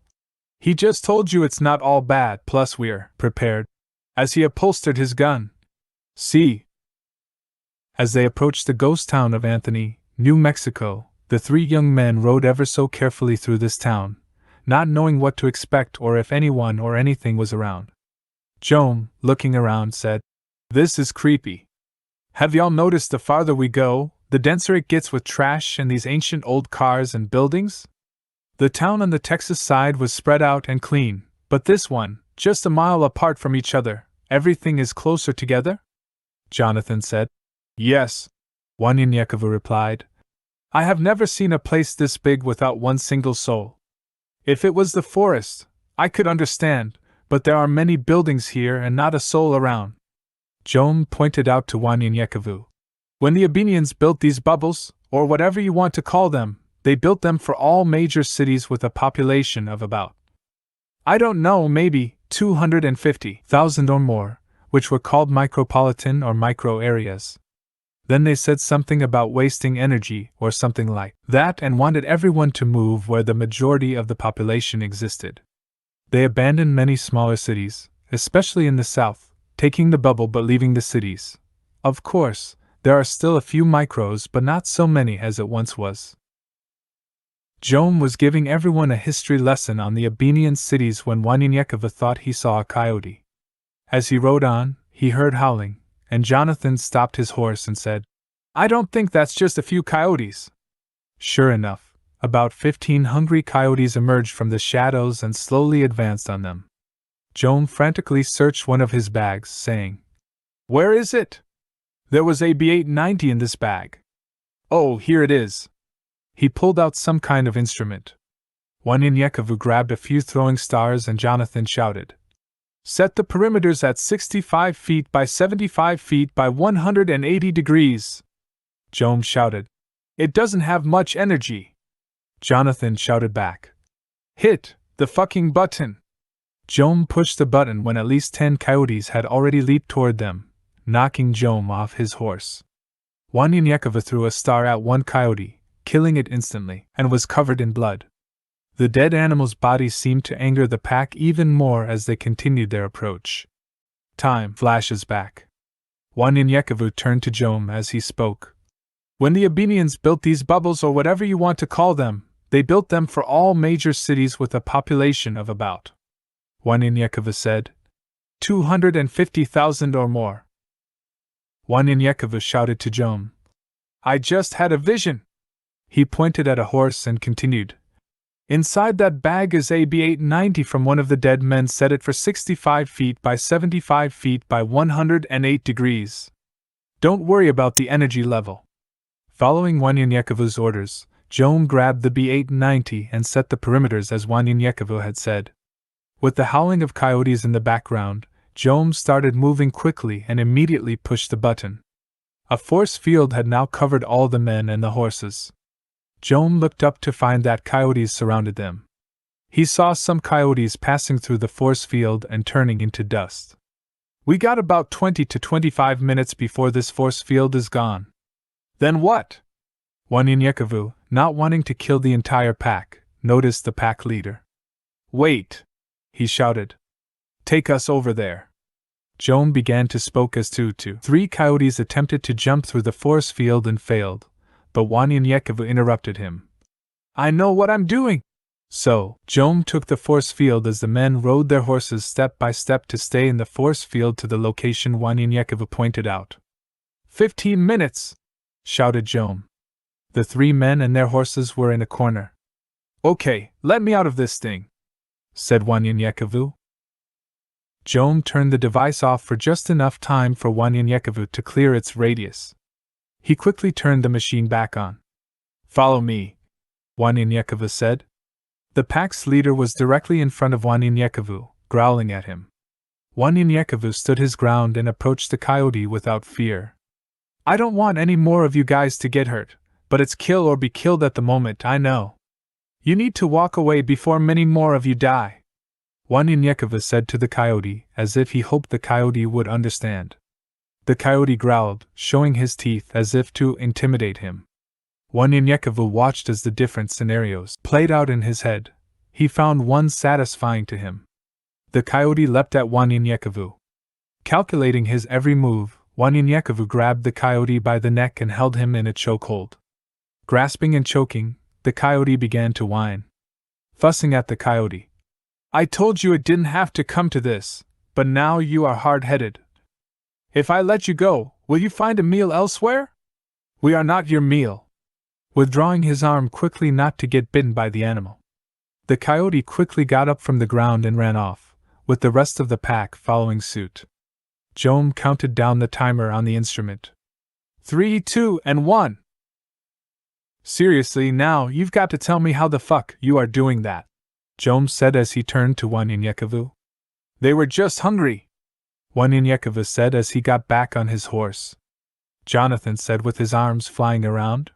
"He just told you it's not all bad, plus we're prepared," as he upholstered his gun. See? As they approached the ghost town of Anthony, New Mexico, the three young men rode ever so carefully through this town, not knowing what to expect or if anyone or anything was around. Joan, looking around, said, "This is creepy. Have y'all noticed the farther we go, the denser it gets with trash and these ancient old cars and buildings? The town on the Texas side was spread out and clean, but this one, just a mile apart from each other, everything is closer together?" Jonathan said. "Yes," Wanyanyekevu replied. "I have never seen a place this big without one single soul. If it was the forest, I could understand, but there are many buildings here and not a soul around." Joan pointed out to Wanyanyekevu. "When the Abenians built these bubbles, or whatever you want to call them, they built them for all major cities with a population of about, I don't know, maybe 250,000 or more, which were called micropolitan or micro areas. Then they said something about wasting energy or something like that and wanted everyone to move where the majority of the population existed. They abandoned many smaller cities, especially in the south, taking the bubble but leaving the cities. Of course, there are still a few micros but not so many as it once was." Joan was giving everyone a history lesson on the Abenian cities when Wanyanyekevu thought he saw a coyote. As he rode on, he heard howling, and Jonathan stopped his horse and said, "I don't think that's just a few coyotes." Sure enough, about 15 hungry coyotes emerged from the shadows and slowly advanced on them. Joan frantically searched one of his bags, saying, "Where is it? There was a B890 in this bag. Oh, here it is." He pulled out some kind of instrument. Wanyanyekevu grabbed a few throwing stars and Jonathan shouted, "Set the perimeters at 65 feet by 75 feet by 180 degrees. Joan shouted, "It doesn't have much energy." Jonathan shouted back, "Hit the fucking button." Joan pushed the button when at least 10 coyotes had already leaped toward them, knocking Joan off his horse. Wanyanyekevu threw a star at one coyote, killing it instantly, and was covered in blood. The dead animal's body seemed to anger the pack even more as they continued their approach. Time flashes back. Wanyanyekevu turned to Joan as he spoke. "When the Abenians built these bubbles, or whatever you want to call them, they built them for all major cities with a population of about," Wanyanyekevu said, 250,000 or more. Wanyanyekevu shouted to Joan, "I just had a vision." He pointed at a horse and continued, "Inside that bag is a B890 from one of the dead men. Set it for 65 feet by 75 feet by 108 degrees. Don't worry about the energy level." Following Wanyanyekevu's orders, Joan grabbed the B890 and set the perimeters as Wanyanyekevu had said. With the howling of coyotes in the background, Joan started moving quickly and immediately pushed the button. A force field had now covered all the men and the horses. Joan looked up to find that coyotes surrounded them. He saw some coyotes passing through the force field and turning into dust. "We got about 20 to 25 minutes before this force field is gone." "Then what?" Wanyanyekevu, not wanting to kill the entire pack, noticed the pack leader. "Wait!" he shouted. "Take us over there." Joan began to speak as two. 3 coyotes attempted to jump through the force field and failed, but Wanyanyekevu interrupted him. "I know what I'm doing!" So, Joan took the force field as the men rode their horses step by step to stay in the force field to the location Wanyanyekevu pointed out. 15 minutes! Shouted Joan. The 3 men and their horses were in a corner. "Okay, let me out of this thing," said Wanyanyekevu. Joan turned the device off for just enough time for Wanyanyekevu to clear its radius. He quickly turned the machine back on. "Follow me," Wanyanyekevu said. The pack's leader was directly in front of Wanyanyekevu, growling at him. Wanyanyekevu stood his ground and approached the coyote without fear. "I don't want any more of you guys to get hurt, but it's kill or be killed at the moment, I know. You need to walk away before many more of you die," Wanyanyekevu said to the coyote, as if he hoped the coyote would understand. The coyote growled, showing his teeth as if to intimidate him. Wanyanyekevu watched as the different scenarios played out in his head. He found one satisfying to him. The coyote leapt at Wanyanyekevu. Calculating his every move, Wanyanyekevu grabbed the coyote by the neck and held him in a chokehold. Grasping and choking, the coyote began to whine. Fussing at the coyote. I told you it didn't have to come to this, but now you are hard-headed. If I let you go, will you find a meal elsewhere? We are not your meal. Withdrawing his arm quickly not to get bitten by the animal. The coyote quickly got up from the ground and ran off, with the rest of the pack following suit. Jome counted down the timer on the instrument. 3, 2, and 1. Seriously, now you've got to tell me how the fuck you are doing that, Jome said as he turned to Wanyanyekevu. They were just hungry, Wanyanyekevu said as he got back on his horse. Jonathan said with his arms flying around.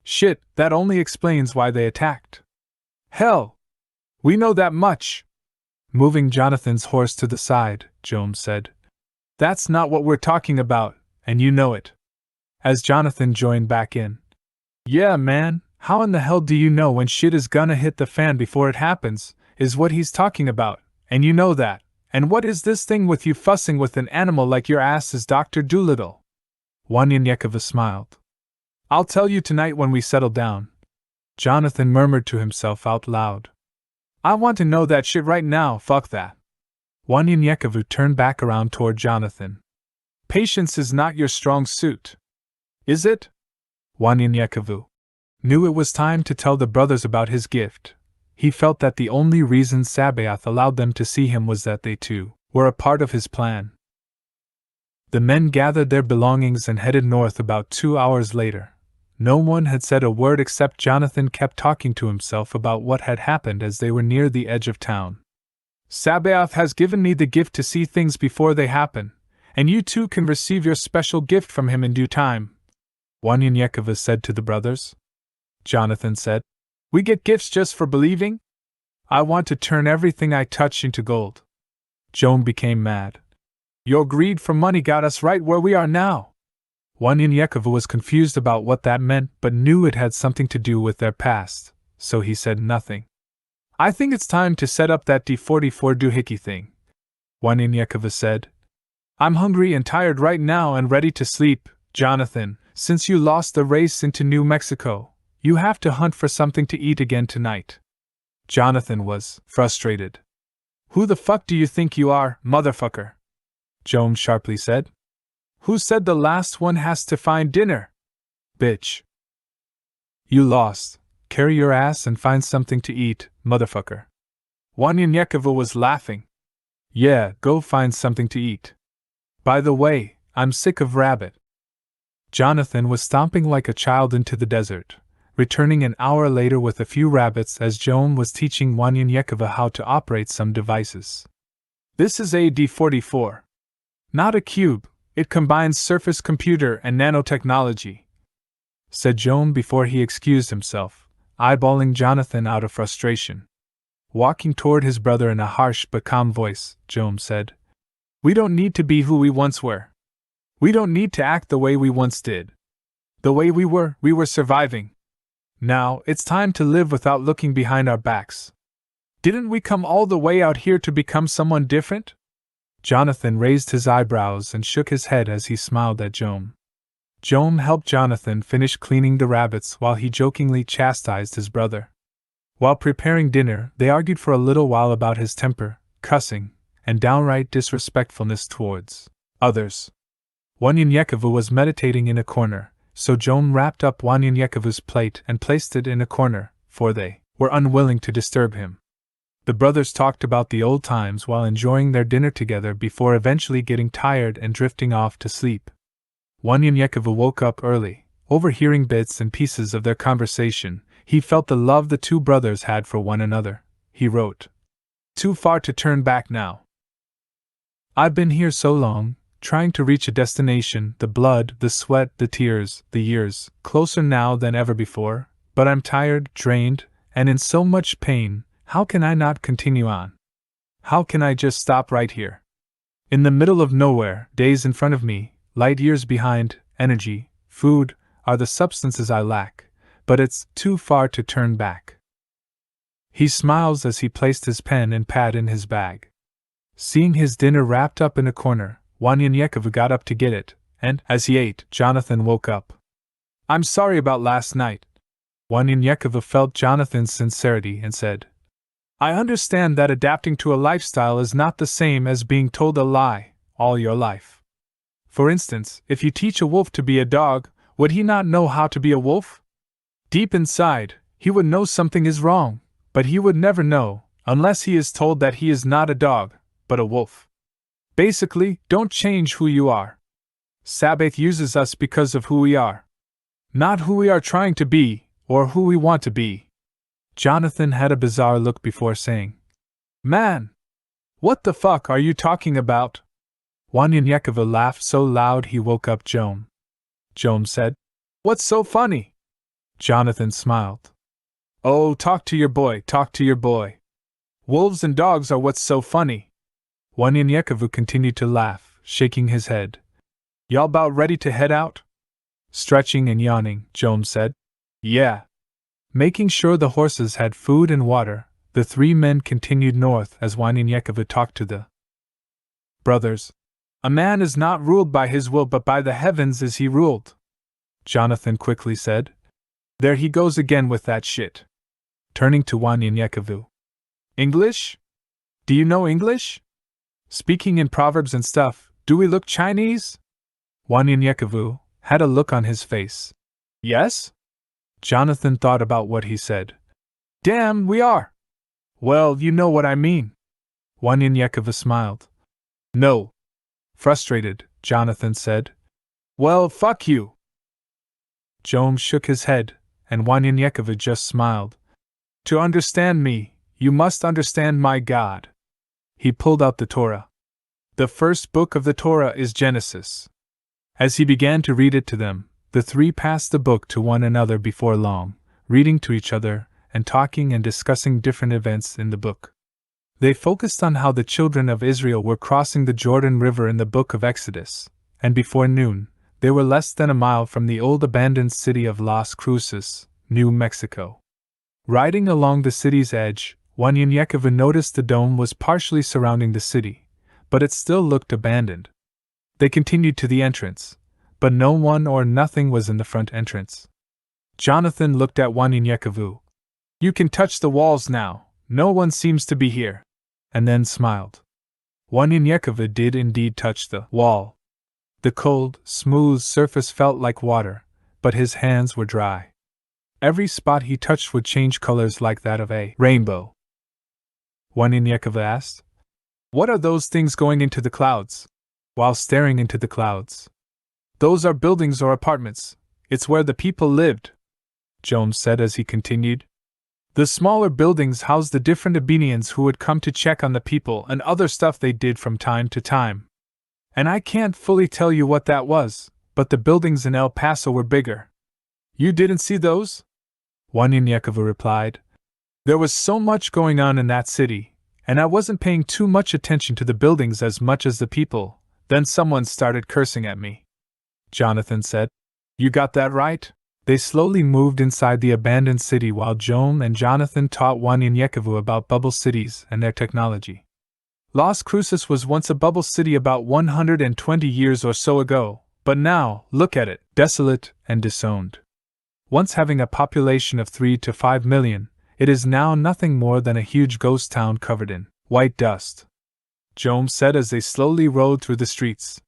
Shit, that only explains why they attacked. Hell! We know that much! Moving Jonathan's horse to the side, Jome said. That's not what we're talking about, and you know it. As Jonathan joined back in. Yeah, man, how in the hell do you know when shit is gonna hit the fan before it happens, is what he's talking about, and you know that. And what is this thing with you fussing with an animal like your ass is Dr. Doolittle? Wanyanyekevu smiled. I'll tell you tonight when we settle down. Jonathan murmured to himself out loud. I want to know that shit right now, fuck that. Wanyanyekevu turned back around toward Jonathan. Patience is not your strong suit. Is it? Wanyanyekevu knew it was time to tell the brothers about his gift. He felt that the only reason Sabaoth allowed them to see him was that they too were a part of his plan. The men gathered their belongings and headed north about 2 hours later. No one had said a word except Jonathan kept talking to himself about what had happened as they were near the edge of town. Sabaoth has given me the gift to see things before they happen, and you too can receive your special gift from him in due time, Wanyanyekevu said to the brothers. Jonathan said, We get gifts just for believing? I want to turn everything I touch into gold. Jome became mad. Your greed for money got us right where we are now. Wanyanyekevu was confused about what that meant but knew it had something to do with their past, so he said nothing. I think it's time to set up that D44 doohickey thing, Wanyanyekevu said. I'm hungry and tired right now and ready to sleep, Jonathan. Since you lost the race into New Mexico, you have to hunt for something to eat again tonight. Jonathan was frustrated. Who the fuck do you think you are, motherfucker? Jome sharply said. Who said the last one has to find dinner? Bitch. You lost. Carry your ass and find something to eat, motherfucker. Wanyanyekevu was laughing. Yeah, go find something to eat. By the way, I'm sick of rabbit. Jonathan was stomping like a child into the desert, returning an hour later with a few rabbits as Jome was teaching Wanyanyekevu how to operate some devices. This is a D44. Not a cube, it combines surface computer and nanotechnology, said Jome before he excused himself, eyeballing Jonathan out of frustration. Walking toward his brother in a harsh but calm voice, Jome said, We don't need to be who we once were. We don't need to act the way we once did. The way we were surviving. Now, it's time to live without looking behind our backs. Didn't we come all the way out here to become someone different? Jonathan raised his eyebrows and shook his head as he smiled at Jome. Jome helped Jonathan finish cleaning the rabbits while he jokingly chastised his brother. While preparing dinner, they argued for a little while about his temper, cussing, and downright disrespectfulness towards others. Wanyanyekevu was meditating in a corner, so Jome wrapped up Wanyanyekevu's plate and placed it in a corner, for they were unwilling to disturb him. The brothers talked about the old times while enjoying their dinner together before eventually getting tired and drifting off to sleep. Wanyanyekevu woke up early, overhearing bits and pieces of their conversation. He felt the love the two brothers had for one another. He wrote, Too far to turn back now. I've been here so long, trying to reach a destination, the blood, the sweat, the tears, the years, closer now than ever before, but I'm tired, drained, and in so much pain. How can I not continue on? How can I just stop right here? In the middle of nowhere, days in front of me, light years behind, energy, food, are the substances I lack, but it's too far to turn back. He smiles as he placed his pen and pad in his bag. Seeing his dinner wrapped up in a corner, Wanyan got up to get it, and, as he ate, Jonathan woke up. "I'm sorry about last night." Wanyan felt Jonathan's sincerity and said, "I understand that adapting to a lifestyle is not the same as being told a lie all your life. For instance, if you teach a wolf to be a dog, would he not know how to be a wolf? Deep inside, he would know something is wrong, but he would never know, unless he is told that he is not a dog, but a wolf. Basically, don't change who you are. Sabaoth uses us because of who we are, not who we are trying to be, or who we want to be." Jonathan had a bizarre look before saying, "Man! What the fuck are you talking about?" Wanyan laughed so loud he woke up Joan. Joan said, "What's so funny?" Jonathan smiled. "Oh, talk to your boy, talk to your boy. Wolves and dogs are what's so funny." Wanyan continued to laugh, shaking his head. "Y'all about ready to head out?" Stretching and yawning, Joan said, "Yeah." Making sure the horses had food and water, the three men continued north as Wanyan talked to the brothers. "A man is not ruled by his will but by the heavens is he ruled," Jonathan quickly said. "There he goes again with that shit." Turning to Wanyan, "English? Do you know English? Speaking in proverbs and stuff, do we look Chinese?" Wanyan had a look on his face. "Yes?" Jonathan thought about what he said. "Damn, we are." "Well, you know what I mean." Wanyan smiled. "No." Frustrated, Jonathan said, "Well, fuck you." Joan shook his head, and Wanyan just smiled. "To understand me, you must understand my God." He pulled out the Torah. The first book of the Torah is Genesis. As he began to read it to them, the three passed the book to one another before long, reading to each other, and talking and discussing different events in the book. They focused on how the children of Israel were crossing the Jordan River in the book of Exodus, and before noon, they were less than a mile from the old abandoned city of Las Cruces, New Mexico. Riding along the city's edge, Wanyan noticed the dome was partially surrounding the city, but it still looked abandoned. They continued to the entrance, but no one or nothing was in the front entrance. Jonathan looked at Wanyan. "You can touch the walls now, no one seems to be here," and then smiled. Wanyan did indeed touch the wall. The cold, smooth surface felt like water, but his hands were dry. Every spot he touched would change colors like that of a rainbow. Wanyan asked, "What are those things going into the clouds?" While staring into the clouds. "Those are buildings or apartments, it's where the people lived," Jones said as he continued. "The smaller buildings housed the different Abenians who would come to check on the people and other stuff they did from time to time. And I can't fully tell you what that was, but the buildings in El Paso were bigger." "You didn't see those?" Wanyan replied. "There was so much going on in that city, and I wasn't paying too much attention to the buildings as much as the people. Then someone started cursing at me." Jonathan said, "You got that right?" They slowly moved inside the abandoned city while Joan and Jonathan taught Wanyan about bubble cities and their technology. Las Cruces was once a bubble city about 120 years or so ago, but now, look at it, desolate and disowned. Once having a population of 3 to 5 million, it is now nothing more than a huge ghost town covered in white dust. Joan said as they slowly rode through the streets.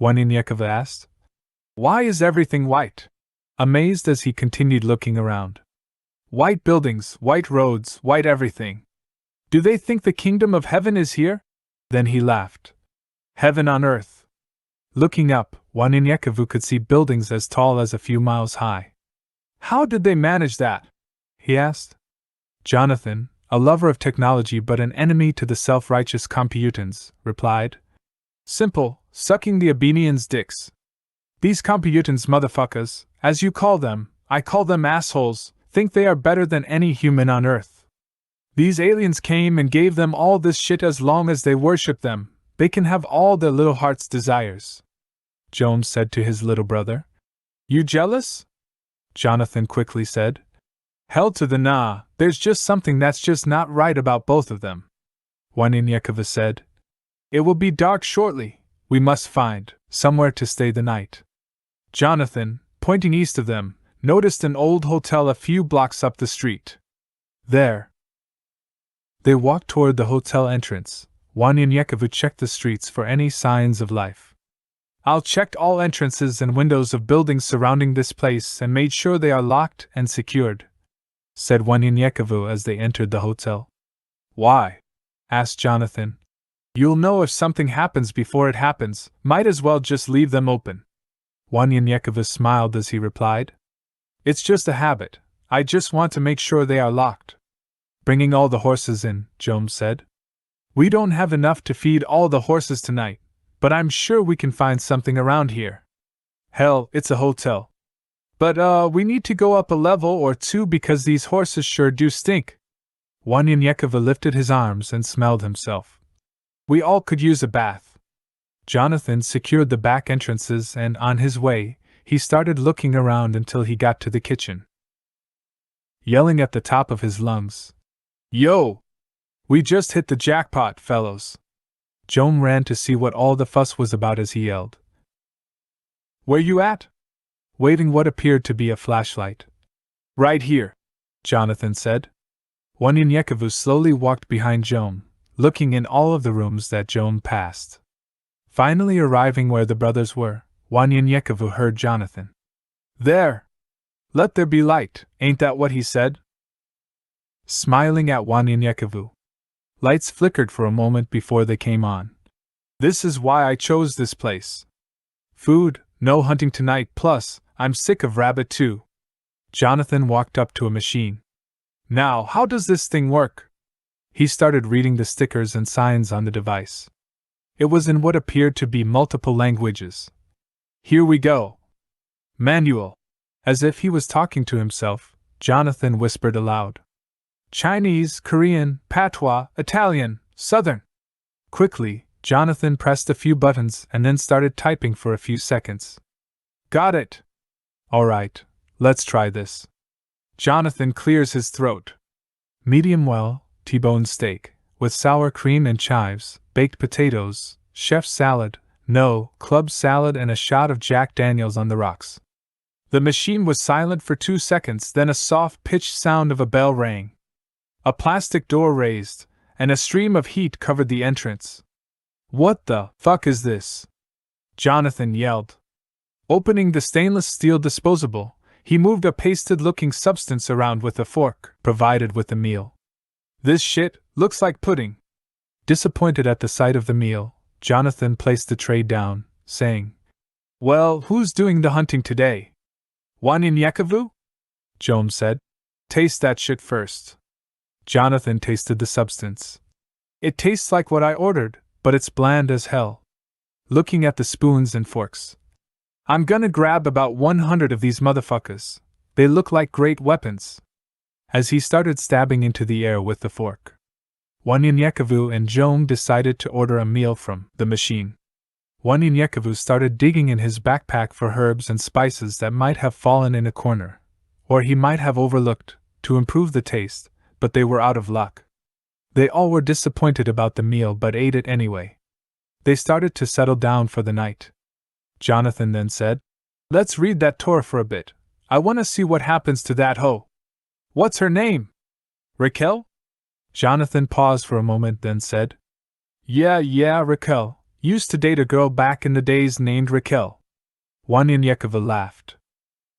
Wanyan asked, "Why is everything white?" Amazed as he continued looking around. "White buildings, white roads, white everything. Do they think the kingdom of heaven is here?" Then he laughed. "Heaven on earth." Looking up, Wanyan could see buildings as tall as a few miles high. "How did they manage that?" he asked. Jonathan, a lover of technology but an enemy to the self-righteous Kompyutans, replied, "Simple, sucking the Abenians' dicks. These Kompyutans motherfuckers, as you call them, I call them assholes, think they are better than any human on earth. These aliens came and gave them all this shit as long as they worship them, they can have all their little heart's desires. Jones said to his little brother. You jealous? Jonathan quickly said. Hell to the nah, there's just something that's just not right about both of them. Waninyekova said. It will be dark shortly. We must find somewhere to stay the night. Jonathan, pointing east of them, noticed an old hotel a few blocks up the street. There. They walked toward the hotel entrance. Waninyekova checked the streets for any signs of life. I'll check all entrances and windows of buildings surrounding this place and made sure they are locked and secured, said Waninyekova as they entered the hotel. Why? Asked Jonathan. You'll know if something happens before it happens, might as well just leave them open. Waninyekova smiled as he replied. It's just a habit, I just want to make sure they are locked. Bringing all the horses in, Jones said. We don't have enough to feed all the horses tonight, but I'm sure we can find something around here. Hell, it's a hotel. But we need to go up a level or two because these horses sure do stink. Waninyekova lifted his arms and smelled himself. We all could use a bath. Jonathan secured the back entrances and, on his way, he started looking around until he got to the kitchen. Yelling at the top of his lungs. Yo! We just hit the jackpot, fellows. Joan ran to see what all the fuss was about as he yelled. Where you at? Waving what appeared to be a flashlight. Right here, Jonathan said. Waninyekova slowly walked behind Joan, looking in all of the rooms that Joan passed. Finally arriving where the brothers were, Waninyekova heard Jonathan. There! Let there be light, ain't that what he said? Smiling at Waninyekova. Lights flickered for a moment before they came on. This is why I chose this place. Food, no hunting tonight, plus, I'm sick of rabbit too. Jonathan walked up to a machine. Now, how does this thing work? He started reading the stickers and signs on the device. It was in what appeared to be multiple languages. Here we go. Manual. As if he was talking to himself, Jonathan whispered aloud. Chinese, Korean, Patois, Italian, Southern. Quickly, Jonathan pressed a few buttons and then started typing for a few seconds. Got it. All right, let's try this. Jonathan clears his throat. Medium well, T-bone steak, with sour cream and chives, baked potatoes, chef's salad, no, club salad and a shot of Jack Daniels on the rocks. The machine was silent for 2 seconds, then a soft pitched sound of a bell rang. A plastic door raised, and a stream of heat covered the entrance. What the fuck is this? Jonathan yelled. Opening the stainless steel disposable, he moved a pasted-looking substance around with a fork, provided with the meal. This shit looks like pudding. Disappointed at the sight of the meal, Jonathan placed the tray down, saying, Well, who's doing the hunting today? Waninyekova? Jones said. Taste that shit first. Jonathan tasted the substance. It tastes like what I ordered, but it's bland as hell. Looking at the spoons and forks. I'm gonna grab about 100 of these motherfuckers. They look like great weapons. As he started stabbing into the air with the fork, Waninyekova and Joan decided to order a meal from the machine. Waninyekova started digging in his backpack for herbs and spices that might have fallen in a corner, or he might have overlooked, to improve the taste, but they were out of luck. They all were disappointed about the meal but ate it anyway. They started to settle down for the night. Jonathan then said, Let's read that Torah for a bit. I want to see what happens to that hoe. What's her name? Raquel? Jonathan paused for a moment then said, Yeah, Raquel. Used to date a girl back in the days named Raquel. Waninyekova laughed.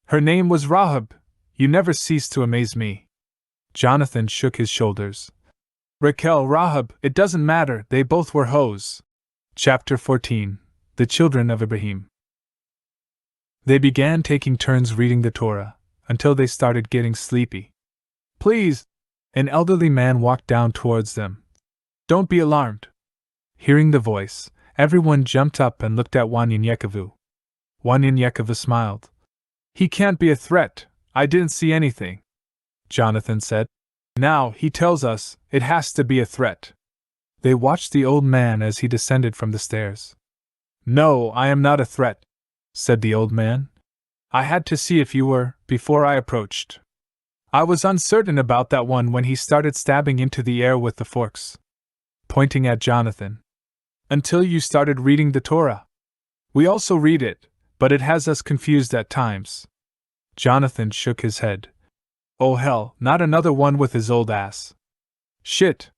Her name was Rahab. You never cease to amaze me. Jonathan shook his shoulders. Raquel, Rahab, it doesn't matter, they both were hoes. Chapter 14. The Children of Ibrahim. They began taking turns reading the Torah, until they started getting sleepy. Please! An elderly man walked down towards them. Don't be alarmed. Hearing the voice, everyone jumped up and looked at Waninyekova. Waninyekova smiled. He can't be a threat, I didn't see anything. Jonathan said. Now, he tells us, it has to be a threat. They watched the old man as he descended from the stairs. No, I am not a threat. said the old man. I had to see if you were, before I approached. I was uncertain about that one when he started stabbing into the air with the forks. Pointing at Jonathan. Until you started reading the Torah. We also read it, but it has us confused at times. Jonathan shook his head. Oh hell, not another one with his old ass. Shit.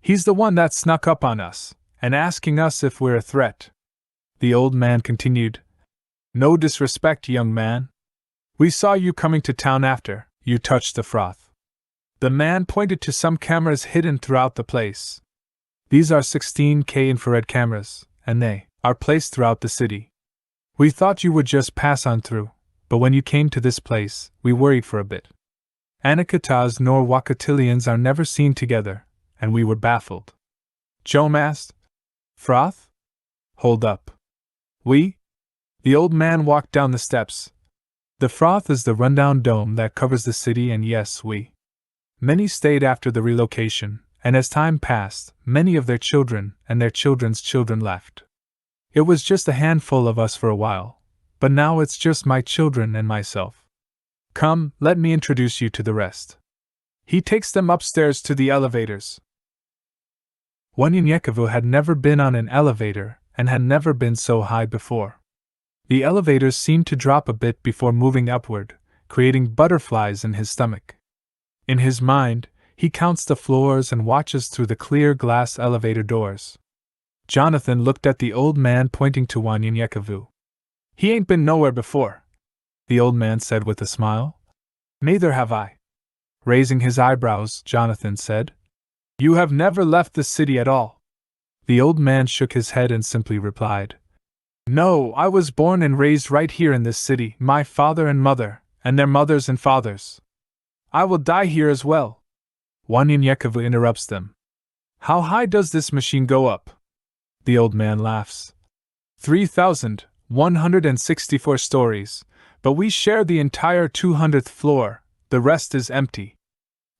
He's the one that snuck up on us, and asking us if we're a threat. The old man continued. No disrespect, young man. We saw you coming to town after you touched the froth. The man pointed to some cameras hidden throughout the place. These are 16K infrared cameras, and they are placed throughout the city. We thought you would just pass on through, but when you came to this place, we worried for a bit. Anakataas nor Wakatilians are never seen together, and we were baffled. Joam asked, Froth? Hold up. We? The old man walked down the steps. The froth is the rundown dome that covers the city, and yes, we. Many stayed after the relocation, and as time passed, many of their children and their children's children left. It was just a handful of us for a while, but now it's just my children and myself. Come, let me introduce you to the rest. He takes them upstairs to the elevators. Wanyan had never been on an elevator and had never been so high before. The elevators seemed to drop a bit before moving upward, creating butterflies in his stomach. In his mind, he counts the floors and watches through the clear glass elevator doors. Jonathan looked at the old man pointing to Wanyan. He ain't been nowhere before, the old man said with a smile. Neither have I. Raising his eyebrows, Jonathan said. You have never left the city at all. The old man shook his head and simply replied. No, I was born and raised right here in this city, my father and mother, and their mothers and fathers. I will die here as well. Wanyan interrupts them. How high does this machine go up? The old man laughs. 3,164 stories, but we share the entire 200th floor, the rest is empty.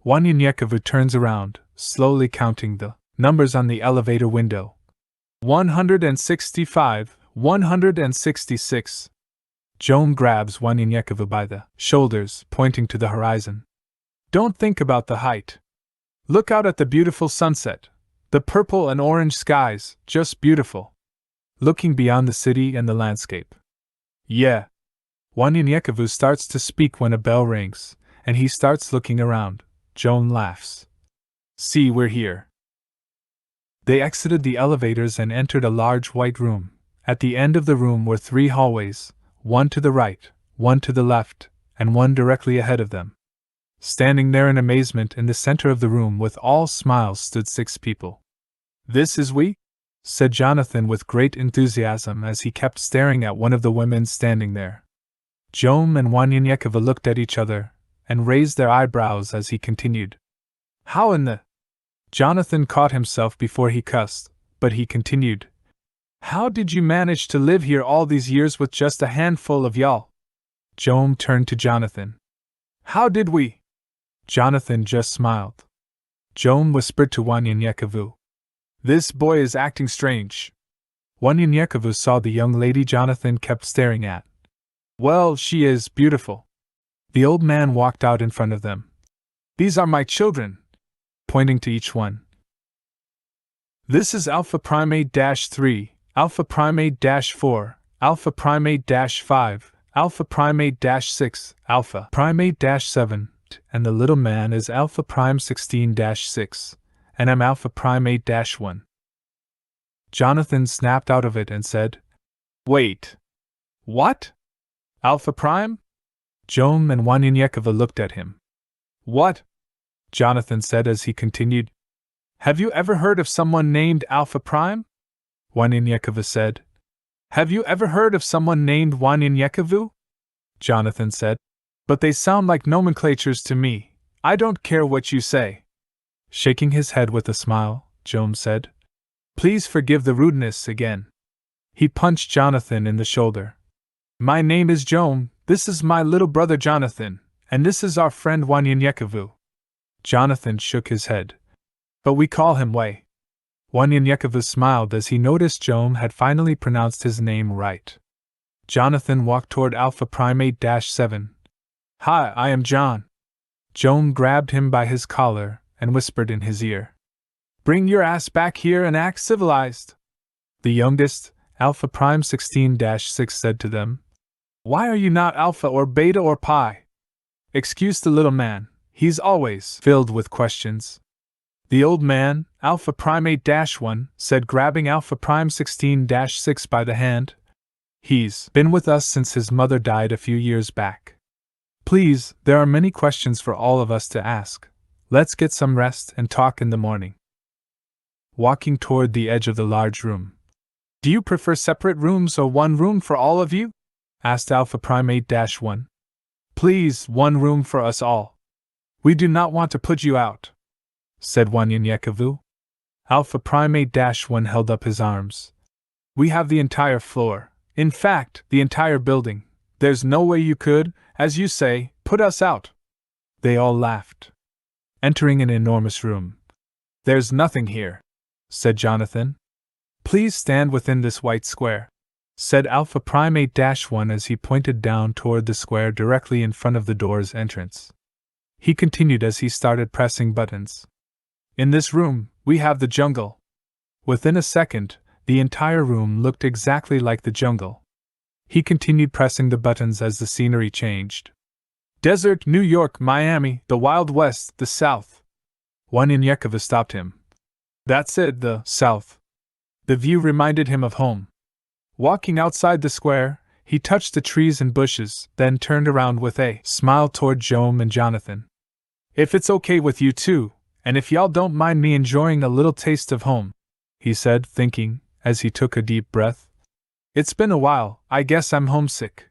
Wanyan turns around, slowly counting the numbers on the elevator window. 165, 166. Joam grabs Wanyan by the shoulders, pointing to the horizon. Don't think about the height. Look out at the beautiful sunset. The purple and orange skies, just beautiful. Looking beyond the city and the landscape. Yeah. Wanyan starts to speak when a bell rings, and he starts looking around. Joam laughs. See, we're here. They exited the elevators and entered a large white room. At the end of the room were 3 hallways, one to the right, one to the left, and one directly ahead of them. Standing there in amazement in the center of the room with all smiles stood 6 people. This is we? Said Jonathan with great enthusiasm as he kept staring at one of the women standing there. Joam and Wanyan looked at each other and raised their eyebrows as he continued. How in the... Jonathan caught himself before he cussed, but he continued. How did you manage to live here all these years with just a handful of y'all? Joam turned to Jonathan. How did we? Jonathan just smiled. Joam whispered to Wanyan. This boy is acting strange. Wanyan saw the young lady Jonathan kept staring at. Well, she is beautiful. The old man walked out in front of them. These are my children, pointing to each one. This is Alpha Primate-3, Alpha Primate-4, Alpha Primate-5, Alpha Primate-6, Alpha Primate-7, and the little man is Alpha Prime 16-6, and I'm Alpha Primate-1. Jonathan snapped out of it and said, Wait. What? Alpha Prime? Joam and Wanyan looked at him. What? Jonathan said as he continued. Have you ever heard of someone named Alpha Prime? Wanyan said. Have you ever heard of someone named Wanyan? Jonathan said. But they sound like nomenclatures to me. I don't care what you say. Shaking his head with a smile, Joam said. Please forgive the rudeness again. He punched Jonathan in the shoulder. My name is Joam, this is my little brother Jonathan, and this is our friend Wanyan. Jonathan shook his head. But we call him Way. Wanyan smiled as he noticed Joam had finally pronounced his name right. Jonathan walked toward Alpha Primate 7. Hi, I am John. Joan grabbed him by his collar and whispered in his ear. Bring your ass back here and act civilized. The youngest, Alpha Prime 16-6 said to them. Why are you not Alpha or Beta or Pi? Excuse the little man, he's always filled with questions. The old man, Alpha Primate 1, said, grabbing Alpha Prime 16-6 by the hand. He's been with us since his mother died a few years back. Please, there are many questions for all of us to ask. Let's get some rest and talk in the morning. Walking toward the edge of the large room. Do you prefer separate rooms or one room for all of you? Asked Alpha Primate 1. Please, one room for us all. We do not want to put you out, said Wanyan-Yekavu. Alpha Primate 1 held up his arms. We have the entire floor, in fact, the entire building. There's no way you could, as you say, put us out. They all laughed. Entering an enormous room. There's nothing here, said Jonathan. Please stand within this white square, said Alpha Primate 1 as he pointed down toward the square directly in front of the door's entrance. He continued as he started pressing buttons. In this room, we have the jungle. Within a second, the entire room looked exactly like the jungle. He continued pressing the buttons as the scenery changed. Desert, New York, Miami, the Wild West, the South. Wanyan-Yekavu stopped him. That's it, the South. The view reminded him of home. Walking outside the square, he touched the trees and bushes, then turned around with a smile toward Joan and Jonathan. If it's okay with you two, and if y'all don't mind me enjoying a little taste of home, he said, thinking, as he took a deep breath. It's been a while, I guess I'm homesick.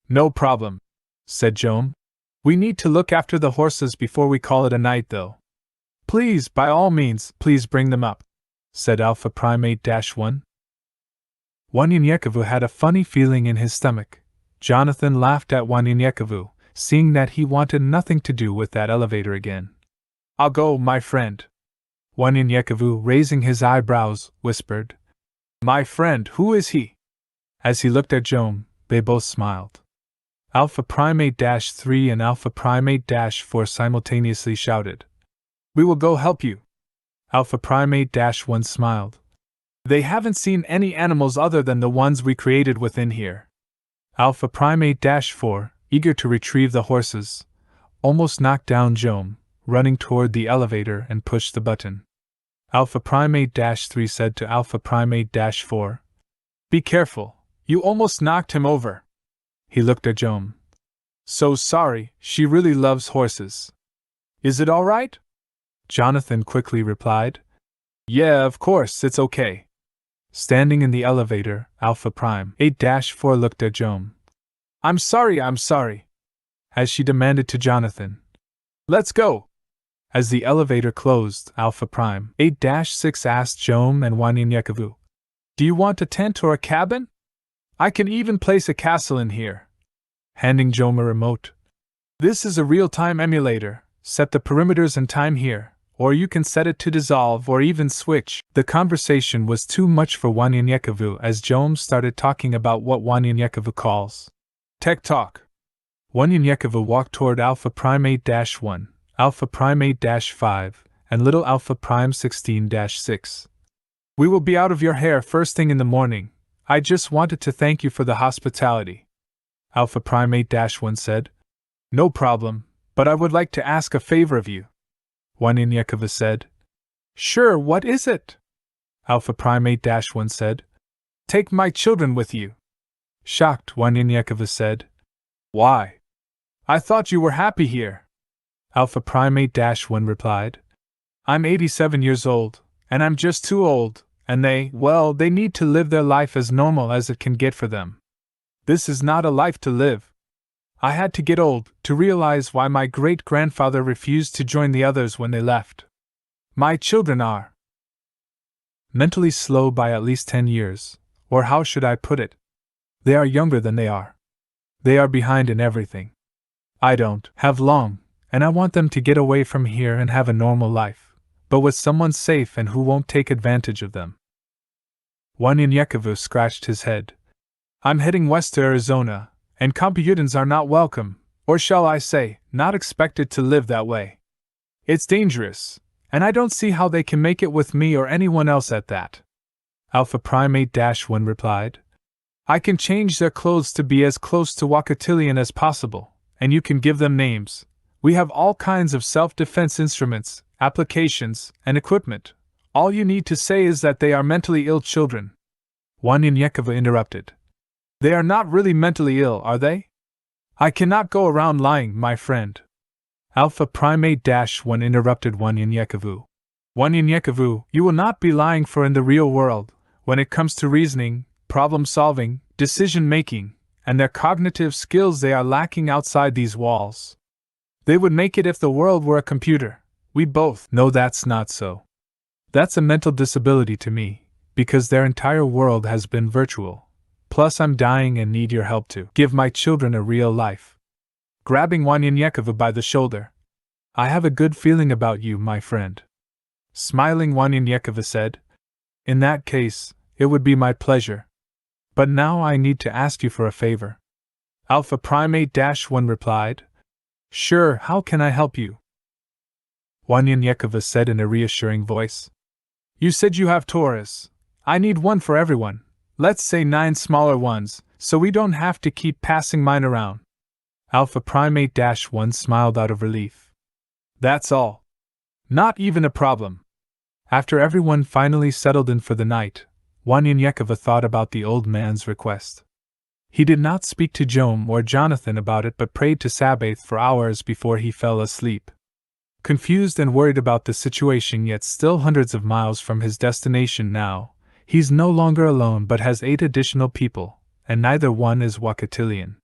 No problem, said Joan. We need to look after the horses before we call it a night, though. Please, by all means, please bring them up, said Alpha Primate 1. Wanyan-Yekavu had a funny feeling in his stomach. Jonathan laughed at Wanyan-Yekavu, seeing that he wanted nothing to do with that elevator again. I'll go, my friend. Wanyan-Yekavu, raising his eyebrows, whispered. My friend, who is he? As he looked at Joan, they both smiled. Alpha Primate 3 and Alpha Primate 4 simultaneously shouted. We will go help you. Alpha Primate 1 smiled. They haven't seen any animals other than the ones we created within here. Alpha Primate 4, eager to retrieve the horses, almost knocked down Joan, running toward the elevator and pushed the button. Alpha Primate 3 said to Alpha Primate 4. Be careful, you almost knocked him over. He looked at Joan. So sorry, she really loves horses. Is it all right? Jonathan quickly replied. Yeah, of course, it's okay. Standing in the elevator, Alpha Prime 8-4 looked at Joan. I'm sorry, as she demanded to Jonathan. Let's go. As the elevator closed, Alpha Prime 8-6 asked Joan and Wanyan-Yekavu. Do you want a tent or a cabin? I can even place a castle in here. Handing Joan a remote. This is a real-time emulator. Set the perimeters and time here, or you can set it to dissolve or even switch. The conversation was too much for Wanyan-Yekavu as Joan started talking about what Wanyan-Yekavu calls tech talk. Wanyan-Yekavu walked toward Alpha Primate 1, Alpha Primate 5, and little Alpha Prime 16-6. We will be out of your hair first thing in the morning. I just wanted to thank you for the hospitality. Alpha Primate 1 said. No problem, but I would like to ask a favor of you. Wanyan-Yekavu said. Sure, what is it? Alpha Primate 1 said. Take my children with you. Shocked, Wanyan-Yekavu said. Why? I thought you were happy here. Alpha Primate 1 replied. I'm 87 years old, and I'm just too old, and they need to live their life as normal as it can get for them. This is not a life to live. I had to get old to realize why my great-grandfather refused to join the others when they left. My children are mentally slow by at least 10 years, or how should I put it? They are younger than they are. They are behind in everything. I don't have long, and I want them to get away from here and have a normal life, but with someone safe and who won't take advantage of them. Wanyan-Yekavu scratched his head. I'm heading west to Arizona, and Kompyutans are not welcome, or shall I say, not expected to live that way. It's dangerous, and I don't see how they can make it with me or anyone else at that. Alpha Primate -1 replied. I can change their clothes to be as close to Wakatilian as possible, and you can give them names. We have all kinds of self-defense instruments, applications, and equipment. All you need to say is that they are mentally ill children. Wanyanyekova interrupted. They are not really mentally ill, are they? I cannot go around lying, my friend. Alpha Primate -1 interrupted Wanyanyekovu. Wanyanyekovu, you will not be lying, for in the real world, when it comes to reasoning, problem-solving, decision-making, and their cognitive skills, they are lacking outside these walls. They would make it if the world were a computer. We both know that's not so. That's a mental disability to me, because their entire world has been virtual. Plus I'm dying and need your help to give my children a real life. Grabbing Wanyanyekova by the shoulder. I have a good feeling about you, my friend. Smiling, Wanyanyekova said. In that case, it would be my pleasure. But now I need to ask you for a favor. Alpha Primate -1 replied. Sure, how can I help you? Wanyanyekova said in a reassuring voice. You said you have Taurus. I need one for everyone. Let's say 9 smaller ones, so we don't have to keep passing mine around. Alpha Primate -1 smiled out of relief. That's all. Not even a problem. After everyone finally settled in for the night, Wanyanyekova thought about the old man's request. He did not speak to Jom or Jonathan about it, but prayed to Sabaoth for hours before he fell asleep. Confused and worried about the situation, yet still hundreds of miles from his destination now, he's no longer alone but has 8 additional people, and neither one is Wakatilian.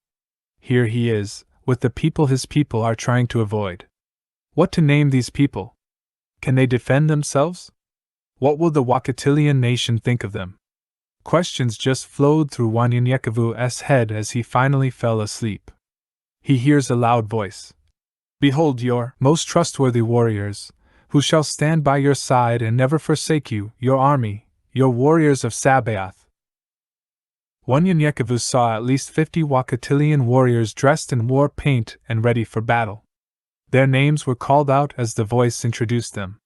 Here he is, with the people his people are trying to avoid. What to name these people? Can they defend themselves? What will the Wakatilian nation think of them? Questions just flowed through Wanyanyekovu's head as he finally fell asleep. He hears a loud voice. Behold your most trustworthy warriors, who shall stand by your side and never forsake you, your army, your warriors of Sabaoth. Wanyanyekovu saw at least 50 Wakatilian warriors dressed in war paint and ready for battle. Their names were called out as the voice introduced them.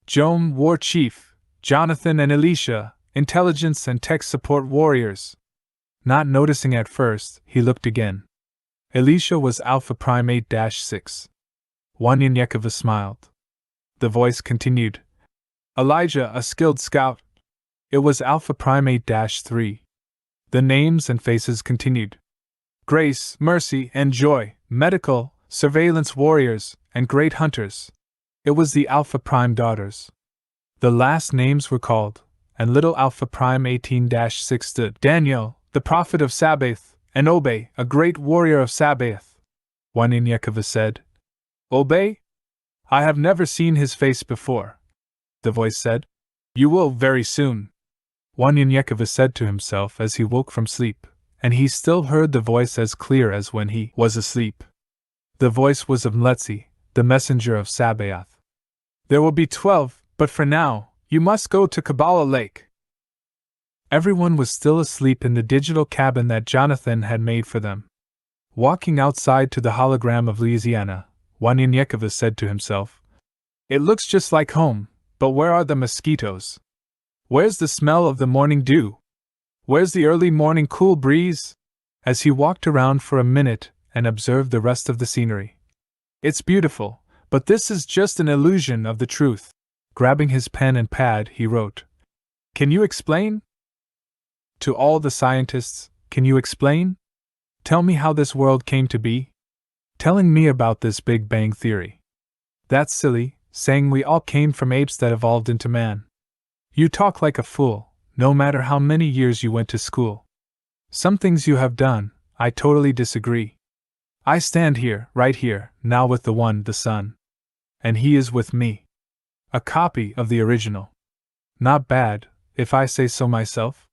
Jom, War Chief, Jonathan and Elisha, Intelligence and Tech Support Warriors. Not noticing at first, he looked again. Elisha was Alpha Primate -6. Wanyanyekova smiled. The voice continued. Elijah, a skilled scout. It was Alpha Primate -3. The names and faces continued. Grace, Mercy, and Joy, medical, surveillance warriors, and great hunters. It was the Alpha Prime daughters. The last names were called, and little Alpha Prime 18-6 stood. Daniel, the prophet of Sabaoth, and Obey, a great warrior of Sabaoth. Wanyanyekova said. Obey? I have never seen his face before. The voice said. You will very soon. Wanyanyekova said to himself as he woke from sleep, and he still heard the voice as clear as when he was asleep. The voice was of Mletsi, the messenger of Sabaoth. There will be 12, but for now, you must go to Kabbalah Lake. Everyone was still asleep in the digital cabin that Jonathan had made for them. Walking outside to the hologram of Louisiana, Wanyanyekova said to himself, It looks just like home, but where are the mosquitoes? Where's the smell of the morning dew? Where's the early morning cool breeze? As he walked around for a minute and observed the rest of the scenery. It's beautiful, but this is just an illusion of the truth. Grabbing his pen and pad, he wrote, Can you explain? To all the scientists, can you explain? Tell me how this world came to be? Telling me about this Big Bang theory. That's silly, saying we all came from apes that evolved into man. You talk like a fool, no matter how many years you went to school. Some things you have done, I totally disagree. I stand here, right here, now with the one, the Sun. And he is with me. A copy of the original. Not bad, if I say so myself.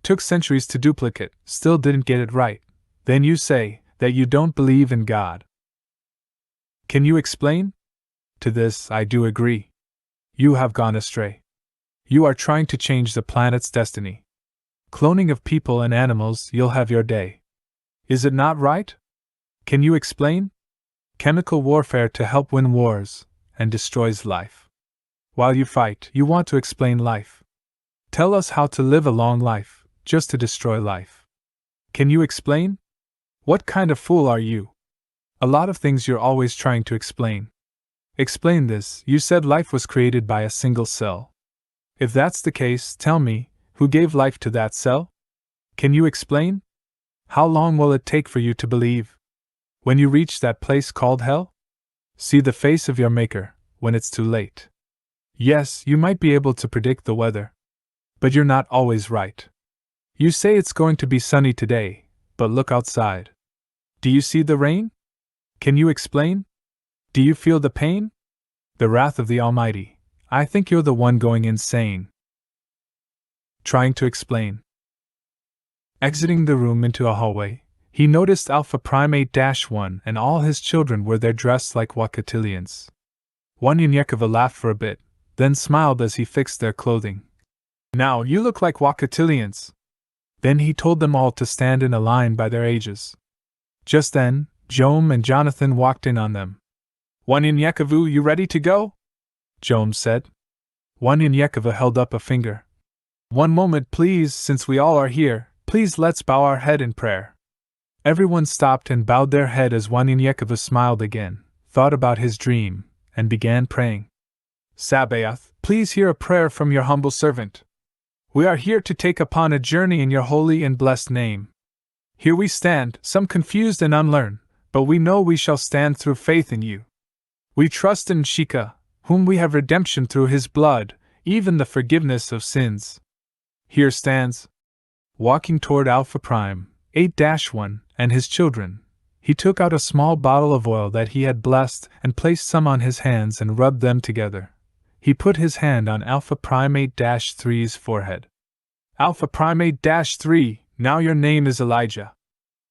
Took centuries to duplicate, still didn't get it right. Then you say that you don't believe in God. Can you explain? To this I do agree. You have gone astray. You are trying to change the planet's destiny. Cloning of people and animals, you'll have your day. Is it not right? Can you explain? Chemical warfare to help win wars, and destroys life. While you fight, you want to explain life. Tell us how to live a long life, just to destroy life. Can you explain? What kind of fool are you? A lot of things you're always trying to explain. Explain this. You said life was created by a single cell. If that's the case, tell me, who gave life to that cell? Can you explain? How long will it take for you to believe? When you reach that place called hell? See the face of your Maker, when it's too late. Yes, you might be able to predict the weather. But you're not always right. You say it's going to be sunny today, but look outside. Do you see the rain? Can you explain? Do you feel the pain? The wrath of the Almighty. I think you're the one going insane. Trying to explain. Exiting the room into a hallway, he noticed Alpha Primate -1 and all his children were there dressed like Wakatilians. Wanyanyekova laughed for a bit, then smiled as he fixed their clothing. Now you look like Wakatilians. Then he told them all to stand in a line by their ages. Just then, Jom and Jonathan walked in on them. Wanyanyekova, you ready to go? Jom said. Wanyanyekova held up a finger. One moment please, since we all are here, please let's bow our head in prayer. Everyone stopped and bowed their head as Wanyanyekova smiled again, thought about his dream, and began praying. Sabaoth, please hear a prayer from your humble servant. We are here to take upon a journey in your holy and blessed name. Here we stand, some confused and unlearned, but we know we shall stand through faith in you. We trust in Shika, whom we have redemption through his blood, even the forgiveness of sins. Here stands. Walking toward Alpha Prime, 8-1, and his children, he took out a small bottle of oil that he had blessed and placed some on his hands and rubbed them together. He put his hand on Alpha Primate -3's forehead. Alpha Primate -3, now your name is Elijah.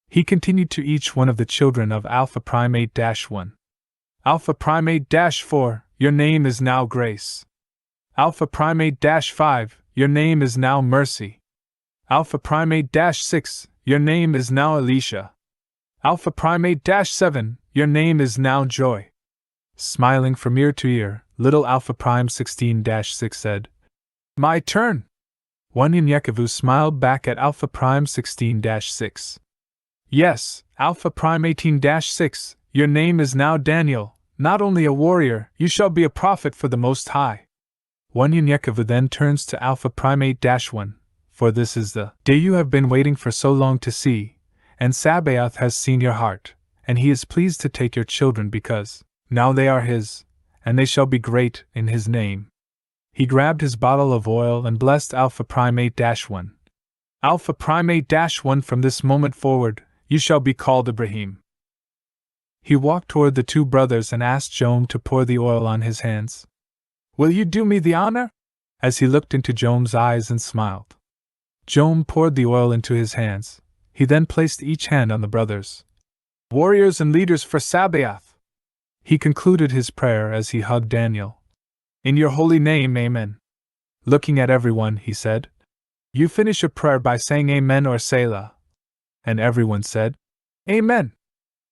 He continued to each one of the children of Alpha Primate -1. Alpha Primate -4, your name is now Grace. Alpha Primate -5, your name is now Mercy. Alpha Primate -6, your name is now Elisha. Alpha Primate -7, your name is now Joy. Smiling from ear to ear, little Alpha Prime 16-6 said, My turn! Wanyanyekova smiled back at Alpha Prime 16-6. Yes, Alpha Prime 18-6, your name is now Daniel, not only a warrior, you shall be a prophet for the Most High. Wanyanyekova then turns to Alpha Primate -1, for this is the day you have been waiting for so long to see, and Sabaoth has seen your heart, and he is pleased to take your children because now they are his, and they shall be great in his name. He grabbed his bottle of oil and blessed Alpha Primate -1. Alpha Primate -1, from this moment forward, you shall be called Ibrahim. He walked toward the two brothers and asked Jom to pour the oil on his hands. Will you do me the honor? As he looked into Jom's eyes and smiled. Jom poured the oil into his hands. He then placed each hand on the brothers. Warriors and leaders for Sabaoth. He concluded his prayer as he hugged Daniel. In your holy name, Amen. Looking at everyone, he said, You finish a prayer by saying Amen or Selah. And everyone said, Amen.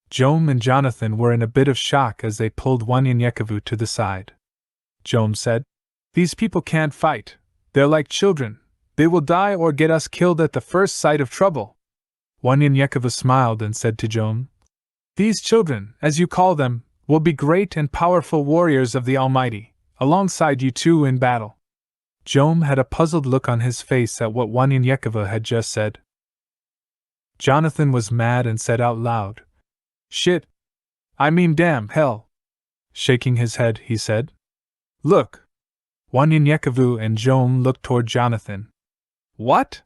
Jom and Jonathan were in a bit of shock as they pulled Wanyanyekova to the side. Jom said, These people can't fight. They're like children. They will die or get us killed at the first sight of trouble. Wanyanyekova smiled and said to Jom, These children, as you call them, will be great and powerful warriors of the Almighty, alongside you two in battle. Jom had a puzzled look on his face at what Wanyanyekova had just said. Jonathan was mad and said out loud, Shit! I mean damn, hell! Shaking his head, he said, Look! Wanyanyekova and Jom looked toward Jonathan. What?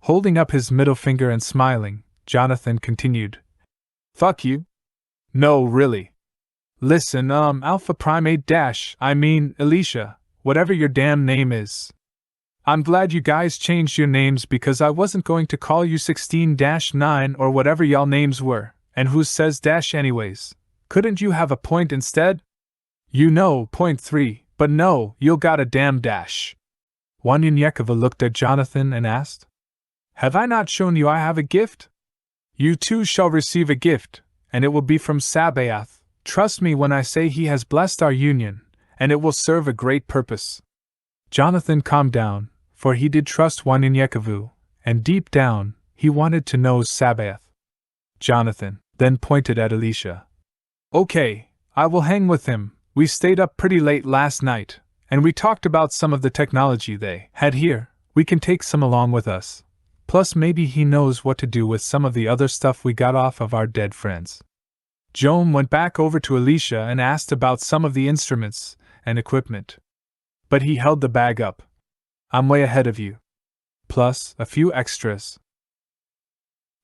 Holding up his middle finger and smiling, Jonathan continued, Fuck you. No, really. Listen, Alpha Primate Elisha, whatever your damn name is. I'm glad you guys changed your names because I wasn't going to call you 16-9 or whatever y'all names were, and who says dash anyways. Couldn't you have a point instead? You know, point 3, but no, you'll got a damn dash. Wanyanyekova looked at Jonathan and asked, Have I not shown you I have a gift? You too shall receive a gift, and it will be from Sabaoth. Trust me when I say he has blessed our union, and it will serve a great purpose. Jonathan calmed down, for he did trust Wanyan, and deep down, he wanted to know Sabaoth. Jonathan then pointed at Elisha. Okay, I will hang with him. We stayed up pretty late last night, and we talked about some of the technology they had here. We can take some along with us. Plus maybe he knows what to do with some of the other stuff we got off of our dead friends. Joam went back over to Elisha and asked about some of the instruments and equipment. But he held the bag up. I'm way ahead of you. Plus a few extras.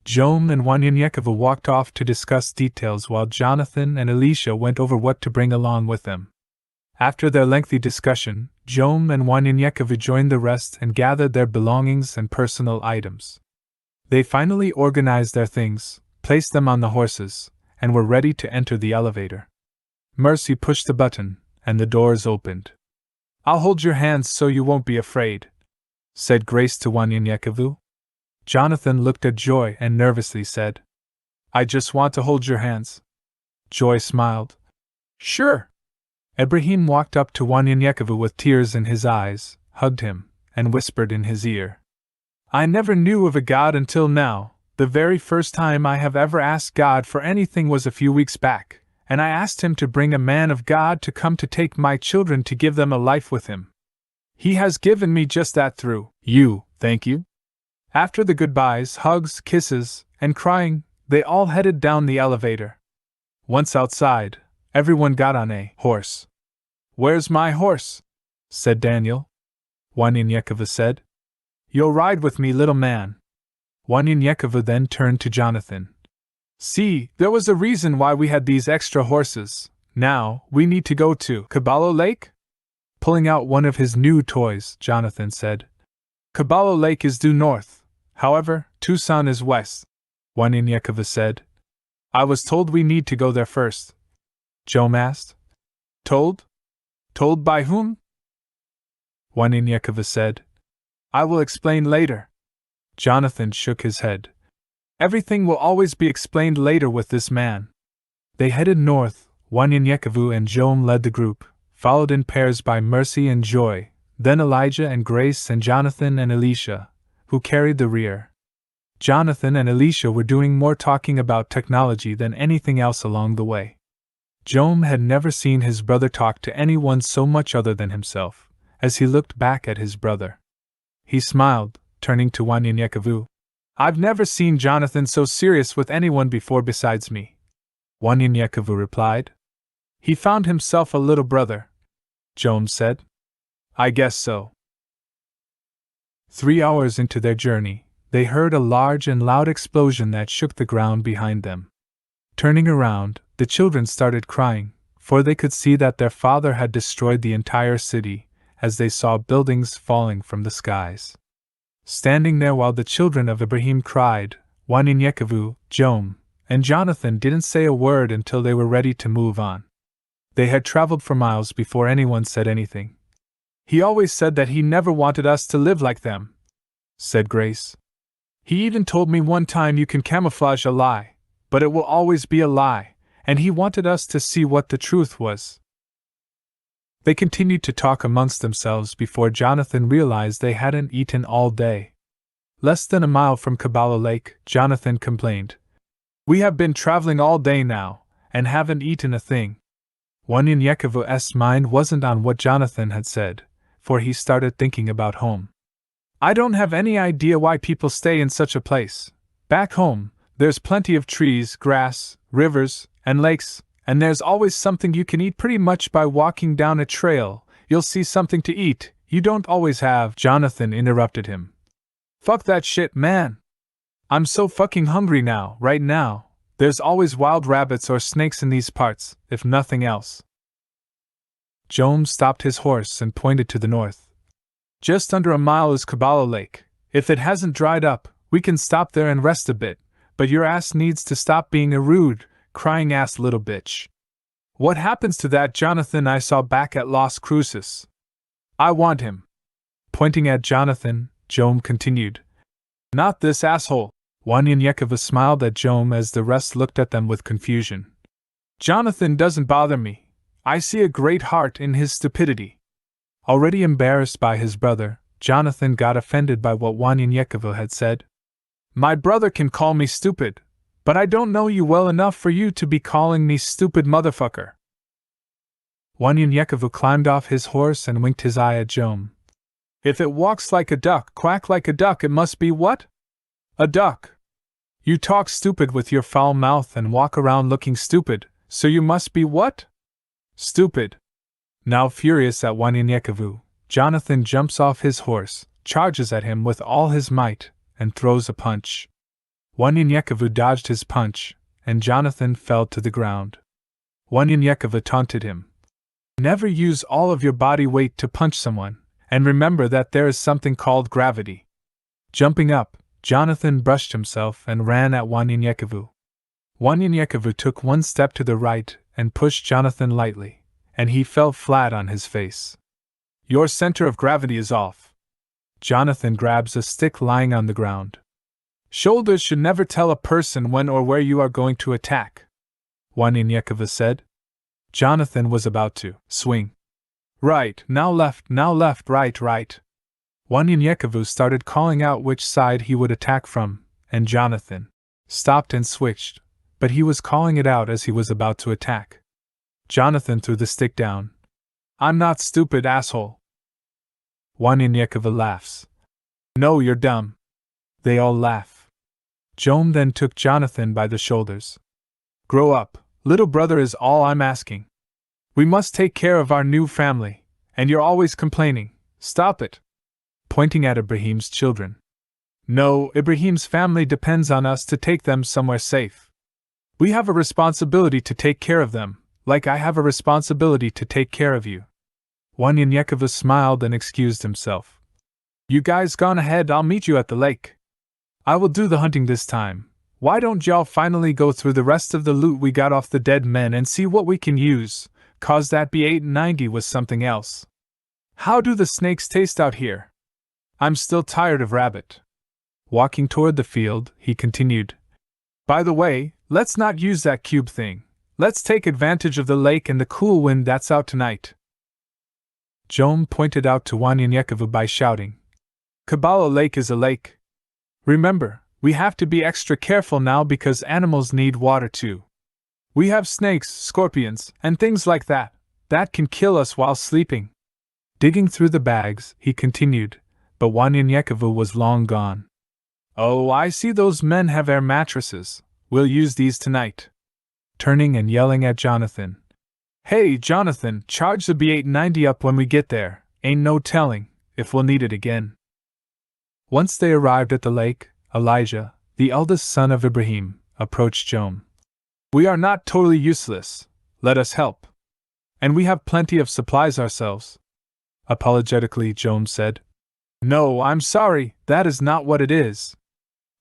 Joam and Wanyan walked off to discuss details while Jonathan and Elisha went over what to bring along with them. After their lengthy discussion, Joam and Wanyan joined the rest and gathered their belongings and personal items. They finally organized their things, placed them on the horses, and were ready to enter the elevator. Mercy pushed the button, and the doors opened. I'll hold your hands so you won't be afraid, said Grace to Wanyan. Jonathan looked at Joy and nervously said, I just want to hold your hands. Joy smiled. Sure. Ibrahim walked up to Wanyan with tears in his eyes, hugged him, and whispered in his ear. I never knew of a God until now. The very first time I have ever asked God for anything was a few weeks back, and I asked him to bring a man of God to come to take my children to give them a life with him. He has given me just that through you, thank you. After the goodbyes, hugs, kisses, and crying, they all headed down the elevator. Once outside, everyone got on a horse. Where's my horse? Said Daniel. Wanyan said. You'll ride with me, little man. Wanyan then turned to Jonathan. See, there was a reason why we had these extra horses. Now, we need to go to Caballo Lake? Pulling out one of his new toys, Jonathan said. Caballo Lake is due north. However, Tucson is west, Wanyan said. I was told we need to go there first. Joam asked. Told? Told by whom? Wanyan said. I will explain later. Jonathan shook his head. Everything will always be explained later with this man. They headed north. Wanyan and Joam led the group, followed in pairs by Mercy and Joy, then Elijah and Grace and Jonathan and Elisha, who carried the rear. Jonathan and Elisha were doing more talking about technology than anything else along the way. Joam had never seen his brother talk to anyone so much other than himself, as he looked back at his brother. He smiled, turning to Wanyan. I've never seen Jonathan so serious with anyone before besides me. Wanyan replied. He found himself a little brother, Joam said. I guess so. 3 hours into their journey, they heard a large and loud explosion that shook the ground behind them. Turning around, the children started crying, for they could see that their father had destroyed the entire city, as they saw buildings falling from the skies. Standing there while the children of Ibrahim cried, Wanyan, Joam, and Jonathan didn't say a word until they were ready to move on. They had traveled for miles before anyone said anything. He always said that he never wanted us to live like them, said Grace. He even told me one time you can camouflage a lie, but it will always be a lie, and he wanted us to see what the truth was. They continued to talk amongst themselves before Jonathan realized they hadn't eaten all day. Less than a mile from Caballo Lake, Jonathan complained. We have been traveling all day now, and haven't eaten a thing. Wanyan's mind wasn't on what Jonathan had said, for he started thinking about home. I don't have any idea why people stay in such a place. Back home, there's plenty of trees, grass, rivers, and lakes, and there's always something you can eat pretty much by walking down a trail. You'll see something to eat. You don't always have. Jonathan interrupted him. Fuck that shit, man. I'm so fucking hungry now, right now. There's always wild rabbits or snakes in these parts, if nothing else. Joam stopped his horse and pointed to the north. Just under a mile is Caballo Lake. If it hasn't dried up, we can stop there and rest a bit, but your ass needs to stop being a rude, crying ass little bitch. What happens to that Jonathan I saw back at Las Cruces? I want him. Pointing at Jonathan, Joam continued. Not this asshole. Wanyanyekova smiled at Jom as the rest looked at them with confusion. Jonathan doesn't bother me. I see a great heart in his stupidity. Already embarrassed by his brother, Jonathan got offended by what Wanyanyekova had said. My brother can call me stupid, but I don't know you well enough for you to be calling me stupid motherfucker. Wanyanyekova climbed off his horse and winked his eye at Jom. If it walks like a duck, quack like a duck, it must be what? A duck. You talk stupid with your foul mouth and walk around looking stupid, so you must be what? Stupid. Now furious at Wanyanyekova, Jonathan jumps off his horse, charges at him with all his might, and throws a punch. Wanyanyekova dodged his punch, and Jonathan fell to the ground. Wanyanyekova taunted him. Never use all of your body weight to punch someone, and remember that there is something called gravity. Jumping up, Jonathan brushed himself and ran at Wanyanyekova. Wanyanyekova took one step to the right and pushed Jonathan lightly, and he fell flat on his face. Your center of gravity is off. Jonathan grabs a stick lying on the ground. Shoulders should never tell a person when or where you are going to attack, Wanyanyekova said. Jonathan was about to swing. Right, now left, right. Wanyanyekova started calling out which side he would attack from, and Jonathan stopped and switched, but he was calling it out as he was about to attack. Jonathan threw the stick down. I'm not stupid, asshole. Wanyanyekova laughs. No, you're dumb. They all laugh. Jom then took Jonathan by the shoulders. Grow up, little brother is all I'm asking. We must take care of our new family, and you're always complaining. Stop it. Pointing at Ibrahim's children. No, Ibrahim's family depends on us to take them somewhere safe. We have a responsibility to take care of them, like I have a responsibility to take care of you. Wanyanyekova smiled and excused himself. You guys gone ahead, I'll meet you at the lake. I will do the hunting this time. Why don't y'all finally go through the rest of the loot we got off the dead men and see what we can use, cause that B890 was something else. How do the snakes taste out here? I'm still tired of rabbit. Walking toward the field, he continued. By the way, let's not use that cube thing. Let's take advantage of the lake and the cool wind that's out tonight. Jom pointed out to Wanyanyekova by shouting. Kabbalah Lake is a lake. Remember, we have to be extra careful now because animals need water too. We have snakes, scorpions, and things like that can kill us while sleeping. Digging through the bags, he continued, but Wanyanyekova was long gone. Oh, I see those men have air mattresses. We'll use these tonight. Turning and yelling at Jonathan. Hey, Jonathan, charge the B890 up when we get there. Ain't no telling if we'll need it again. Once they arrived at the lake, Elijah, the eldest son of Ibrahim, approached Jom. We are not totally useless. Let us help. And we have plenty of supplies ourselves. Apologetically, Jom said. No, I'm sorry, that is not what it is.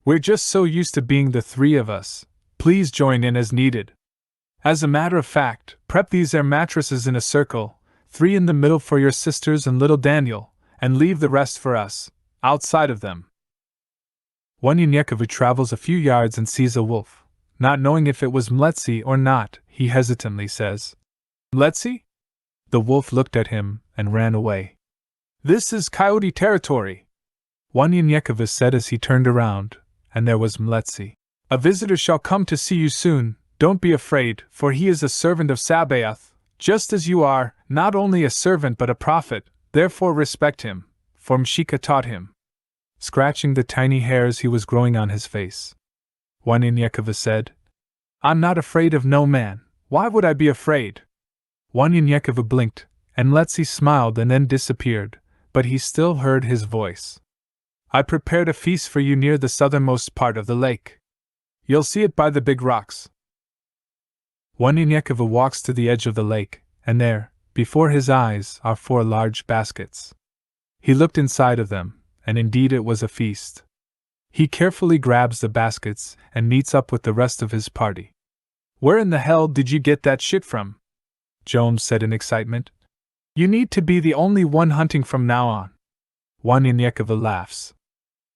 We're just so used to being the three of us. Please join in as needed. As a matter of fact, prep these air mattresses in a circle, 3 in the middle for your sisters and little Daniel, and leave the rest for us, outside of them. Wanyanyekova travels a few yards and sees a wolf. Not knowing if it was Mletsi or not, he hesitantly says, Mletsi? The wolf looked at him and ran away. This is coyote territory, Wanyanyekova said as he turned around, and there was Mletsi. A visitor shall come to see you soon, don't be afraid, for he is a servant of Sabaoth, just as you are, not only a servant but a prophet, therefore respect him, for Mshika taught him. Scratching the tiny hairs he was growing on his face, Wanyanyekova said, I'm not afraid of no man, why would I be afraid? Wanyanyekova blinked, and Mletsi smiled and then disappeared, but he still heard his voice. I prepared a feast for you near the southernmost part of the lake. You'll see it by the big rocks. Wanyanyekova walks to the edge of the lake, and there, before his eyes, are 4 large baskets. He looked inside of them, and indeed it was a feast. He carefully grabs the baskets and meets up with the rest of his party. Where in the hell did you get that shit from? Jom said in excitement. You need to be the only one hunting from now on. Wanyanyekova laughs.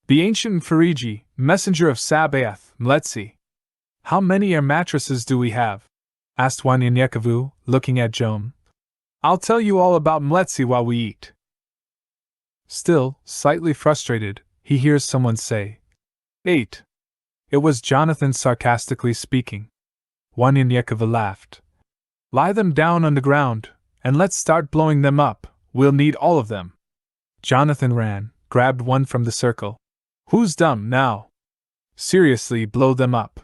The ancient Ferigi, messenger of Sabaoth, Mletsi. How many air mattresses do we have? Asked Wanyanyekevu, looking at Jom. I'll tell you all about Mletsi while we eat. Still, slightly frustrated, he hears someone say, 8. It was Jonathan sarcastically speaking. Wanyanyekevu laughed. Lie them down on the ground, and let's start blowing them up, we'll need all of them. Jonathan ran, grabbed one from the circle. Who's dumb now? Seriously, blow them up.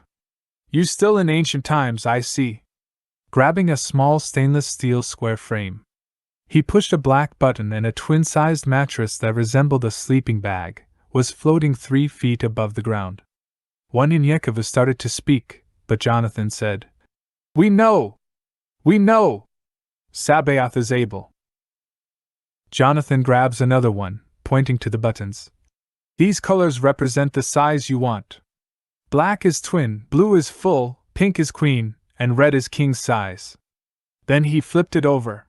You still in ancient times, I see. Grabbing a small stainless steel square frame, he pushed a black button, and a twin-sized mattress that resembled a sleeping bag was floating 3 feet above the ground. Wanyanyekevu started to speak, but Jonathan said, We know! We know! Sabaoth is able. Jonathan grabs another one, pointing to the buttons. These colors represent the size you want. Black is twin, blue is full, pink is queen, and red is king size. Then he flipped it over.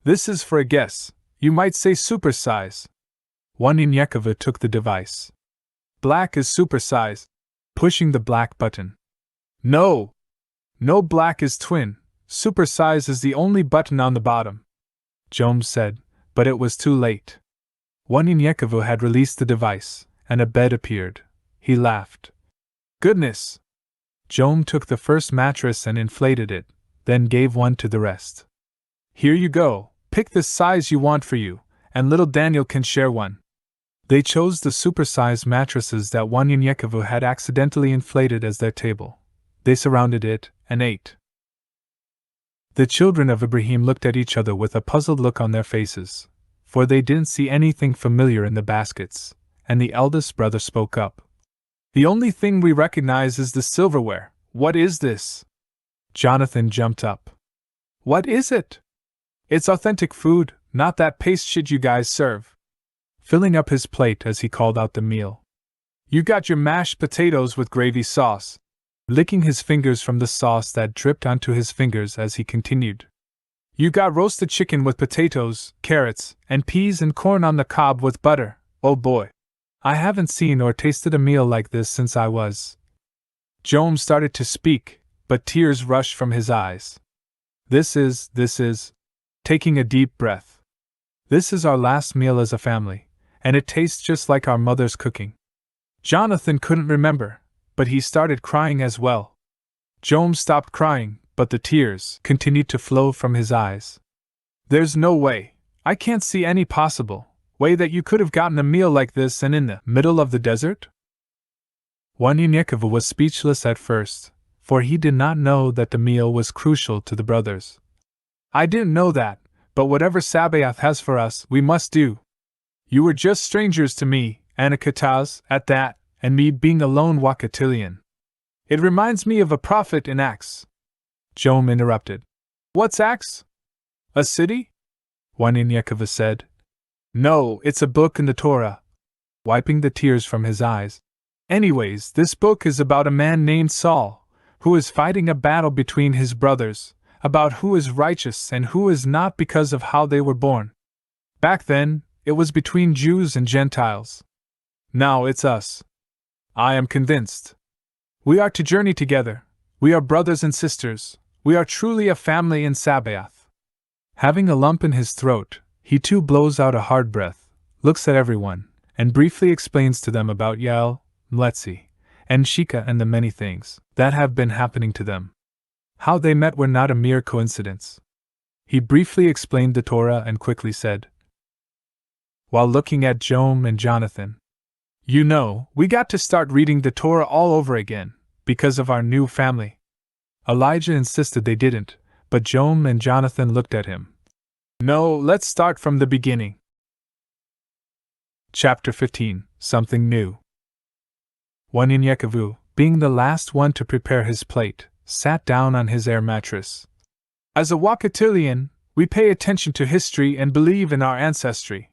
This is for a guess, you might say super size. Wanyanyekevu took the device. Black is super size, pushing the black button. No! No, black is twin, super size is the only button on the bottom. Jom said, but it was too late. Wanyanyekevu had released the device, and a bed appeared. He laughed. Goodness! Jom took the first mattress and inflated it, then gave one to the rest. Here you go, pick the size you want for you, and little Daniel can share one. They chose the supersized mattresses that Wanyanyekevu had accidentally inflated as their table. They surrounded it and ate. The children of Ibrahim looked at each other with a puzzled look on their faces, for they didn't see anything familiar in the baskets, and the eldest brother spoke up. The only thing we recognize is the silverware. What is this? Jonathan jumped up. What is it? It's authentic food, not that paste shit you guys serve. Filling up his plate as he called out the meal. You got your mashed potatoes with gravy sauce. Licking his fingers from the sauce that dripped onto his fingers as he continued. You got roasted chicken with potatoes, carrots, and peas and corn on the cob with butter. Oh boy. I haven't seen or tasted a meal like this since I was. Jom started to speak, but tears rushed from his eyes. This is, taking a deep breath. This is our last meal as a family, and it tastes just like our mother's cooking. Jonathan couldn't remember, but he started crying as well. Jom stopped crying, but the tears continued to flow from his eyes. There's no way, I can't see any possible way that you could have gotten a meal like this and in the middle of the desert? Wanyanyekevu was speechless at first, for he did not know that the meal was crucial to the brothers. I didn't know that, but whatever Sabaoth has for us, we must do. You were just strangers to me, Anakataas, at that, and me being a lone Wakatilian. It reminds me of a prophet in Acts. Jom interrupted. What's Acts? A city? Wanyanyekevu said. No, it's a book in the Torah. Wiping the tears from his eyes. Anyways, this book is about a man named Saul, who is fighting a battle between his brothers, about who is righteous and who is not because of how they were born. Back then, it was between Jews and Gentiles. Now it's us. I am convinced. We are to journey together. We are brothers and sisters. We are truly a family in Sabaoth. Having a lump in his throat, he too blows out a hard breath, looks at everyone, and briefly explains to them about Yael, Mletsi, and Shika and the many things that have been happening to them. How they met were not a mere coincidence. He briefly explained the Torah and quickly said, while looking at Jom and Jonathan, you know, we got to start reading the Torah all over again, because of our new family. Elijah insisted they didn't, but Jom and Jonathan looked at him. No, let's start from the beginning. Chapter 15, Something New. Wanyanyekevu, being the last one to prepare his plate, sat down on his air mattress. As a Wakatilian, we pay attention to history and believe in our ancestry.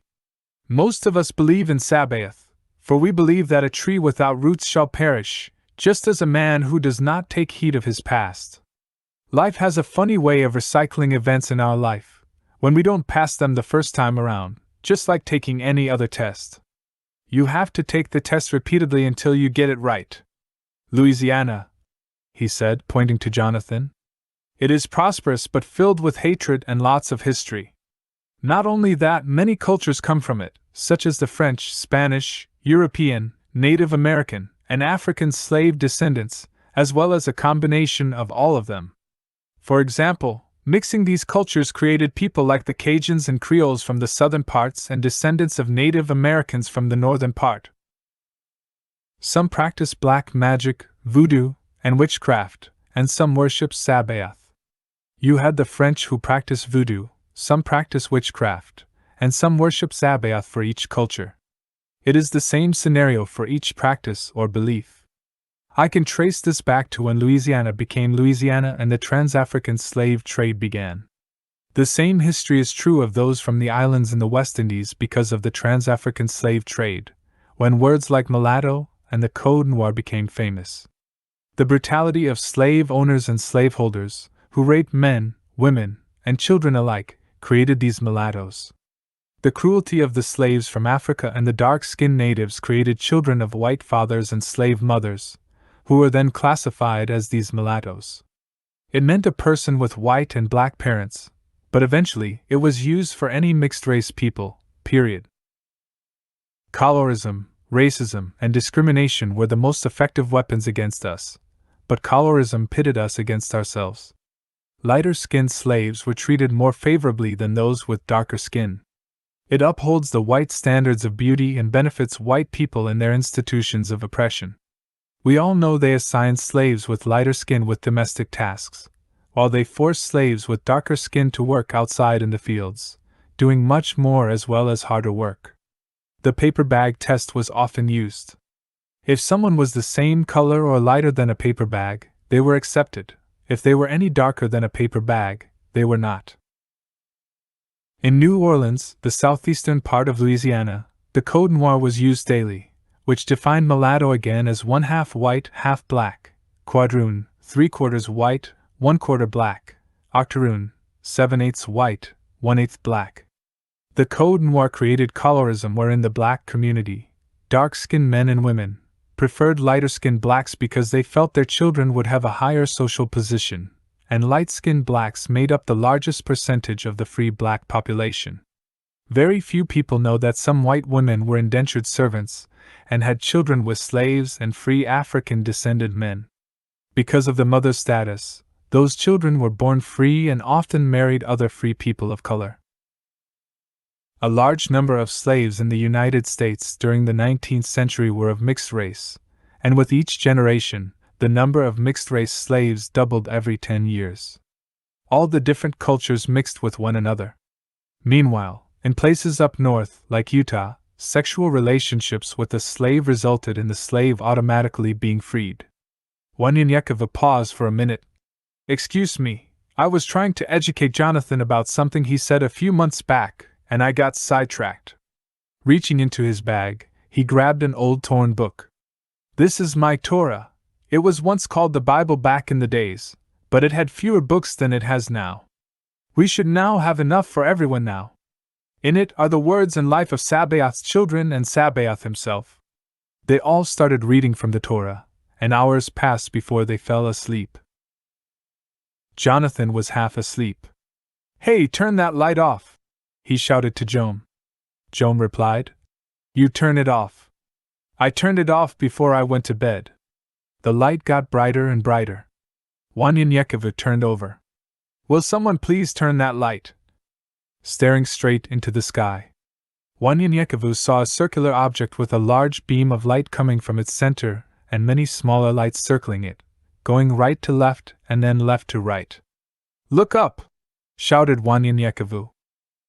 Most of us believe in Sabaoth, for we believe that a tree without roots shall perish, just as a man who does not take heed of his past. Life has a funny way of recycling events in our life, when we don't pass them the first time around, just like taking any other test. You have to take the test repeatedly until you get it right. Louisiana, he said, pointing to Jonathan. It is prosperous but filled with hatred and lots of history. Not only that, many cultures come from it, such as the French, Spanish, European, Native American, and African slave descendants, as well as a combination of all of them. For example, mixing these cultures created people like the Cajuns and Creoles from the southern parts and descendants of Native Americans from the northern part. Some practice black magic, voodoo, and witchcraft, and some worship Sabaoth. You had the French who practice voodoo, some practice witchcraft, and some worship Sabaoth for each culture. It is the same scenario for each practice or belief. I can trace this back to when Louisiana became Louisiana and the trans-African slave trade began. The same history is true of those from the islands in the West Indies because of the trans-African slave trade, when words like mulatto and the Code Noir became famous. The brutality of slave owners and slaveholders, who raped men, women, and children alike, created these mulattoes. The cruelty of the slaves from Africa and the dark-skinned natives created children of white fathers and slave mothers, who were then classified as these mulattoes. It meant a person with white and black parents, but eventually it was used for any mixed-race people, period. Colorism, racism, and discrimination were the most effective weapons against us, but colorism pitted us against ourselves. Lighter-skinned slaves were treated more favorably than those with darker skin. It upholds the white standards of beauty and benefits white people in their institutions of oppression. We all know they assigned slaves with lighter skin with domestic tasks, while they forced slaves with darker skin to work outside in the fields, doing much more as well as harder work. The paper bag test was often used. If someone was the same color or lighter than a paper bag, they were accepted. If they were any darker than a paper bag, they were not. In New Orleans, the southeastern part of Louisiana, the Code Noir was used daily, which defined mulatto again as 1/2 white, half black, quadroon, 3/4 white, 1/4 black, octoroon, 7/8 white, 1/8 black. The Code Noir created colorism wherein the black community, dark-skinned men and women, preferred lighter-skinned blacks because they felt their children would have a higher social position, and light-skinned blacks made up the largest percentage of the free black population. Very few people know that some white women were indentured servants and had children with slaves and free African-descended men. Because of the mother status, those children were born free and often married other free people of color. A large number of slaves in the United States during the 19th century were of mixed race, and with each generation, the number of mixed-race slaves doubled every 10 years. All the different cultures mixed with one another. Meanwhile, in places up north, like Utah, sexual relationships with a slave resulted in the slave automatically being freed. Wanyanyekava paused for a minute. "Excuse me, I was trying to educate Jonathan about something he said a few months back, and I got sidetracked." Reaching into his bag, he grabbed an old torn book. "This is my Torah. It was once called the Bible back in the days, but it had fewer books than it has now. We should now have enough for everyone now. In it are the words and life of Sabaoth's children and Sabaoth himself." They all started reading from the Torah, and hours passed before they fell asleep. Jonathan was half asleep. "Hey, turn that light off!" he shouted to Joan. Joan replied, "You turn it off." "I turned it off before I went to bed." The light got brighter and brighter. Wanyanyekava turned over. "Will someone please turn that light?" Staring straight into the sky, Wanyanyekava saw a circular object with a large beam of light coming from its center and many smaller lights circling it, going right to left and then left to right. "Look up!" shouted Wanyanyekava.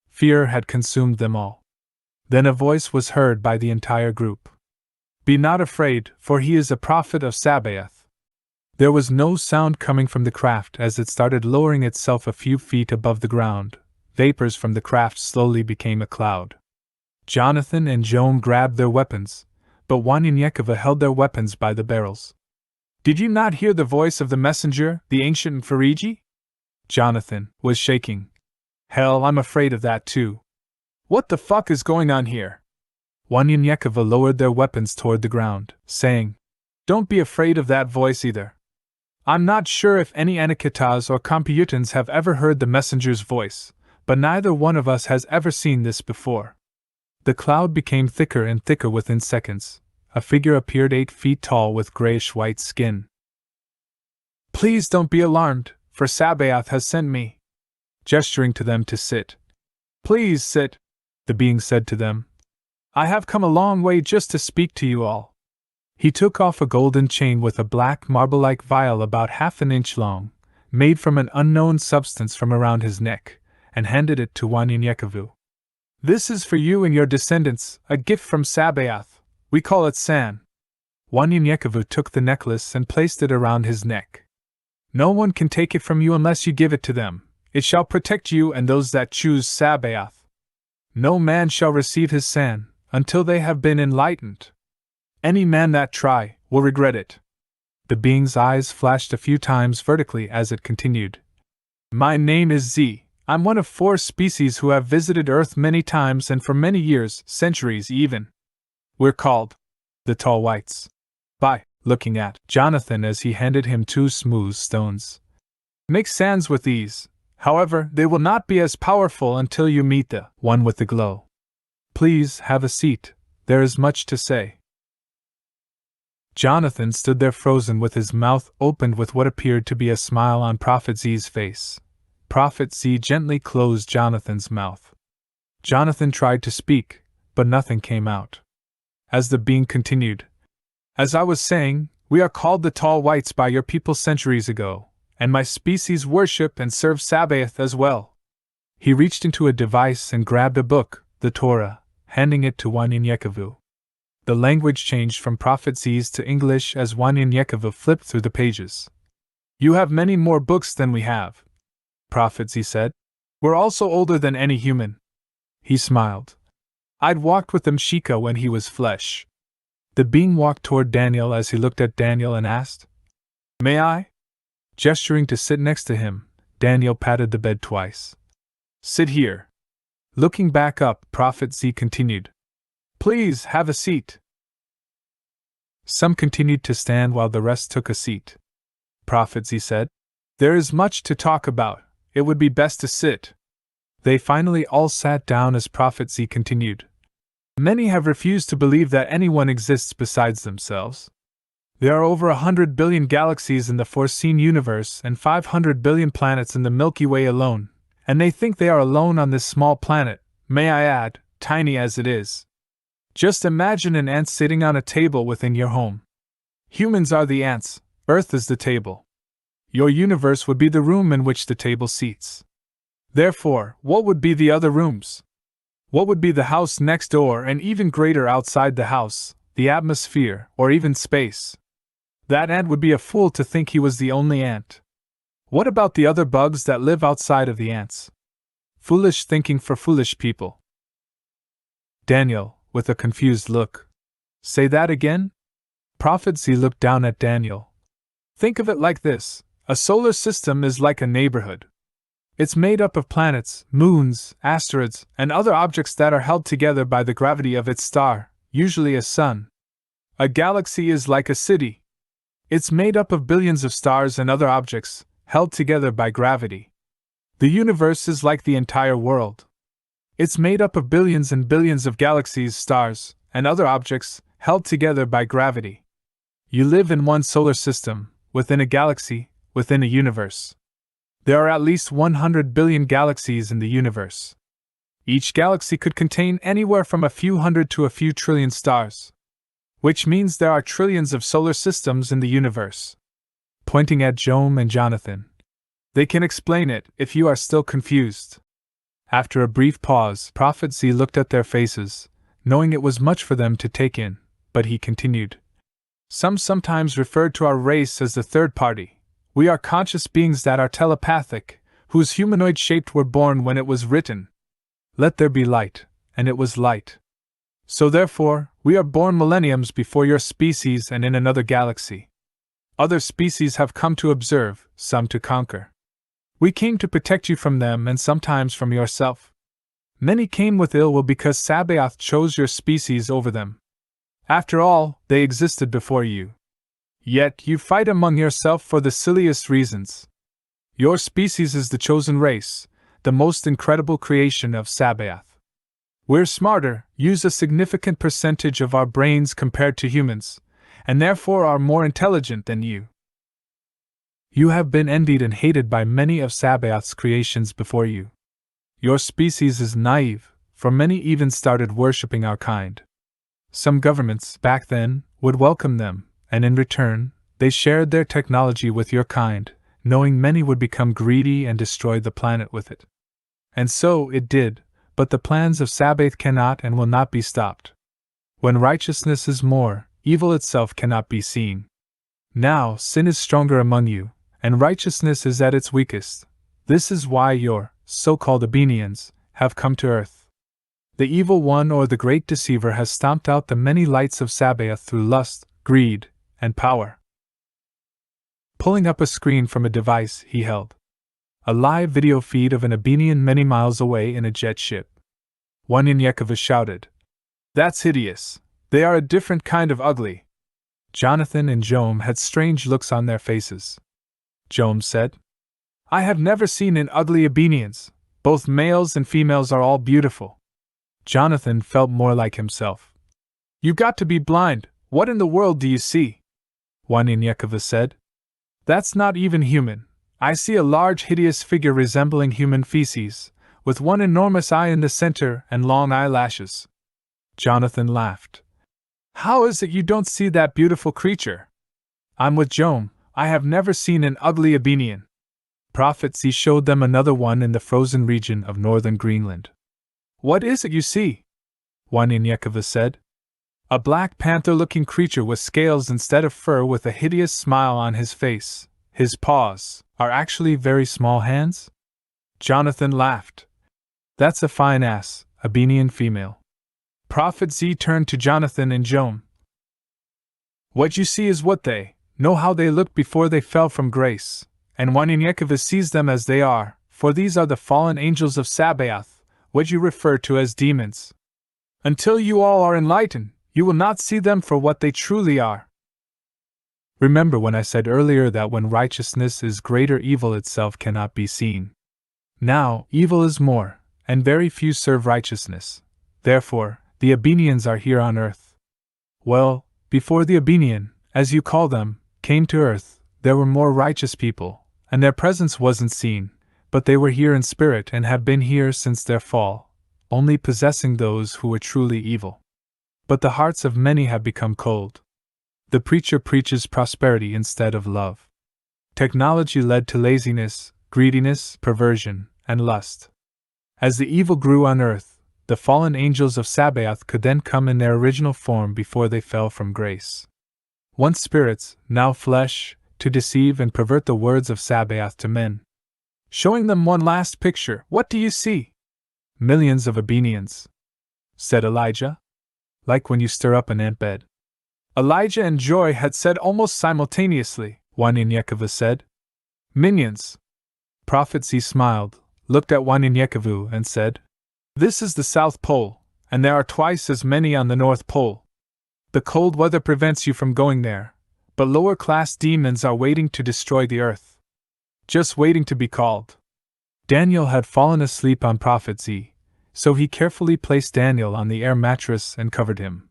Fear had consumed them all. Then a voice was heard by the entire group. "Be not afraid, for he is a prophet of Sabaoth." There was no sound coming from the craft as it started lowering itself a few feet above the ground. Vapors from the craft slowly became a cloud. Jonathan and Joan grabbed their weapons, but Wanyanyekava held their weapons by the barrels. "Did you not hear the voice of the messenger, the ancient Fariji?" Jonathan was shaking. "Hell, I'm afraid of that too. What the fuck is going on here?" One and Yekova lowered their weapons toward the ground, saying, "Don't be afraid of that voice either. I'm not sure if any Anakataas or Kompyutans have ever heard the messenger's voice, but neither one of us has ever seen this before." The cloud became thicker and thicker within seconds. A figure appeared 8 feet tall with grayish-white skin. "Please don't be alarmed, for Sabaoth has sent me." Gesturing to them to sit. "Please sit," the being said to them. "I have come a long way just to speak to you all." He took off a golden chain with a black marble-like vial about half an inch long, made from an unknown substance from around his neck, and handed it to Wanyan Yekavu. "This is for you and your descendants, a gift from Sabaoth. We call it San." Wanyan Yekavu took the necklace and placed it around his neck. "No one can take it from you unless you give it to them. It shall protect you and those that choose Sabaoth. No man shall receive his San until they have been enlightened. Any man that try will regret it." The being's eyes flashed a few times vertically as it continued. "My name is Z. I'm one of 4 species who have visited Earth many times and for many years, centuries even. We're called the Tall Whites." By looking at Jonathan as he handed him 2 smooth stones. "Make sands with these. However, they will not be as powerful until you meet the one with the glow. Please have a seat, there is much to say." Jonathan stood there frozen with his mouth opened with what appeared to be a smile on Prophet Z's face. Prophet Z gently closed Jonathan's mouth. Jonathan tried to speak, but nothing came out. As the being continued, "As I was saying, we are called the Tall Whites by your people centuries ago, and my species worship and serve Sabaoth as well." He reached into a device and grabbed a book, the Torah, handing it to Wanyan Yekavu. The language changed from Prophet Z's to English as Wanyan Yekavu flipped through the pages. "You have many more books than we have," Prophet Z said. "We're also older than any human." He smiled. "I'd walked with Mshika when he was flesh." The being walked toward Daniel as he looked at Daniel and asked, "May I?" Gesturing to sit next to him, Daniel patted the bed twice. "Sit here." Looking back up, Prophet Z continued, "Please have a seat." Some continued to stand while the rest took a seat. Prophet Z said, "There is much to talk about. It would be best to sit." They finally all sat down as Prophet Z continued. "Many have refused to believe that anyone exists besides themselves. There are over 100 billion galaxies in the foreseen universe and 500 billion planets in the Milky Way alone, and they think they are alone on this small planet, may I add, tiny as it is. Just imagine an ant sitting on a table within your home. Humans are the ants, Earth is the table. Your universe would be the room in which the table seats. Therefore, what would be the other rooms? What would be the house next door and even greater outside the house, the atmosphere, or even space? That ant would be a fool to think he was the only ant. What about the other bugs that live outside of the ants? Foolish thinking for foolish people." Daniel, with a confused look. "Say that again?" Prophet Z looked down at Daniel. "Think of it like this. A solar system is like a neighborhood. It's made up of planets, moons, asteroids, and other objects that are held together by the gravity of its star, usually a sun. A galaxy is like a city. It's made up of billions of stars and other objects, held together by gravity. The universe is like the entire world. It's made up of billions and billions of galaxies, stars, and other objects, held together by gravity. You live in one solar system, within a galaxy, within a universe. There are at least 100 billion galaxies in the universe. Each galaxy could contain anywhere from a few hundred to a few trillion stars. Which means there are trillions of solar systems in the universe." Pointing at Joam and Jonathan. "They can explain it if you are still confused." After a brief pause, Prophet Z looked at their faces, knowing it was much for them to take in, but he continued. "Some sometimes refer to our race as the third party. We are conscious beings that are telepathic, whose humanoid shape were born when it was written, 'Let there be light,' and it was light. So therefore, we are born millenniums before your species and in another galaxy. Other species have come to observe, some to conquer. We came to protect you from them and sometimes from yourself. Many came with ill will because Sabaoth chose your species over them. After all, they existed before you. Yet you fight among yourself for the silliest reasons. Your species is the chosen race, the most incredible creation of Sabaoth. We're smarter, use a significant percentage of our brains compared to humans, and therefore are more intelligent than you. You have been envied and hated by many of Sabaoth's creations before you. Your species is naive, for many even started worshipping our kind. Some governments, back then, would welcome them, and in return, they shared their technology with your kind, knowing many would become greedy and destroy the planet with it. And so it did, but the plans of Sabaoth cannot and will not be stopped. When righteousness is more, evil itself cannot be seen. Now sin is stronger among you, and righteousness is at its weakest. This is why your so-called Abenians have come to earth. The evil one or the great deceiver has stomped out the many lights of Sabaoth through lust, greed, and power. Pulling up a screen from a device he held. A live video feed of an Abenian many miles away in a jet ship. Wanyan shouted, "That's hideous. They are a different kind of ugly." Jonathan and Joam had strange looks on their faces. Joam said, "I have never seen an ugly Abenians. Both males and females are all beautiful." Jonathan felt more like himself. "You've got to be blind. What in the world do you see?" Wanyan said, "That's not even human. I see a large hideous figure resembling human feces, with one enormous eye in the center and long eyelashes." Jonathan laughed. "How is it you don't see that beautiful creature?" "I'm with Joam. I have never seen an ugly Abenian." Prophecy showed them another one in the frozen region of northern Greenland. "What is it you see?" Wanyan said. "A black panther-looking creature with scales instead of fur with a hideous smile on his face. His paws are actually very small hands?" Jonathan laughed. "That's a fine ass, Abenian female." Prophet Z turned to Jonathan and Joam. "What you see is what they know how they looked before they fell from grace, and Wanyan sees them as they are, for these are the fallen angels of Sabaoth, what you refer to as demons. Until you all are enlightened, you will not see them for what they truly are." Remember when I said earlier that when righteousness is greater, evil itself cannot be seen. Now, evil is more, and very few serve righteousness. Therefore, the Abenians are here on earth. Well, before the Abenian, as you call them, came to earth, there were more righteous people, and their presence wasn't seen, but they were here in spirit and have been here since their fall, only possessing those who were truly evil. But the hearts of many have become cold. The preacher preaches prosperity instead of love. Technology led to laziness, greediness, perversion, and lust. As the evil grew on earth, the fallen angels of Sabaoth could then come in their original form before they fell from grace. Once spirits, now flesh, to deceive and pervert the words of Sabaoth to men. Showing them one last picture, "What do you see?" "Millions of Abenians," said Elijah. "Like when you stir up an ant bed." Elijah and Joy had said almost simultaneously, Wanyan said. "Minions." Prophecy smiled, looked at Wanyan and said, "This is the South Pole, and there are twice as many on the North Pole. The cold weather prevents you from going there, but lower-class demons are waiting to destroy the earth. Just waiting to be called." Daniel had fallen asleep on Prophecy, so he carefully placed Daniel on the air mattress and covered him.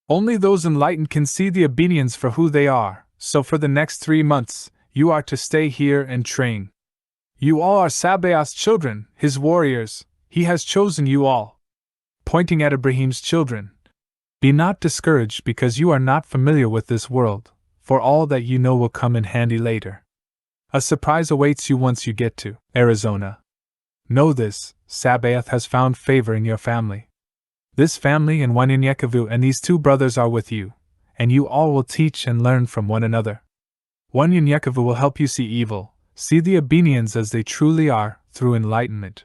"Only those enlightened can see the Abenians for who they are, so for the next 3 months, you are to stay here and train. You all are Sabaoth's children, his warriors. He has chosen you all." Pointing at Ibrahim's children. "Be not discouraged because you are not familiar with this world, for all that you know will come in handy later. A surprise awaits you once you get to Arizona. Know this, Sabaoth has found favor in your family. This family and Wanyan and these 2 brothers are with you, and you all will teach and learn from one another. Wanyan will help you see evil, see the Abenians as they truly are, through enlightenment."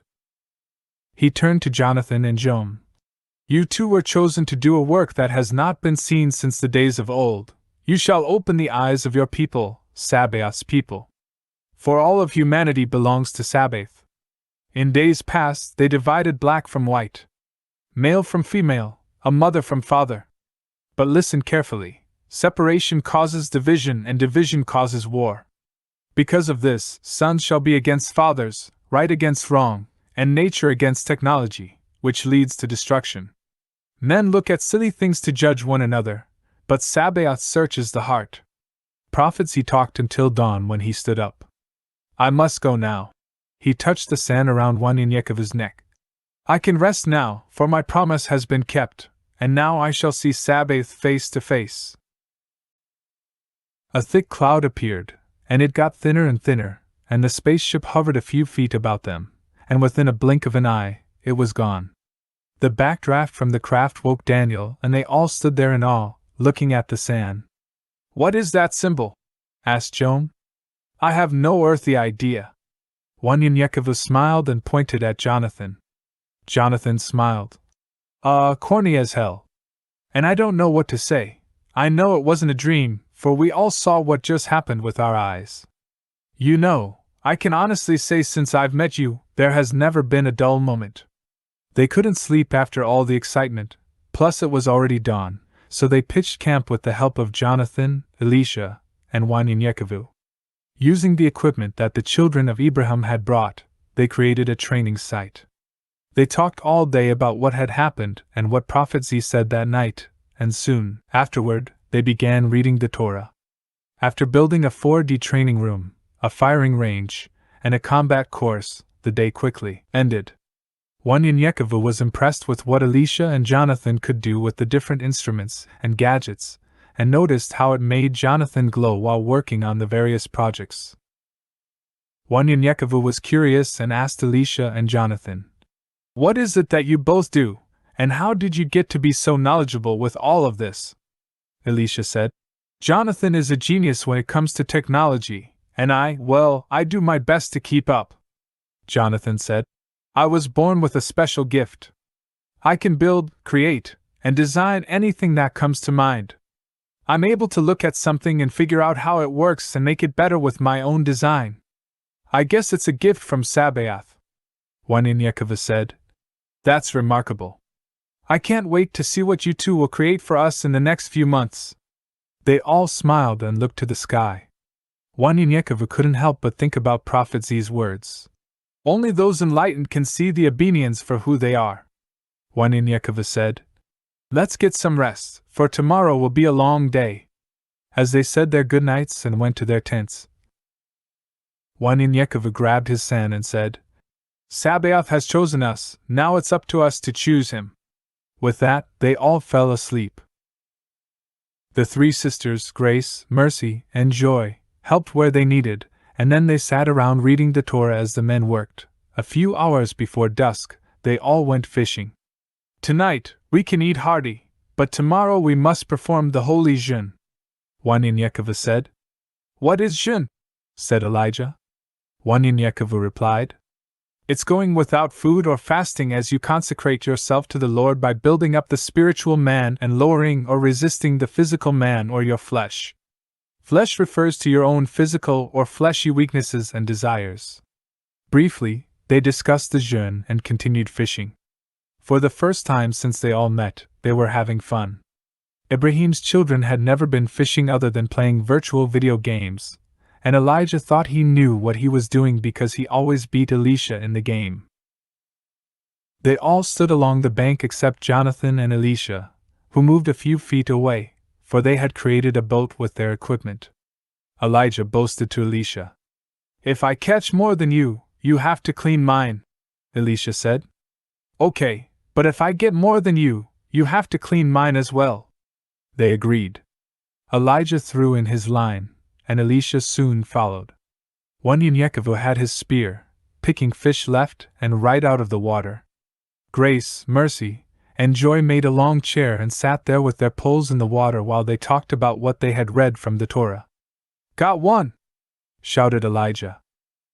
He turned to Jonathan and Joam. "You 2 were chosen to do a work that has not been seen since the days of old. You shall open the eyes of your people, Sabaoth's people. For all of humanity belongs to Sabaoth. In days past, they divided black from white, male from female, a mother from father. But listen carefully. Separation causes division, and division causes war. Because of this, sons shall be against fathers, right against wrong, and nature against technology, which leads to destruction. Men look at silly things to judge one another, but Sabaoth searches the heart. Prophets he talked until dawn when he stood up. I must go now. He touched the sand around one Yanyekova's neck. I can rest now, for my promise has been kept, and now I shall see Sabaoth face to face. A thick cloud appeared, and it got thinner and thinner, and the spaceship hovered a few feet about them, and within a blink of an eye, it was gone. The backdraft from the craft woke Daniel, and they all stood there in awe, looking at the sand. What is that symbol? Asked Joan. I have no earthly idea. One Yanyekova smiled and pointed at Jonathan. Jonathan smiled. Corny as hell. And I don't know what to say. I know it wasn't a dream, for we all saw what just happened with our eyes. You know, I can honestly say since I've met you, there has never been a dull moment. They couldn't sleep after all the excitement, plus it was already dawn, so they pitched camp with the help of Jonathan, Elisha, and Wanyanyekovu. Using the equipment that the children of Abraham had brought, they created a training site. They talked all day about what had happened and what prophecy said that night, and soon afterward, they began reading the Torah. After building a 4D training room, a firing range, and a combat course, the day quickly ended. Wanyanyekovu was impressed with what Elisha and Jonathan could do with the different instruments and gadgets, and noticed how it made Jonathan glow while working on the various projects. Wanyanyekovu was curious and asked Elisha and Jonathan, "What is it that you both do, and how did you get to be so knowledgeable with all of this?" Elisha said, "Jonathan is a genius when it comes to technology, and I do my best to keep up." Jonathan said, "I was born with a special gift. I can build, create, and design anything that comes to mind. I'm able to look at something and figure out how it works and make it better with my own design. I guess it's a gift from Sabaoth." Wanyanyekovu said, "That's remarkable. I can't wait to see what you two will create for us in the next few months." They all smiled and looked to the sky. Wanyanyekovu couldn't help but think about Prophet Z's words. Only those enlightened can see the Abenians for who they are. Wanyanyekovu said, "Let's get some rest, for tomorrow will be a long day." As they said their goodnights and went to their tents, Wanyanyekovu grabbed his sand and said, "Sabaoth has chosen us, now it's up to us to choose him." With that, they all fell asleep. The three sisters, Grace, Mercy, and Joy, helped where they needed, and then they sat around reading the Torah as the men worked. A few hours before dusk, they all went fishing. "Tonight, we can eat hearty, but tomorrow we must perform the holy jeûne," Wanyanyekovu said. "What is jeûne?" said Elijah. Wanyanyekovu replied, "It's going without food or fasting as you consecrate yourself to the Lord by building up the spiritual man and lowering or resisting the physical man or your flesh." Flesh refers to your own physical or fleshy weaknesses and desires. Briefly, they discussed the jeûne and continued fishing. For the first time since they all met, they were having fun. Ibrahim's children had never been fishing other than playing virtual video games, and Elijah thought he knew what he was doing because he always beat Elisha in the game. They all stood along the bank except Jonathan and Elisha, who moved a few feet away, for they had created a boat with their equipment. Elijah boasted to Elisha, "If I catch more than you, you have to clean mine." Elisha said, "Okay, but if I get more than you have to clean mine as well." They agreed. Elijah threw in his line, and Elisha soon followed. Wanyanyekovu had his spear, picking fish left and right out of the water. Grace, Mercy, and Joy made a long chair and sat there with their poles in the water while they talked about what they had read from the Torah. "Got one!" shouted Elijah.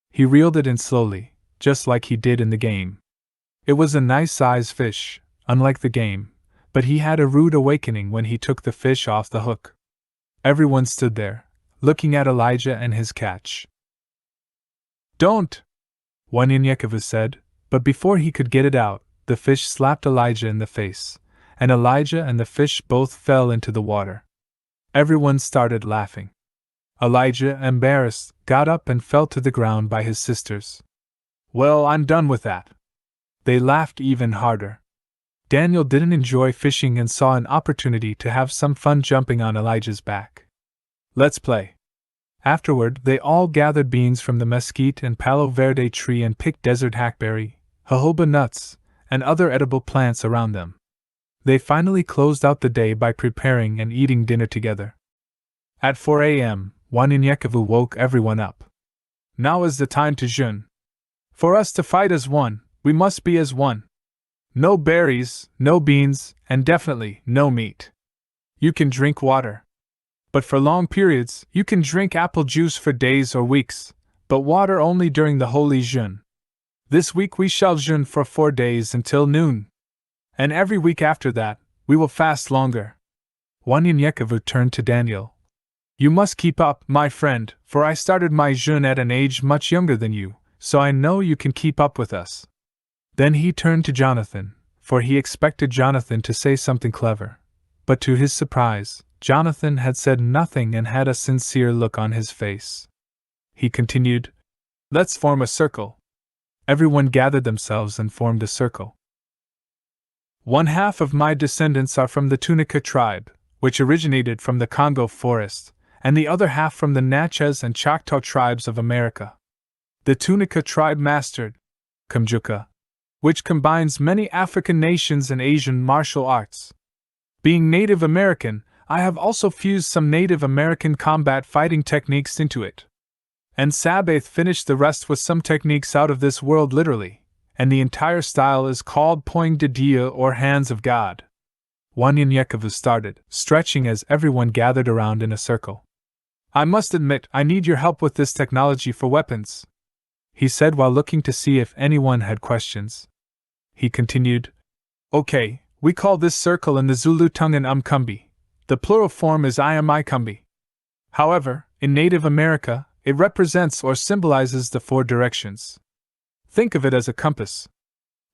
He reeled it in slowly, just like he did in the game. It was a nice-sized fish, unlike the game, but he had a rude awakening when he took the fish off the hook. Everyone stood there, looking at Elijah and his catch. "Don't!" Wanyanyekovu said, But before he could get it out, the fish slapped Elijah in the face, and Elijah and the fish both fell into the water. Everyone started laughing. Elijah, embarrassed, got up and fell to the ground by his sisters. "Well, I'm done with that." They laughed even harder. Daniel didn't enjoy fishing and saw an opportunity to have some fun jumping on Elijah's back. "Let's play." Afterward, they all gathered beans from the mesquite and palo verde tree and picked desert hackberry, jojoba nuts, and other edible plants around them. They finally closed out the day by preparing and eating dinner together. At 4 a.m., Wanyenyekevu woke everyone up. "Now is the time to jeûne. For us to fight as one, we must be as one. No berries, no beans, and definitely no meat. You can drink water. But for long periods, you can drink apple juice for days or weeks, but water only during the holy jeûne. This week we shall jeûne for 4 days until noon. And every week after that, we will fast longer." Wanyenyekevu turned to Daniel. "You must keep up, my friend, for I started my jeûne at an age much younger than you, so I know you can keep up with us." Then he turned to Jonathan, for he expected Jonathan to say something clever. But to his surprise, Jonathan had said nothing and had a sincere look on his face. He continued, "Let's form a circle." Everyone gathered themselves and formed a circle. "One half of my descendants are from the Tunica tribe, which originated from the Congo forest, and the other half from the Natchez and Choctaw tribes of America. The Tunica tribe mastered Kumjuka, which combines many African nations and Asian martial arts. Being Native American, I have also fused some Native American combat fighting techniques into it. And Sabaoth finished the rest with some techniques out of this world literally, and the entire style is called Poing de Dieu or Hands of God." Wanyenyekevu started, stretching as everyone gathered around in a circle. "I must admit I need your help with this technology for weapons," he said while looking to see if anyone had questions. He continued, "Okay, we call this circle in the Zulu tongue an Umkumbi. The plural form is Iamaikumbi. However, in Native America, it represents or symbolizes the 4 directions. Think of it as a compass.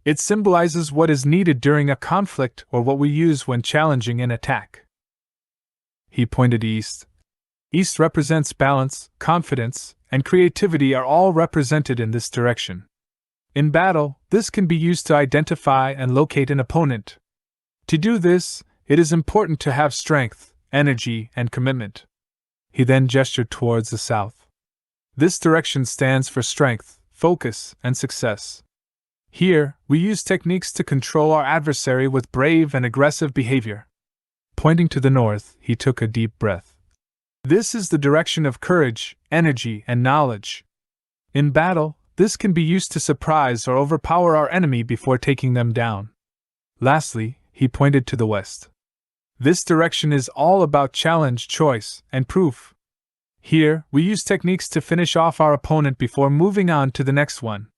It symbolizes what is needed during a conflict or what we use when challenging an attack." He pointed east. East represents balance, confidence, and creativity are all represented in this direction. In battle, this can be used to identify and locate an opponent. To do this, it is important to have strength, energy, and commitment. He then gestured towards the south. This direction stands for strength, focus, and success. Here, we use techniques to control our adversary with brave and aggressive behavior. Pointing to the north, he took a deep breath. This is the direction of courage, energy, and knowledge. In battle, this can be used to surprise or overpower our enemy before taking them down. Lastly, he pointed to the west. This direction is all about challenge, choice, and proof. Here, we use techniques to finish off our opponent before moving on to the next one.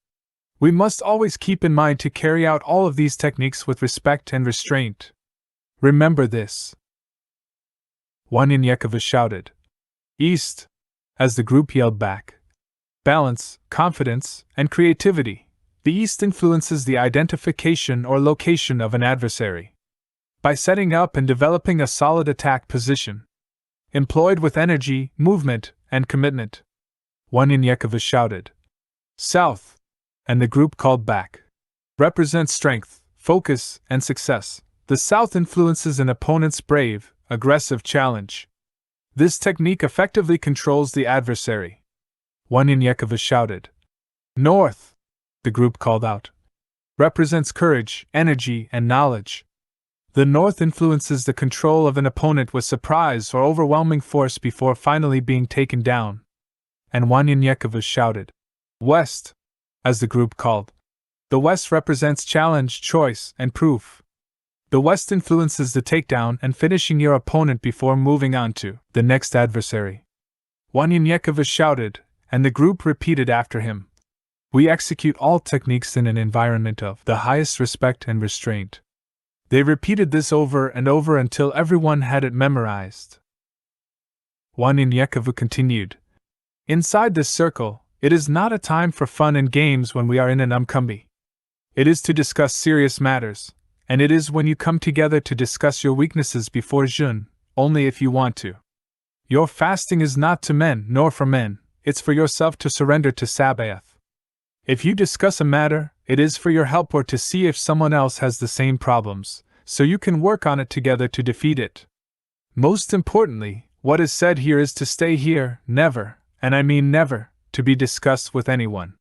We must always keep in mind to carry out all of these techniques with respect and restraint. Remember this." Wanyenyekevu shouted, "East!" as the group yelled back. Balance, confidence, and creativity. The East influences the identification or location of an adversary. By setting up and developing a solid attack position, employed with energy, movement, and commitment. Wanyenyekevu shouted, "South!" and the group called back. Represents strength, focus, and success. The South influences an opponent's brave, aggressive challenge. This technique effectively controls the adversary. Wanyenyekevu shouted, "North!" the group called out. Represents courage, energy, and knowledge. The North influences the control of an opponent with surprise or overwhelming force before finally being taken down. And Wanyenyekevu shouted, "West!" as the group called. The West represents challenge, choice, and proof. The West influences the takedown and finishing your opponent before moving on to the next adversary. Wanyenyekevu shouted, and the group repeated after him. We execute all techniques in an environment of the highest respect and restraint. They repeated this over and over until everyone had it memorized. Wanyenyekevu continued. Inside this circle, it is not a time for fun and games when we are in an umkumbi. It is to discuss serious matters, and it is when you come together to discuss your weaknesses before Jun, only if you want to. Your fasting is not to men nor for men, it's for yourself to surrender to Sabaoth. If you discuss a matter, it is for your help or to see if someone else has the same problems, so you can work on it together to defeat it. Most importantly, what is said here is to stay here, never, and I mean never, to be discussed with anyone.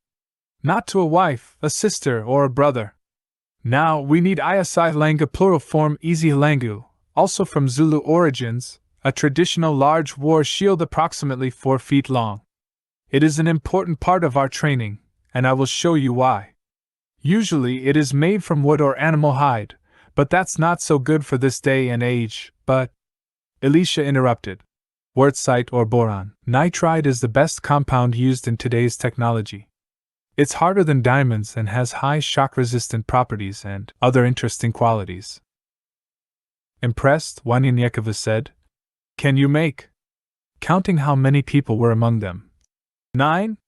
Not to a wife, a sister, or a brother. Now, we need Iasai Langa plural form Easy Langu, also from Zulu origins, a traditional large war shield approximately 4 feet long. It is an important part of our training, and I will show you why. Usually it is made from wood or animal hide, but that's not so good for this day and age, but… Elisha interrupted. Quartzite or boron nitride is the best compound used in today's technology. It's harder than diamonds and has high shock-resistant properties and other interesting qualities. Impressed, Wanyanyekova said, "Can you make?" Counting how many people were among them. 9?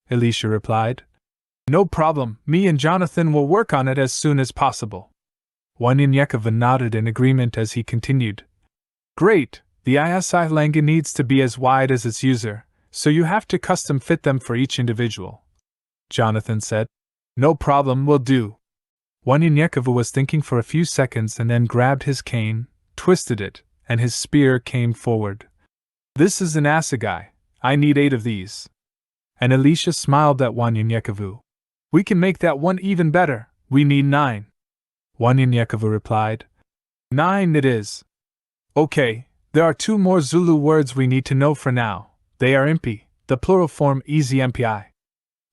Elisha replied. "No problem, me and Jonathan will work on it as soon as possible." Wanyanyekova nodded in agreement as he continued. "Great, the Iasai Langa needs to be as wide as its user, so you have to custom fit them for each individual." Jonathan said. "No problem, will do." Wanyanyekova was thinking for a few seconds and then grabbed his cane, twisted it, and his spear came forward. "This is an assegai. I need 8 of these." And Elisha smiled at Wanyanyekova. "We can make that one even better, we need 9. Wanyanyekova replied. 9 it is. Okay, there are 2 more Zulu words we need to know for now. They are impi, the plural form easy mpi.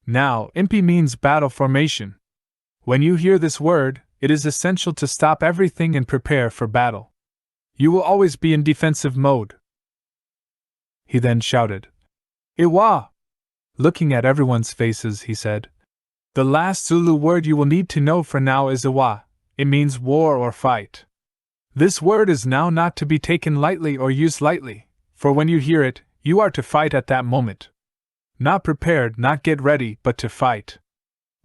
Now, impi means battle formation. When you hear this word, it is essential to stop everything and prepare for battle. You will always be in defensive mode." He then shouted, "Iwa!" Looking at everyone's faces, he said, "The last Zulu word you will need to know for now is Iwa. It means war or fight. This word is now not to be taken lightly or used lightly, for when you hear it, you are to fight at that moment. Not prepared, not get ready, but to fight.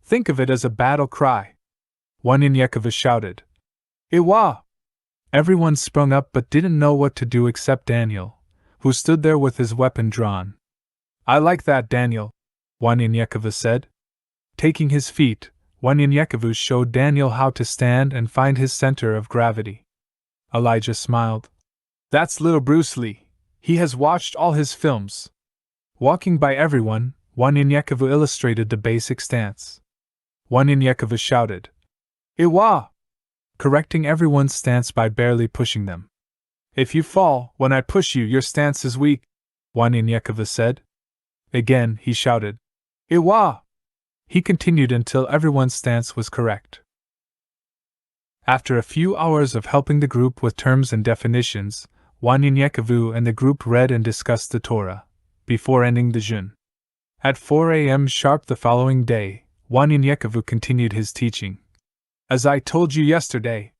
Think of it as a battle cry." Wanyanyekova shouted, "Iwa!" Everyone sprung up but didn't know what to do except Daniel, who stood there with his weapon drawn. "I like that, Daniel," Wanyanyekova said. Taking his feet, Wanyanyekova showed Daniel how to stand and find his center of gravity. Elijah smiled. "That's little Bruce Lee. He has watched all his films." Walking by everyone, Wanyanyekova illustrated the basic stance. Wanyanyekova shouted, "Iwa!" correcting everyone's stance by barely pushing them. "If you fall, when I push you, your stance is weak," Wanyanyekova said. Again he shouted, "Iwa!" He continued until everyone's stance was correct. After a few hours of helping the group with terms and definitions, Wanyanyekova and the group read and discussed the Torah, before ending the Jun. At 4 a.m. sharp the following day, Wanyanyekova continued his teaching. "As I told you yesterday,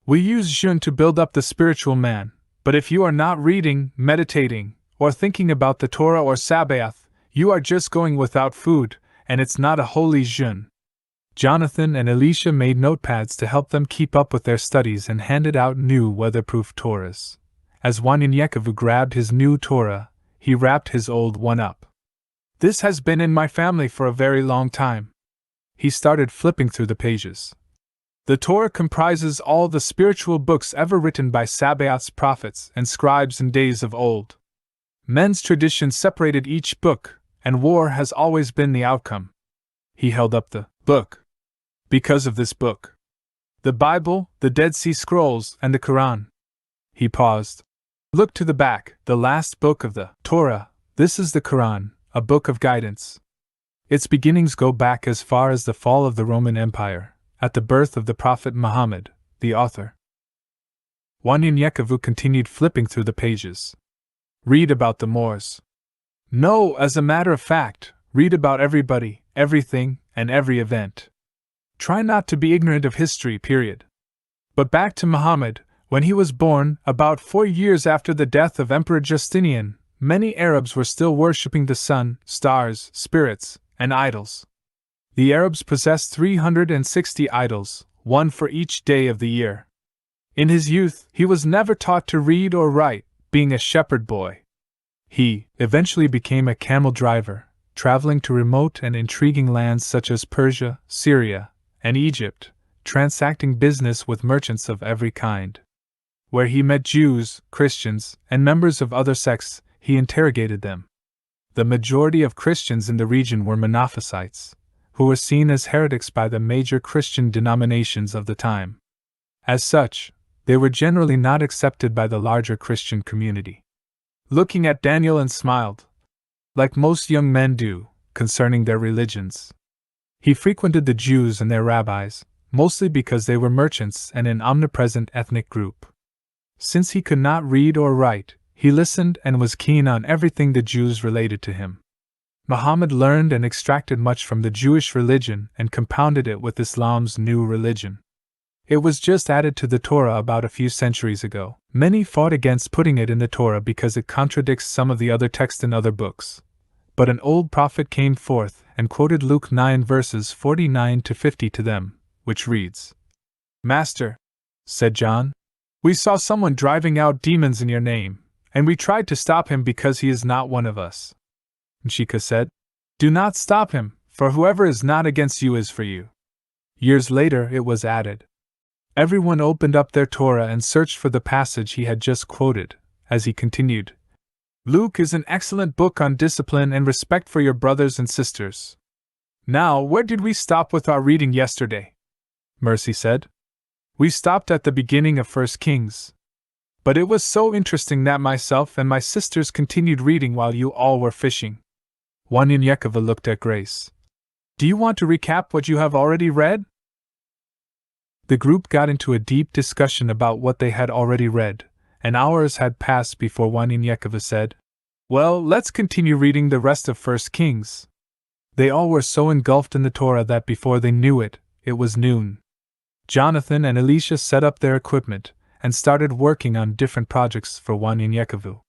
we use Jun to build up the spiritual man, but if you are not reading, meditating, or thinking about the Torah or Sabaoth, you are just going without food, and it's not a holy Jun." Jonathan and Elisha made notepads to help them keep up with their studies and handed out new weatherproof Torahs. As Wanyanyekova grabbed his new Torah, he wrapped his old one up. "This has been in my family for a very long time." He started flipping through the pages. "The Torah comprises all the spiritual books ever written by Sabaoth's prophets and scribes in days of old. Men's tradition separated each book, and war has always been the outcome." He held up the book. "Because of this book. The Bible, the Dead Sea Scrolls, and the Quran." He paused. "Look to the back, the last book of the Torah. This is the Quran, a book of guidance. Its beginnings go back as far as the fall of the Roman Empire, at the birth of the Prophet Muhammad, the author." Wanyanyekova continued flipping through the pages. "Read about the Moors. No, as a matter of fact, read about everybody, everything, and every event. Try not to be ignorant of history, period. But back to Muhammad, when he was born, about 4 years after the death of Emperor Justinian, many Arabs were still worshipping the sun, stars, spirits, and idols. The Arabs possessed 360 idols, one for each day of the year. In his youth, he was never taught to read or write, being a shepherd boy. He eventually became a camel driver, traveling to remote and intriguing lands such as Persia, Syria, and Egypt, transacting business with merchants of every kind. Where he met Jews, Christians, and members of other sects, he interrogated them. The majority of Christians in the region were Monophysites, who were seen as heretics by the major Christian denominations of the time. As such, they were generally not accepted by the larger Christian community. Looking at Daniel and smiled, like most young men do, concerning their religions. He frequented the Jews and their rabbis, mostly because they were merchants and an omnipresent ethnic group. Since he could not read or write, he listened and was keen on everything the Jews related to him. Muhammad learned and extracted much from the Jewish religion and compounded it with Islam's new religion. It was just added to the Torah about a few centuries ago. Many fought against putting it in the Torah because it contradicts some of the other texts in other books. But an old prophet came forth and quoted Luke 9 verses 49 to 50 to them, which reads, "Master," said John, "we saw someone driving out demons in your name, and we tried to stop him because he is not one of us." And Shika said, "Do not stop him, for whoever is not against you is for you." Years later it was added. Everyone opened up their Torah and searched for the passage he had just quoted, as he continued, "Luke is an excellent book on discipline and respect for your brothers and sisters." "Now, where did we stop with our reading yesterday?" Mercy said. "We stopped at the beginning of 1 Kings. But it was so interesting that myself and my sisters continued reading while you all were fishing." Wanyanyekova looked at Grace. "Do you want to recap what you have already read?" The group got into a deep discussion about what they had already read, and hours had passed before Wanyanyekova said, "Well, let's continue reading the rest of 1 Kings." They all were so engulfed in the Torah that before they knew it, it was noon. Jonathan and Elisha set up their equipment and started working on different projects for Wanyanyekova.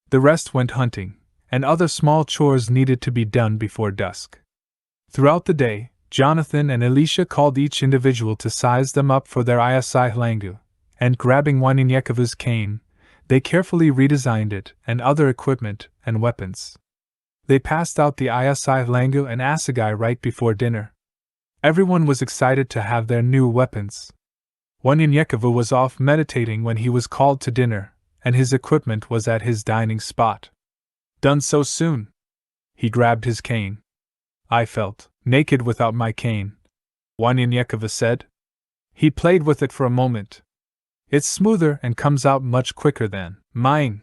The rest went hunting, and other small chores needed to be done before dusk. Throughout the day, Jonathan and Elisha called each individual to size them up for their ISI langu, and grabbing Wanyanyekova's cane, they carefully redesigned it and other equipment and weapons. They passed out the ISI langu and assegai right before dinner. Everyone was excited to have their new weapons. Wanyanyekova was off meditating when he was called to dinner, and his equipment was at his dining spot. "Done so soon?" He grabbed his cane. "I felt naked without my cane," Wanyanyekova said. He played with it for a moment. "It's smoother and comes out much quicker than mine,"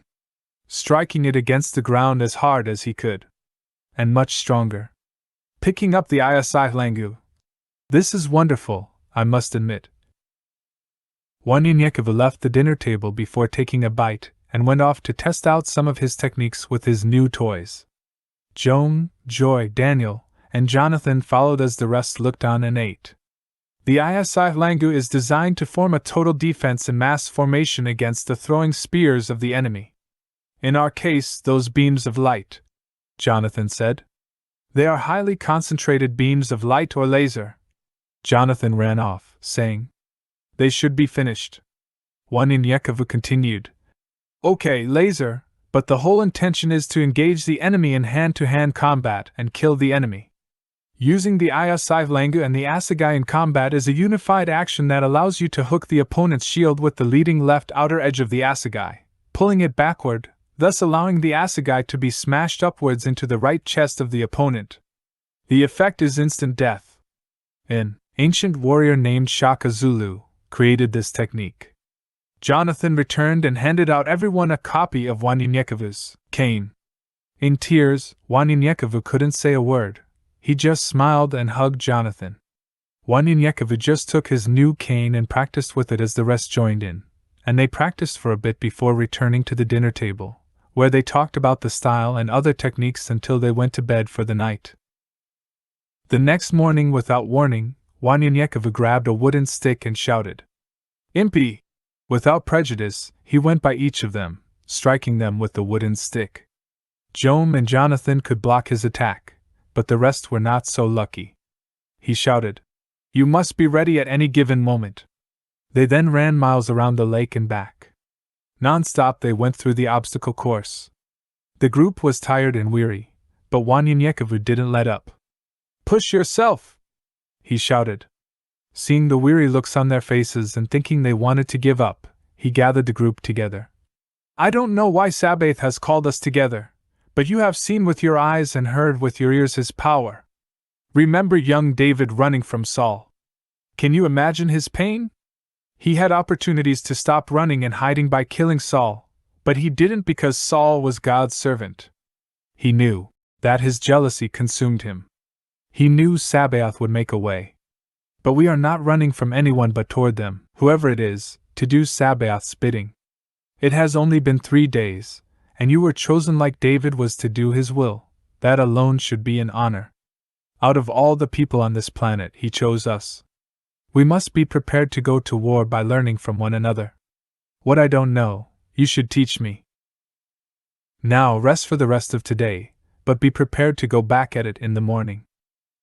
striking it against the ground as hard as he could. "And much stronger." Picking up the ISI langu. "This is wonderful, I must admit." Wanyanyekova left the dinner table before taking a bite and went off to test out some of his techniques with his new toys. Joan, Joy, Daniel, and Jonathan followed as the rest looked on and ate. The ISI langu is designed to form a total defense in mass formation against the throwing spears of the enemy. "In our case, those beams of light," Jonathan said. "They are highly concentrated beams of light or laser." Jonathan ran off, saying, "They should be finished." Wanyanyekova continued, "Okay, laser, but the whole intention is to engage the enemy in hand-to-hand combat and kill the enemy. Using the ISI langu and the assegai in combat is a unified action that allows you to hook the opponent's shield with the leading left outer edge of the assegai, pulling it backward, thus allowing the assegai to be smashed upwards into the right chest of the opponent. The effect is instant death. An ancient warrior named Shaka Zulu created this technique." Jonathan returned and handed out everyone a copy of Wanyanyekova's cane. In tears, Wanyanyekova couldn't say a word. He just smiled and hugged Jonathan. Wanyanyekova just took his new cane and practiced with it as the rest joined in, and they practiced for a bit before returning to the dinner table, where they talked about the style and other techniques until they went to bed for the night. The next morning, without warning, Wanyanyekova grabbed a wooden stick and shouted, "Impi!" Without prejudice, he went by each of them, striking them with the wooden stick. Joan and Jonathan could block his attack, but the rest were not so lucky. he shouted. You must be ready at any given moment. They then ran miles around the lake and back. Non-stop they went through the obstacle course. The group was tired and weary, but Wanyanyekevu didn't let up. Push yourself! He shouted. Seeing the weary looks on their faces and thinking they wanted to give up, he gathered the group together. I don't know why Sabaoth has called us together, but you have seen with your eyes and heard with your ears his power. Remember young David running from Saul. Can you imagine his pain? He had opportunities to stop running and hiding by killing Saul, but he didn't because Saul was God's servant. He knew that his jealousy consumed him. He knew Sabaoth would make a way. But we are not running from anyone but toward them, whoever it is, to do Sabaoth's bidding. It has only been 3 days, and you were chosen like David was to do his will. That alone should be an honor. Out of all the people on this planet, he chose us. We must be prepared to go to war by learning from one another. What I don't know, you should teach me. Now rest for the rest of today, but be prepared to go back at it in the morning.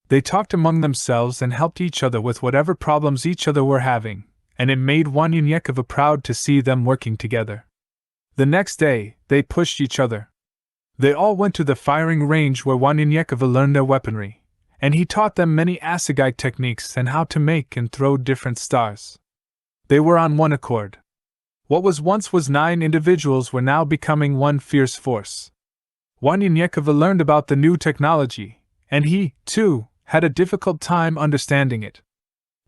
They talked among themselves and helped each other with whatever problems each other were having, and it made Wanyanyekevu proud to see them working together. The next day, they pushed each other. They all went to the firing range where Wanyanyekevu learned their weaponry, and he taught them many assegai techniques and how to make and throw different stars. They were on one accord. What was once 9 individuals were now becoming one fierce force. Wanyanyekevu learned about the new technology, and he, too, had a difficult time understanding it.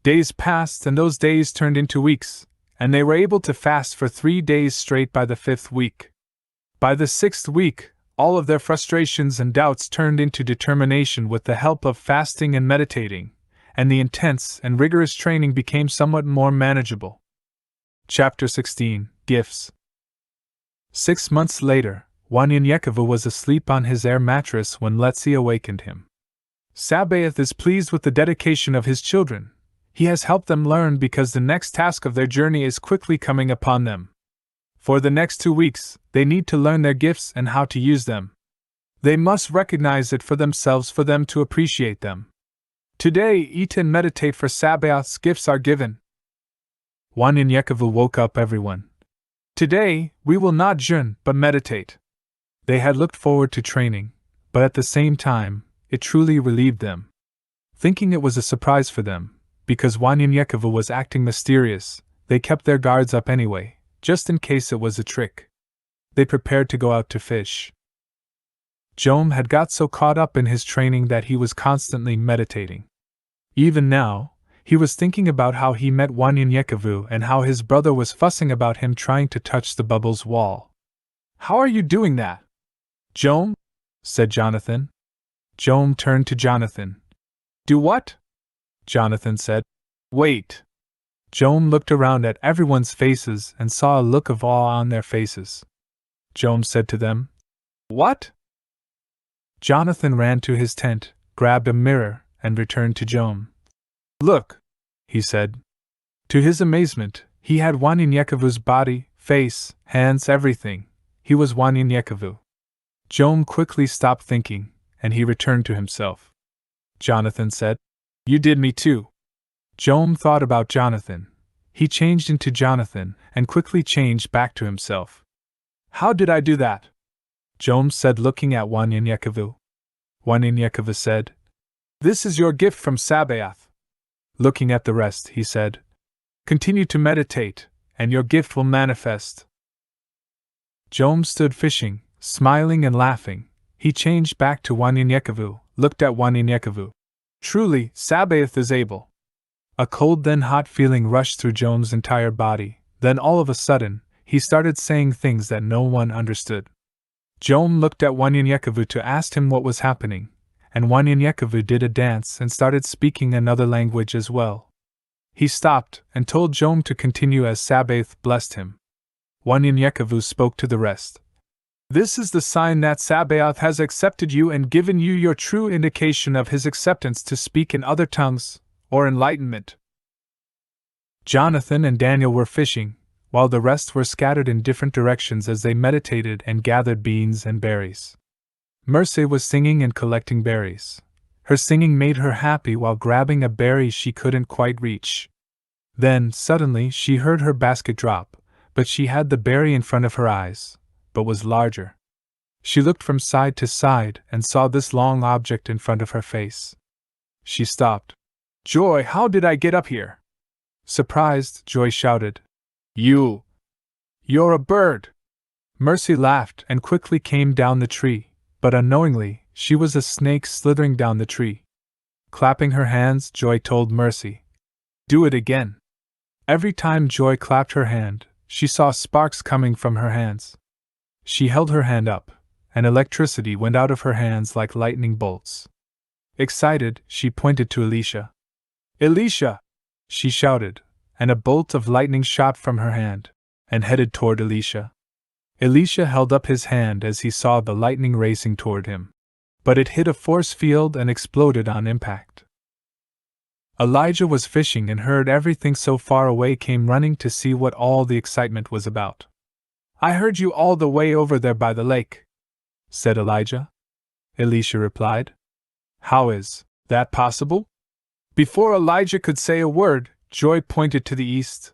Days passed and those days turned into weeks, and they were able to fast for 3 days straight by the 5th week. By the 6th week, all of their frustrations and doubts turned into determination with the help of fasting and meditating, and the intense and rigorous training became somewhat more manageable. Chapter 16 Gifts. 6 months later, Wanyanyekevu was asleep on his air mattress when Letzi awakened him. Sabaoth is pleased with the dedication of his children. He has helped them learn because the next task of their journey is quickly coming upon them. For the next 2 weeks, they need to learn their gifts and how to use them. They must recognize it for themselves for them to appreciate them. Today, eat and meditate for Sabaoth's gifts are given. Wanyanyekevu woke up everyone. Today, we will not jeûn but meditate. They had looked forward to training, but at the same time, it truly relieved them. Thinking it was a surprise for them, because Wanyanyekevu was acting mysterious, they kept their guards up anyway, just in case it was a trick. They prepared to go out to fish. Jom had got so caught up in his training that he was constantly meditating. Even now, he was thinking about how he met Wanyanyekevu and how his brother was fussing about him trying to touch the bubble's wall. How are you doing that? Jom? Said Jonathan. Jom turned to Jonathan. Do what? Jonathan said. Wait. Jom looked around at everyone's faces and saw a look of awe on their faces. Jom said to them, What? Jonathan ran to his tent, grabbed a mirror, and returned to Jom. Look, he said. To his amazement, he had Wanyanyekevu's body, face, hands, everything. He was Wanyanyekevu. Jom quickly stopped thinking, and he returned to himself. Jonathan said, You did me too. Jom thought about Jonathan. He changed into Jonathan, and quickly changed back to himself. How did I do that? Jom said, looking at Wanyanyekevu. Wanyanyekevu said, This is your gift from Sabaoth. Looking at the rest, he said, Continue to meditate, and your gift will manifest. Jom stood fishing, smiling and laughing. He changed back to Wanyanyekevu, looked at Wanyanyekevu. Truly, Sabaoth is able. A cold then hot feeling rushed through Jom's entire body. Then all of a sudden, he started saying things that no one understood. Jom looked at Wanyanyekevu to ask him what was happening, and Wanyanyekevu did a dance and started speaking another language as well. He stopped and told Jom to continue as Sabaoth blessed him. Wanyanyekevu spoke to the rest. This is the sign that Sabaoth has accepted you and given you your true indication of his acceptance to speak in other tongues, or enlightenment. Jonathan and Daniel were fishing, while the rest were scattered in different directions as they meditated and gathered beans and berries. Merce was singing and collecting berries. Her singing made her happy while grabbing a berry she couldn't quite reach. Then, suddenly, she heard her basket drop, but she had the berry in front of her eyes, but was larger. She looked from side to side and saw this long object in front of her face. She stopped. "Joy, how did I get up here?" Surprised, Joy shouted. You're a bird!" Mercy laughed and quickly came down the tree, but unknowingly, she was a snake slithering down the tree. Clapping her hands, Joy told Mercy, "Do it again." Every time Joy clapped her hand, she saw sparks coming from her hands. She held her hand up, and electricity went out of her hands like lightning bolts. Excited, she pointed to Alicia. "Alicia!" she shouted, and a bolt of lightning shot from her hand and headed toward Alicia. Alicia held up his hand as he saw the lightning racing toward him. But it hit a force field and exploded on impact. Elijah was fishing and heard everything so far away, came running to see what all the excitement was about. "I heard you all the way over there by the lake," said Elijah. Alicia replied. "How is that possible?" Before Elijah could say a word, Joy pointed to the east.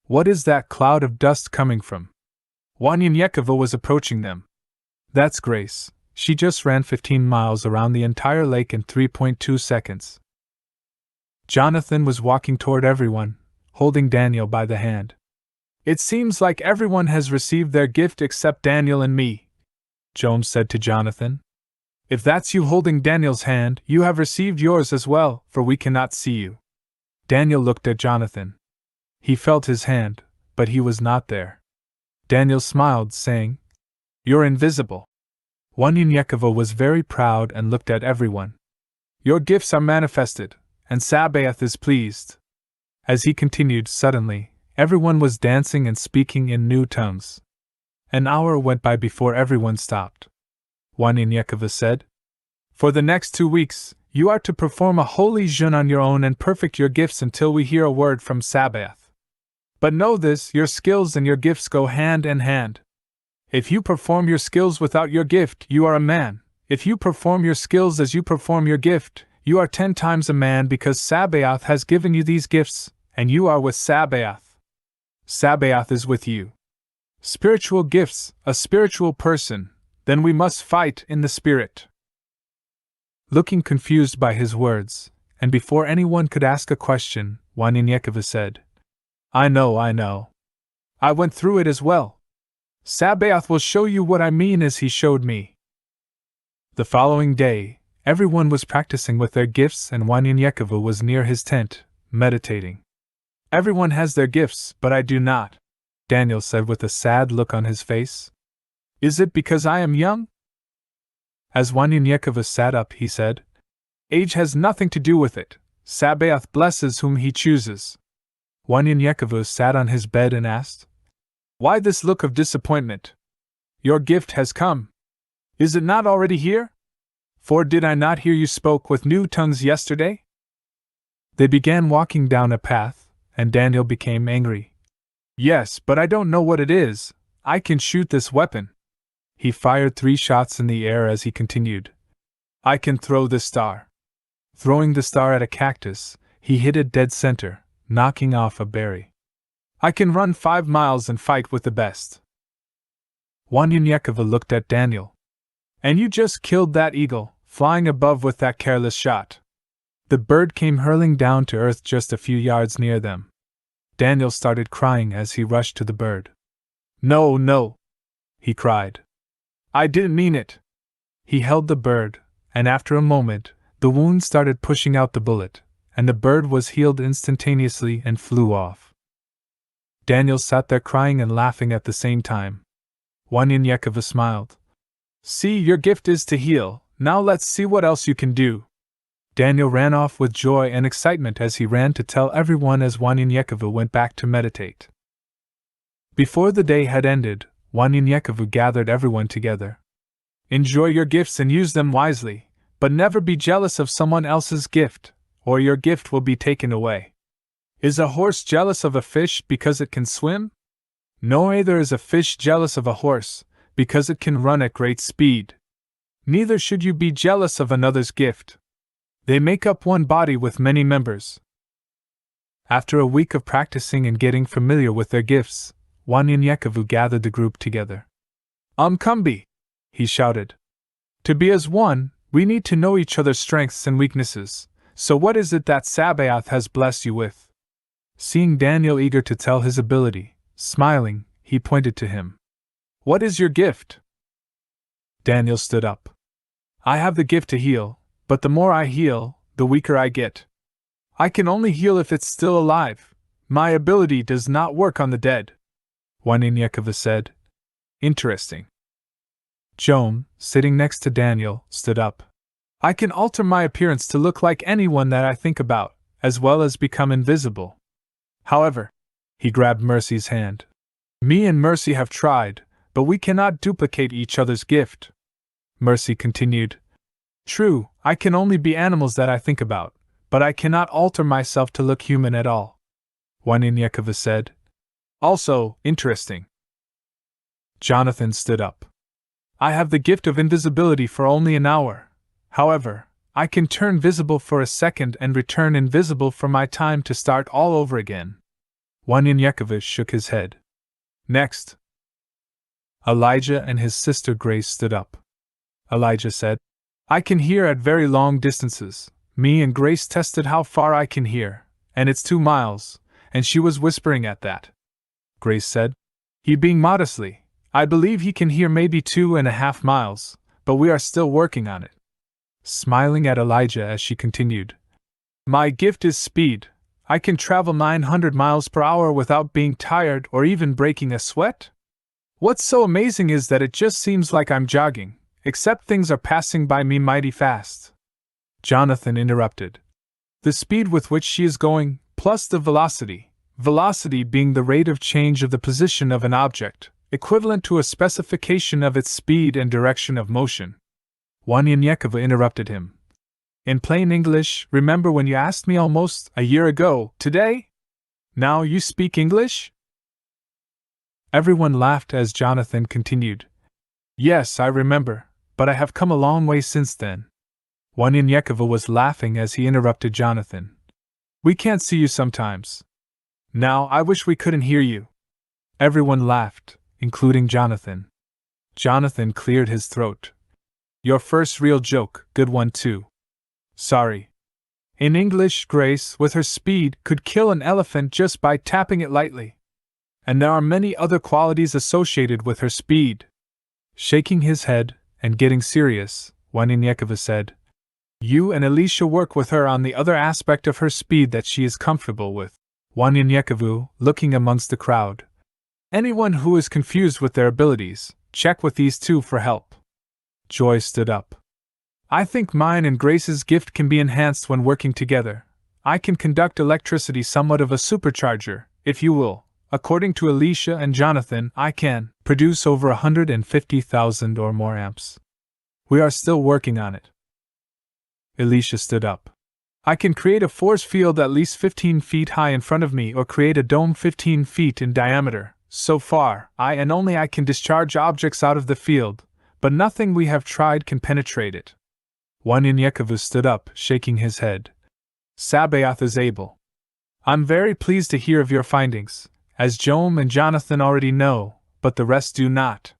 "What is that cloud of dust coming from?" Wanyanyekova was approaching them. "That's Grace. She just ran 15 miles around the entire lake in 3.2 seconds. Jonathan was walking toward everyone, holding Daniel by the hand. "It seems like everyone has received their gift except Daniel and me," Jones said to Jonathan. "If that's you holding Daniel's hand, you have received yours as well, for we cannot see you." Daniel looked at Jonathan. He felt his hand, but he was not there. Daniel smiled, saying, "You're invisible." Wanyanyekova was very proud and looked at everyone. "Your gifts are manifested, and Sabaoth is pleased." As he continued, suddenly, everyone was dancing and speaking in new tongues. An hour went by before everyone stopped. Wanyanyekova said, "For the next 2 weeks, you are to perform a holy jeûne on your own and perfect your gifts until we hear a word from Sabaoth. But know this, your skills and your gifts go hand in hand. If you perform your skills without your gift, you are a man. If you perform your skills as you perform your gift, you are 10 times a man, because Sabaoth has given you these gifts, and you are with Sabaoth. Sabaoth is with you. Spiritual gifts, a spiritual person, then we must fight in the spirit." Looking confused by his words, and before anyone could ask a question, Wanyanyekova said, I know. I went through it as well. Sabaoth will show you what I mean as he showed me." The following day, everyone was practicing with their gifts, and Wanyanyekova was near his tent, meditating. "Everyone has their gifts, but I do not," Daniel said with a sad look on his face. "Is it because I am young?" As Wanyanyekova sat up, he said, "Age has nothing to do with it. Sabaoth blesses whom he chooses." Wanyanyekova sat on his bed and asked, "Why this look of disappointment? Your gift has come. Is it not already here? For did I not hear you spoke with new tongues yesterday?" They began walking down a path, and Daniel became angry. "Yes, but I don't know what it is. I can shoot this weapon." He fired 3 shots in the air as he continued. "I can throw this star." Throwing the star at a cactus, he hit it dead center, knocking off a berry. "I can run 5 miles and fight with the best." Wanyanyekova looked at Daniel. "And you just killed that eagle, flying above with that careless shot." The bird came hurling down to earth just a few yards near them. Daniel started crying as he rushed to the bird. No, he cried. "I didn't mean it." He held the bird, and after a moment, the wound started pushing out the bullet, and the bird was healed instantaneously and flew off. Daniel sat there crying and laughing at the same time. Wanyanyekova smiled. "See, your gift is to heal, now let's see what else you can do." Daniel ran off with joy and excitement as he ran to tell everyone as Wanyanyekova went back to meditate. Before the day had ended, Wanyanyekova gathered everyone together. "Enjoy your gifts and use them wisely, but never be jealous of someone else's gift, or your gift will be taken away. Is a horse jealous of a fish because it can swim? Neither is a fish jealous of a horse, because it can run at great speed. Neither should you be jealous of another's gift. They make up one body with many members. After a week of practicing and getting familiar with their gifts, Wanyanyekavu gathered the group together. Kumbi! He shouted. To be as one, we need to know each other's strengths and weaknesses, so what is it that Sabaoth has blessed you with? Seeing Daniel eager to tell his ability, smiling, he pointed to him. What is your gift? Daniel stood up. I have the gift to heal, but the more I heal, the weaker I get. I can only heal if it's still alive. My ability does not work on the dead. Wanyanyekava said. Interesting. Joan, sitting next to Daniel, stood up. I can alter my appearance to look like anyone that I think about, as well as become invisible. However, he grabbed Mercy's hand. Me and Mercy have tried, but we cannot duplicate each other's gift. Mercy continued. True, I can only be animals that I think about, but I cannot alter myself to look human at all. Wanyanyekava said. Also, interesting. Jonathan stood up. I have the gift of invisibility for only an hour. However, I can turn visible for a second and return invisible for my time to start all over again. Wanyanyekava shook his head. Next. Elijah and his sister Grace stood up. Elijah said, I can hear at very long distances. Me and Grace tested how far I can hear, and it's 2 miles, and she was whispering at that. Grace said, he being modestly, I believe he can hear maybe 2.5 miles, but we are still working on it. Smiling at Elijah as she continued. My gift is speed. I can travel 900 miles per hour without being tired or even breaking a sweat. What's so amazing is that it just seems like I'm jogging, except things are passing by me mighty fast. Jonathan interrupted. The speed with which she is going, plus the velocity being the rate of change of the position of an object, equivalent to a specification of its speed and direction of motion. Wanyanyekava interrupted him. In plain English, remember when you asked me almost a year ago, today? Now you speak English? Everyone laughed as Jonathan continued. Yes, I remember, but I have come a long way since then. Wanyanyekava was laughing as he interrupted Jonathan. We can't see you sometimes. Now I wish we couldn't hear you. Everyone laughed, including Jonathan. Jonathan cleared his throat. Your first real joke, good one too. Sorry. In English, Grace, with her speed, could kill an elephant just by tapping it lightly. And there are many other qualities associated with her speed. Shaking his head and getting serious, Wanyanyekava said, You and Elisha work with her on the other aspect of her speed that she is comfortable with. Wanyanyekavu, looking amongst the crowd. Anyone who is confused with their abilities, check with these two for help. Joy stood up. I think mine and Grace's gift can be enhanced when working together. I can conduct electricity somewhat of a supercharger, if you will. According to Elisha and Jonathan, I can produce over 150,000 or more amps. We are still working on it. Elisha stood up. I can create a force field at least 15 feet high in front of me or create a dome 15 feet in diameter. So far, I and only I can discharge objects out of the field, but nothing we have tried can penetrate it. Wanyanyekavu stood up, shaking his head. Sabaoth is able. I'm very pleased to hear of your findings, as Joam and Jonathan already know, but the rest do not.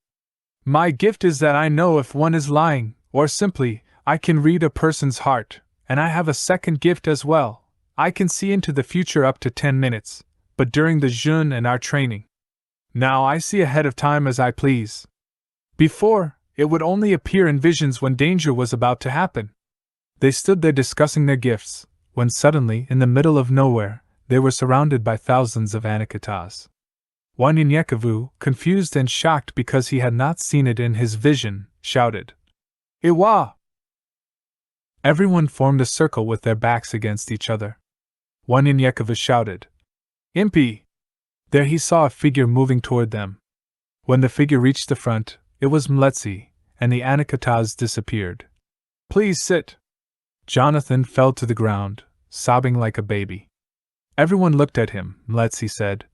My gift is that I know if one is lying, or simply, I can read a person's heart, and I have a second gift as well. I can see into the future up to 10 minutes, but during the jeûne and our training. Now I see ahead of time as I please. Before, it would only appear in visions when danger was about to happen. They stood there discussing their gifts, when suddenly, in the middle of nowhere, they were surrounded by thousands of Anakataas. Wanyanyekavu, confused and shocked because he had not seen it in his vision, shouted, Iwa! Everyone formed a circle with their backs against each other. Wanyanyekavu shouted, Impi! There he saw a figure moving toward them. When the figure reached the front, it was Mletsi, and the Anakataas disappeared. Please sit. Jonathan fell to the ground, sobbing like a baby. Everyone looked at him. Mletsi said,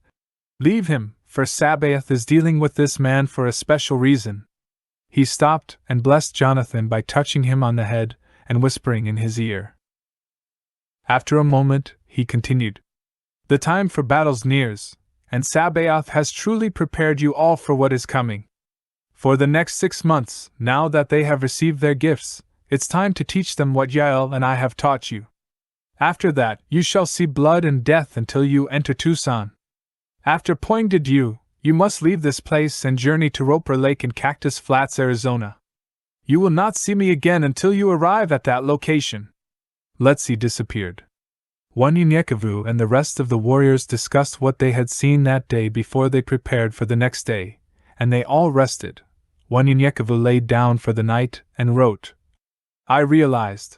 Leave him, for Sabaoth is dealing with this man for a special reason. He stopped and blessed Jonathan by touching him on the head and whispering in his ear, After a moment, he continued. The time for battles nears, and Sabaoth has truly prepared you all for what is coming. For the next 6 months, now that they have received their gifts, it's time to teach them what Yael and I have taught you. After that, you shall see blood and death until you enter Tucson. After Pointe Dieu, you must leave this place and journey to Roper Lake in Cactus Flats, Arizona. You will not see me again until you arrive at that location. Letzi disappeared. Wanyinyekevu and the rest of the warriors discussed what they had seen that day before they prepared for the next day, and they all rested. Wanyinyekevu laid down for the night and wrote. I realized.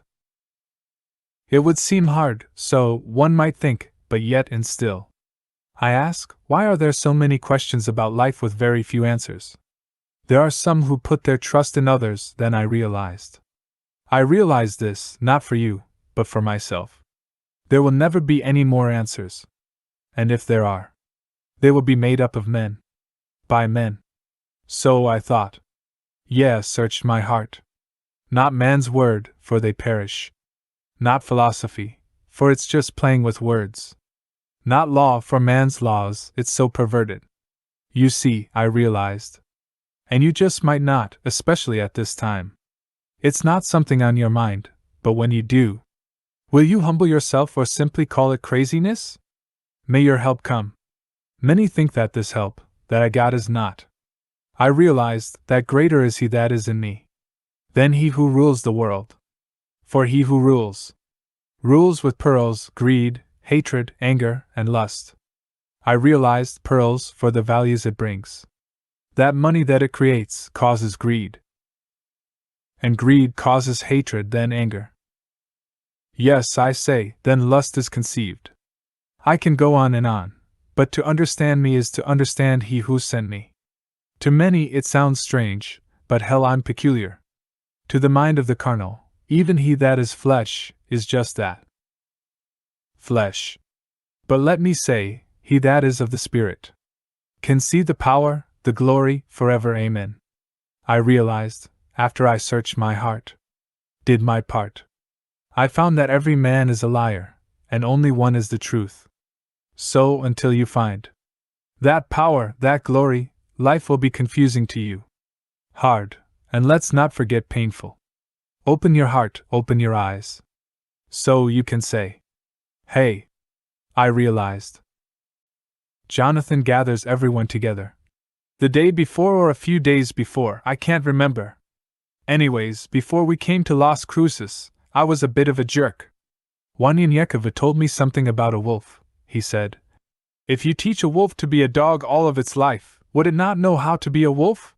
It would seem hard, so one might think, but yet and still. I ask, why are there so many questions about life with very few answers? There are some who put their trust in others, then I realized. I realized this, not for you, but for myself. There will never be any more answers. And if there are, they will be made up of men. By men. So I thought. Yeah, searched my heart. Not man's word, for they perish. Not philosophy, for it's just playing with words. Not law, for man's laws, it's so perverted. You see, I realized. And you just might not, especially at this time. It's not something on your mind, but when you do, will you humble yourself or simply call it craziness? May your help come. Many think that this help, that I got, is not. I realized that greater is he that is in me than he who rules the world. For he who rules with pearls, greed, hatred, anger, and lust. I realized pearls for the values it brings. That money that it creates causes greed. And greed causes hatred, then anger. Yes, I say, then lust is conceived. I can go on, but to understand me is to understand he who sent me. To many it sounds strange, but hell, I'm peculiar. To the mind of the carnal, even he that is flesh, is just that. Flesh. But let me say, he that is of the Spirit can see the power, the glory, forever. Amen. I realized, after I searched my heart, did my part. I found that every man is a liar, and only one is the truth. So, until you find that power, that glory, life will be confusing to you. Hard, and let's not forget painful. Open your heart, open your eyes. So you can say, hey, I realized. Jonathan gathers everyone together. The day before or a few days before, I can't remember. Anyways, before we came to Las Cruces, I was a bit of a jerk. Wanyinyekevu told me something about a wolf, he said. If you teach a wolf to be a dog all of its life, would it not know how to be a wolf?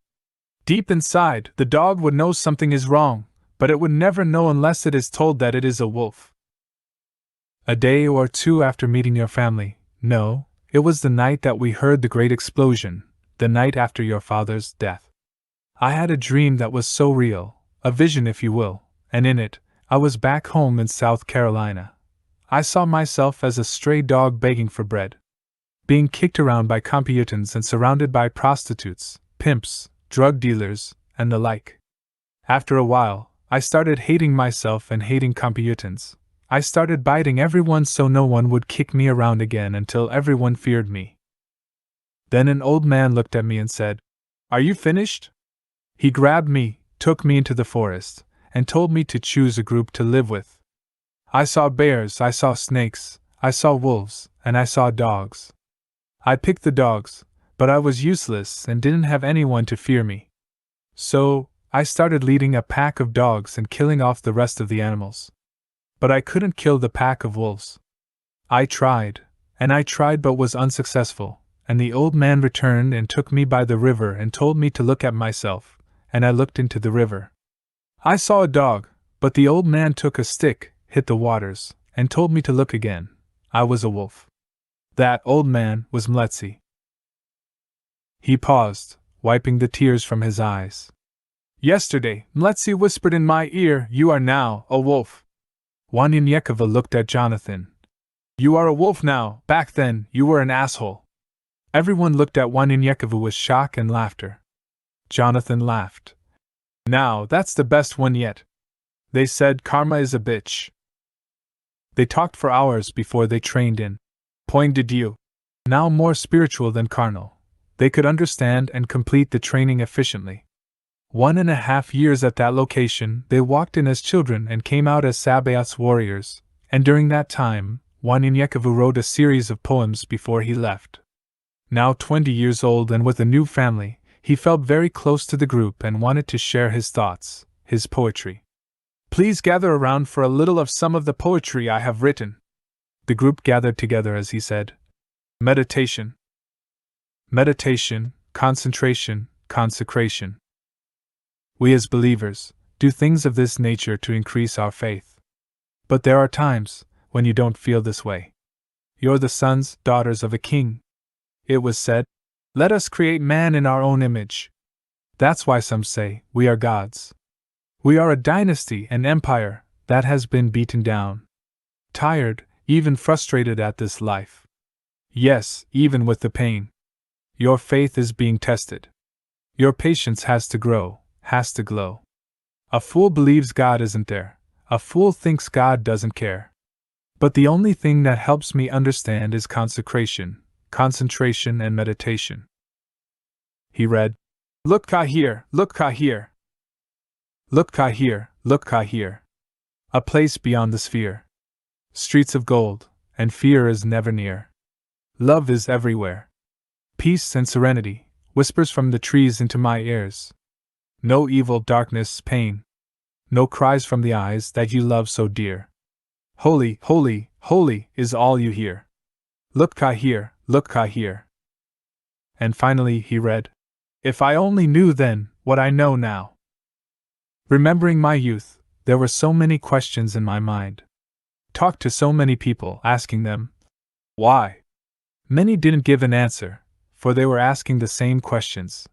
Deep inside, the dog would know something is wrong, but it would never know unless it is told that it is a wolf. A day or two after meeting your family, no, it was the night that we heard the great explosion, the night after your father's death. I had a dream that was so real, a vision if you will, and in it, I was back home in South Carolina. I saw myself as a stray dog begging for bread, being kicked around by Kompyutans and surrounded by prostitutes, pimps, drug dealers, and the like. After a while, I started hating myself and hating Kompyutans. I started biting everyone so no one would kick me around again until everyone feared me. Then an old man looked at me and said, Are you finished? He grabbed me, took me into the forest, and told me to choose a group to live with. I saw bears, I saw snakes, I saw wolves, and I saw dogs. I picked the dogs, but I was useless and didn't have anyone to fear me. So, I started leading a pack of dogs and killing off the rest of the animals. But I couldn't kill the pack of wolves. I tried but was unsuccessful, and the old man returned and took me by the river and told me to look at myself, and I looked into the river. I saw a dog, but the old man took a stick, hit the waters, and told me to look again. I was a wolf. That old man was Mletzi. He paused, wiping the tears from his eyes. Yesterday, Mletzi whispered in my ear, You are now a wolf. Wanyinyekevu looked at Jonathan. You are a wolf now, back then, you were an asshole. Everyone looked at Wanyinyekevu with shock and laughter. Jonathan laughed. Now, that's the best one yet. They said karma is a bitch. They talked for hours before they trained in point de Dieu. Now more spiritual than carnal, they could understand and complete the training efficiently. 1.5 years at that location, they walked in as children and came out as Sabaoth's warriors, and during that time, Wanyenyekevu wrote a series of poems before he left. Now 20 years old and with a new family, he felt very close to the group and wanted to share his thoughts, his poetry. Please gather around for a little of some of the poetry I have written. The group gathered together as he said, Meditation. Meditation, concentration, consecration. We as believers do things of this nature to increase our faith. But there are times when you don't feel this way. You're the sons, daughters of a king. It was said, let us create man in our own image. That's why some say we are gods. We are a dynasty and empire that has been beaten down. Tired, even frustrated at this life. Yes, even with the pain. Your faith is being tested. Your patience has to grow, has to glow. A fool believes God isn't there. A fool thinks God doesn't care. But the only thing that helps me understand is consecration, concentration, and meditation. He read, Look ka here, look ka here. Look ka here, look ka here. A place beyond the sphere. Streets of gold, and fear is never near. Love is everywhere. Peace and serenity, whispers from the trees into my ears. No evil, darkness, pain. No cries from the eyes that you love so dear. Holy, holy, holy is all you hear. Look ka here, look ka here. And finally he read, If I only knew then what I know now. Remembering my youth, there were so many questions in my mind. Talked to so many people, asking them, why? Many didn't give an answer, for they were asking the same questions.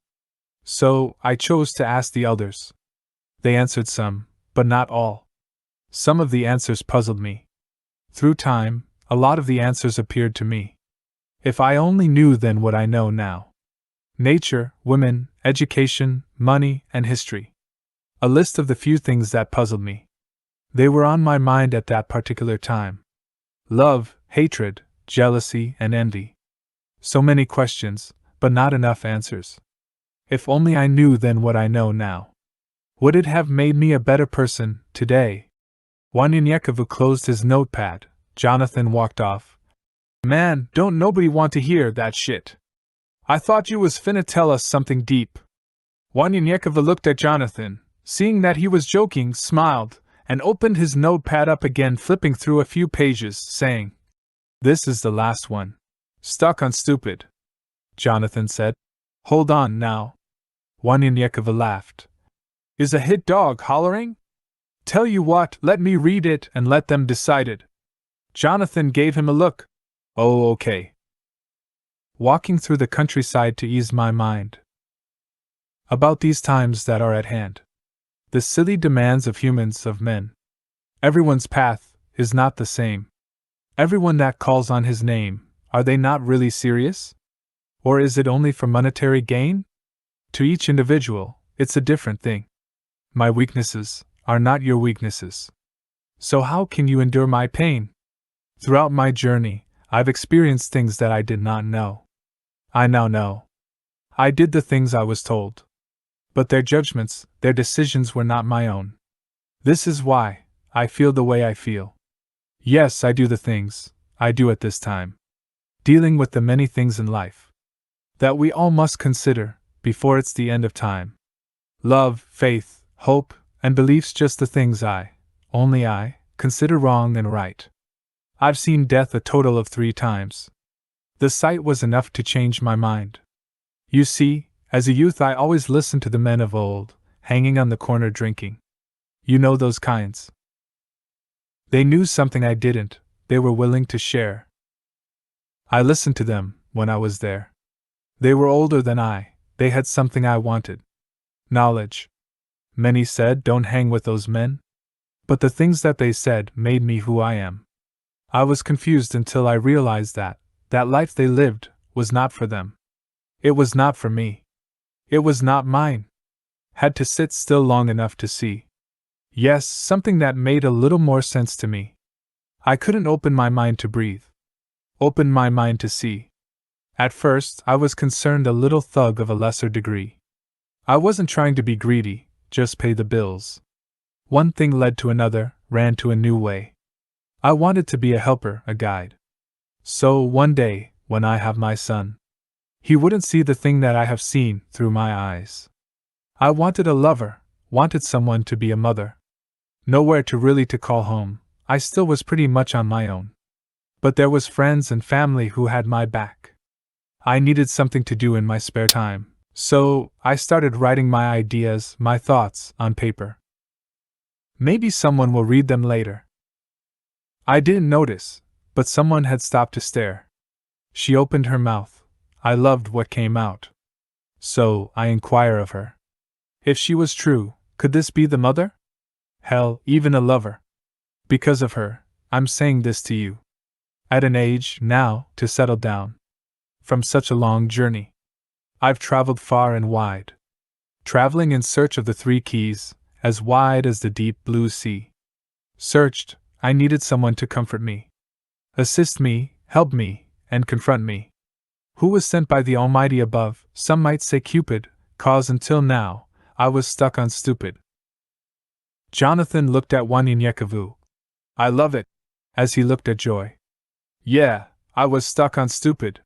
So, I chose to ask the elders. They answered some, but not all. Some of the answers puzzled me. Through time, a lot of the answers appeared to me. If I only knew then what I know now. Nature, women, education, money, and history. A list of the few things that puzzled me. They were on my mind at that particular time. Love, hatred, jealousy, and envy. So many questions, but not enough answers. If only I knew then what I know now. Would it have made me a better person, today? Wanyenyekevu closed his notepad. Jonathan walked off. Man, don't nobody want to hear that shit. I thought you was finna tell us something deep. Wanyenyekevu looked at Jonathan, seeing that he was joking, smiled, and opened his notepad up again, flipping through a few pages, saying, This is the last one. Stuck on stupid. Jonathan said, Hold on now. Wanyenyekevu laughed. Is a hit dog hollering? Tell you what, let me read it and let them decide it. Jonathan gave him a look. Oh, okay. Walking through the countryside to ease my mind. About these times that are at hand. The silly demands of humans, of men. Everyone's path is not the same. Everyone that calls on his name, are they not really serious? Or is it only for monetary gain? To each individual, it's a different thing. My weaknesses are not your weaknesses. So how can you endure my pain? Throughout my journey, I've experienced things that I did not know. I now know. I did the things I was told. But their judgments, their decisions were not my own. This is why I feel the way I feel. Yes, I do the things I do at this time. Dealing with the many things in life that we all must consider before it's the end of time. Love, faith, hope, and beliefs, just the things only I, consider wrong and right. I've seen death a total of 3 times. The sight was enough to change my mind. You see, as a youth I always listened to the men of old, hanging on the corner drinking. You know those kinds. They knew something I didn't, they were willing to share. I listened to them when I was there. They were older than I, they had something I wanted. Knowledge. Many said, don't hang with those men. But the things that they said made me who I am. I was confused until I realized that life they lived was not for them. It was not for me. It was not mine. Had to sit still long enough to see. Yes, something that made a little more sense to me. I couldn't open my mind to breathe. Open my mind to see. At first, I was concerned a little thug of a lesser degree. I wasn't trying to be greedy, just pay the bills. One thing led to another, ran to a new way. I wanted to be a helper, a guide. So, one day, when I have my son, he wouldn't see the thing that I have seen through my eyes. I wanted a lover, wanted someone to be a mother. Nowhere to really to call home, I still was pretty much on my own. But there was friends and family who had my back. I needed something to do in my spare time, so I started writing my ideas, my thoughts, on paper. Maybe someone will read them later. I didn't notice, but someone had stopped to stare. She opened her mouth. I loved what came out. So, I inquire of her. If she was true, could this be the mother? Hell, even a lover. Because of her, I'm saying this to you. At an age, now, to settle down. From such a long journey. I've traveled far and wide. Traveling in search of the three keys, as wide as the deep blue sea. Searched, I needed someone to comfort me. Assist me, help me, and confront me. Who was sent by the Almighty above, some might say Cupid, cause until now, I was stuck on stupid. Jonathan looked at Wanyenyekevu. I love it. As he looked at Joy. Yeah, I was stuck on stupid,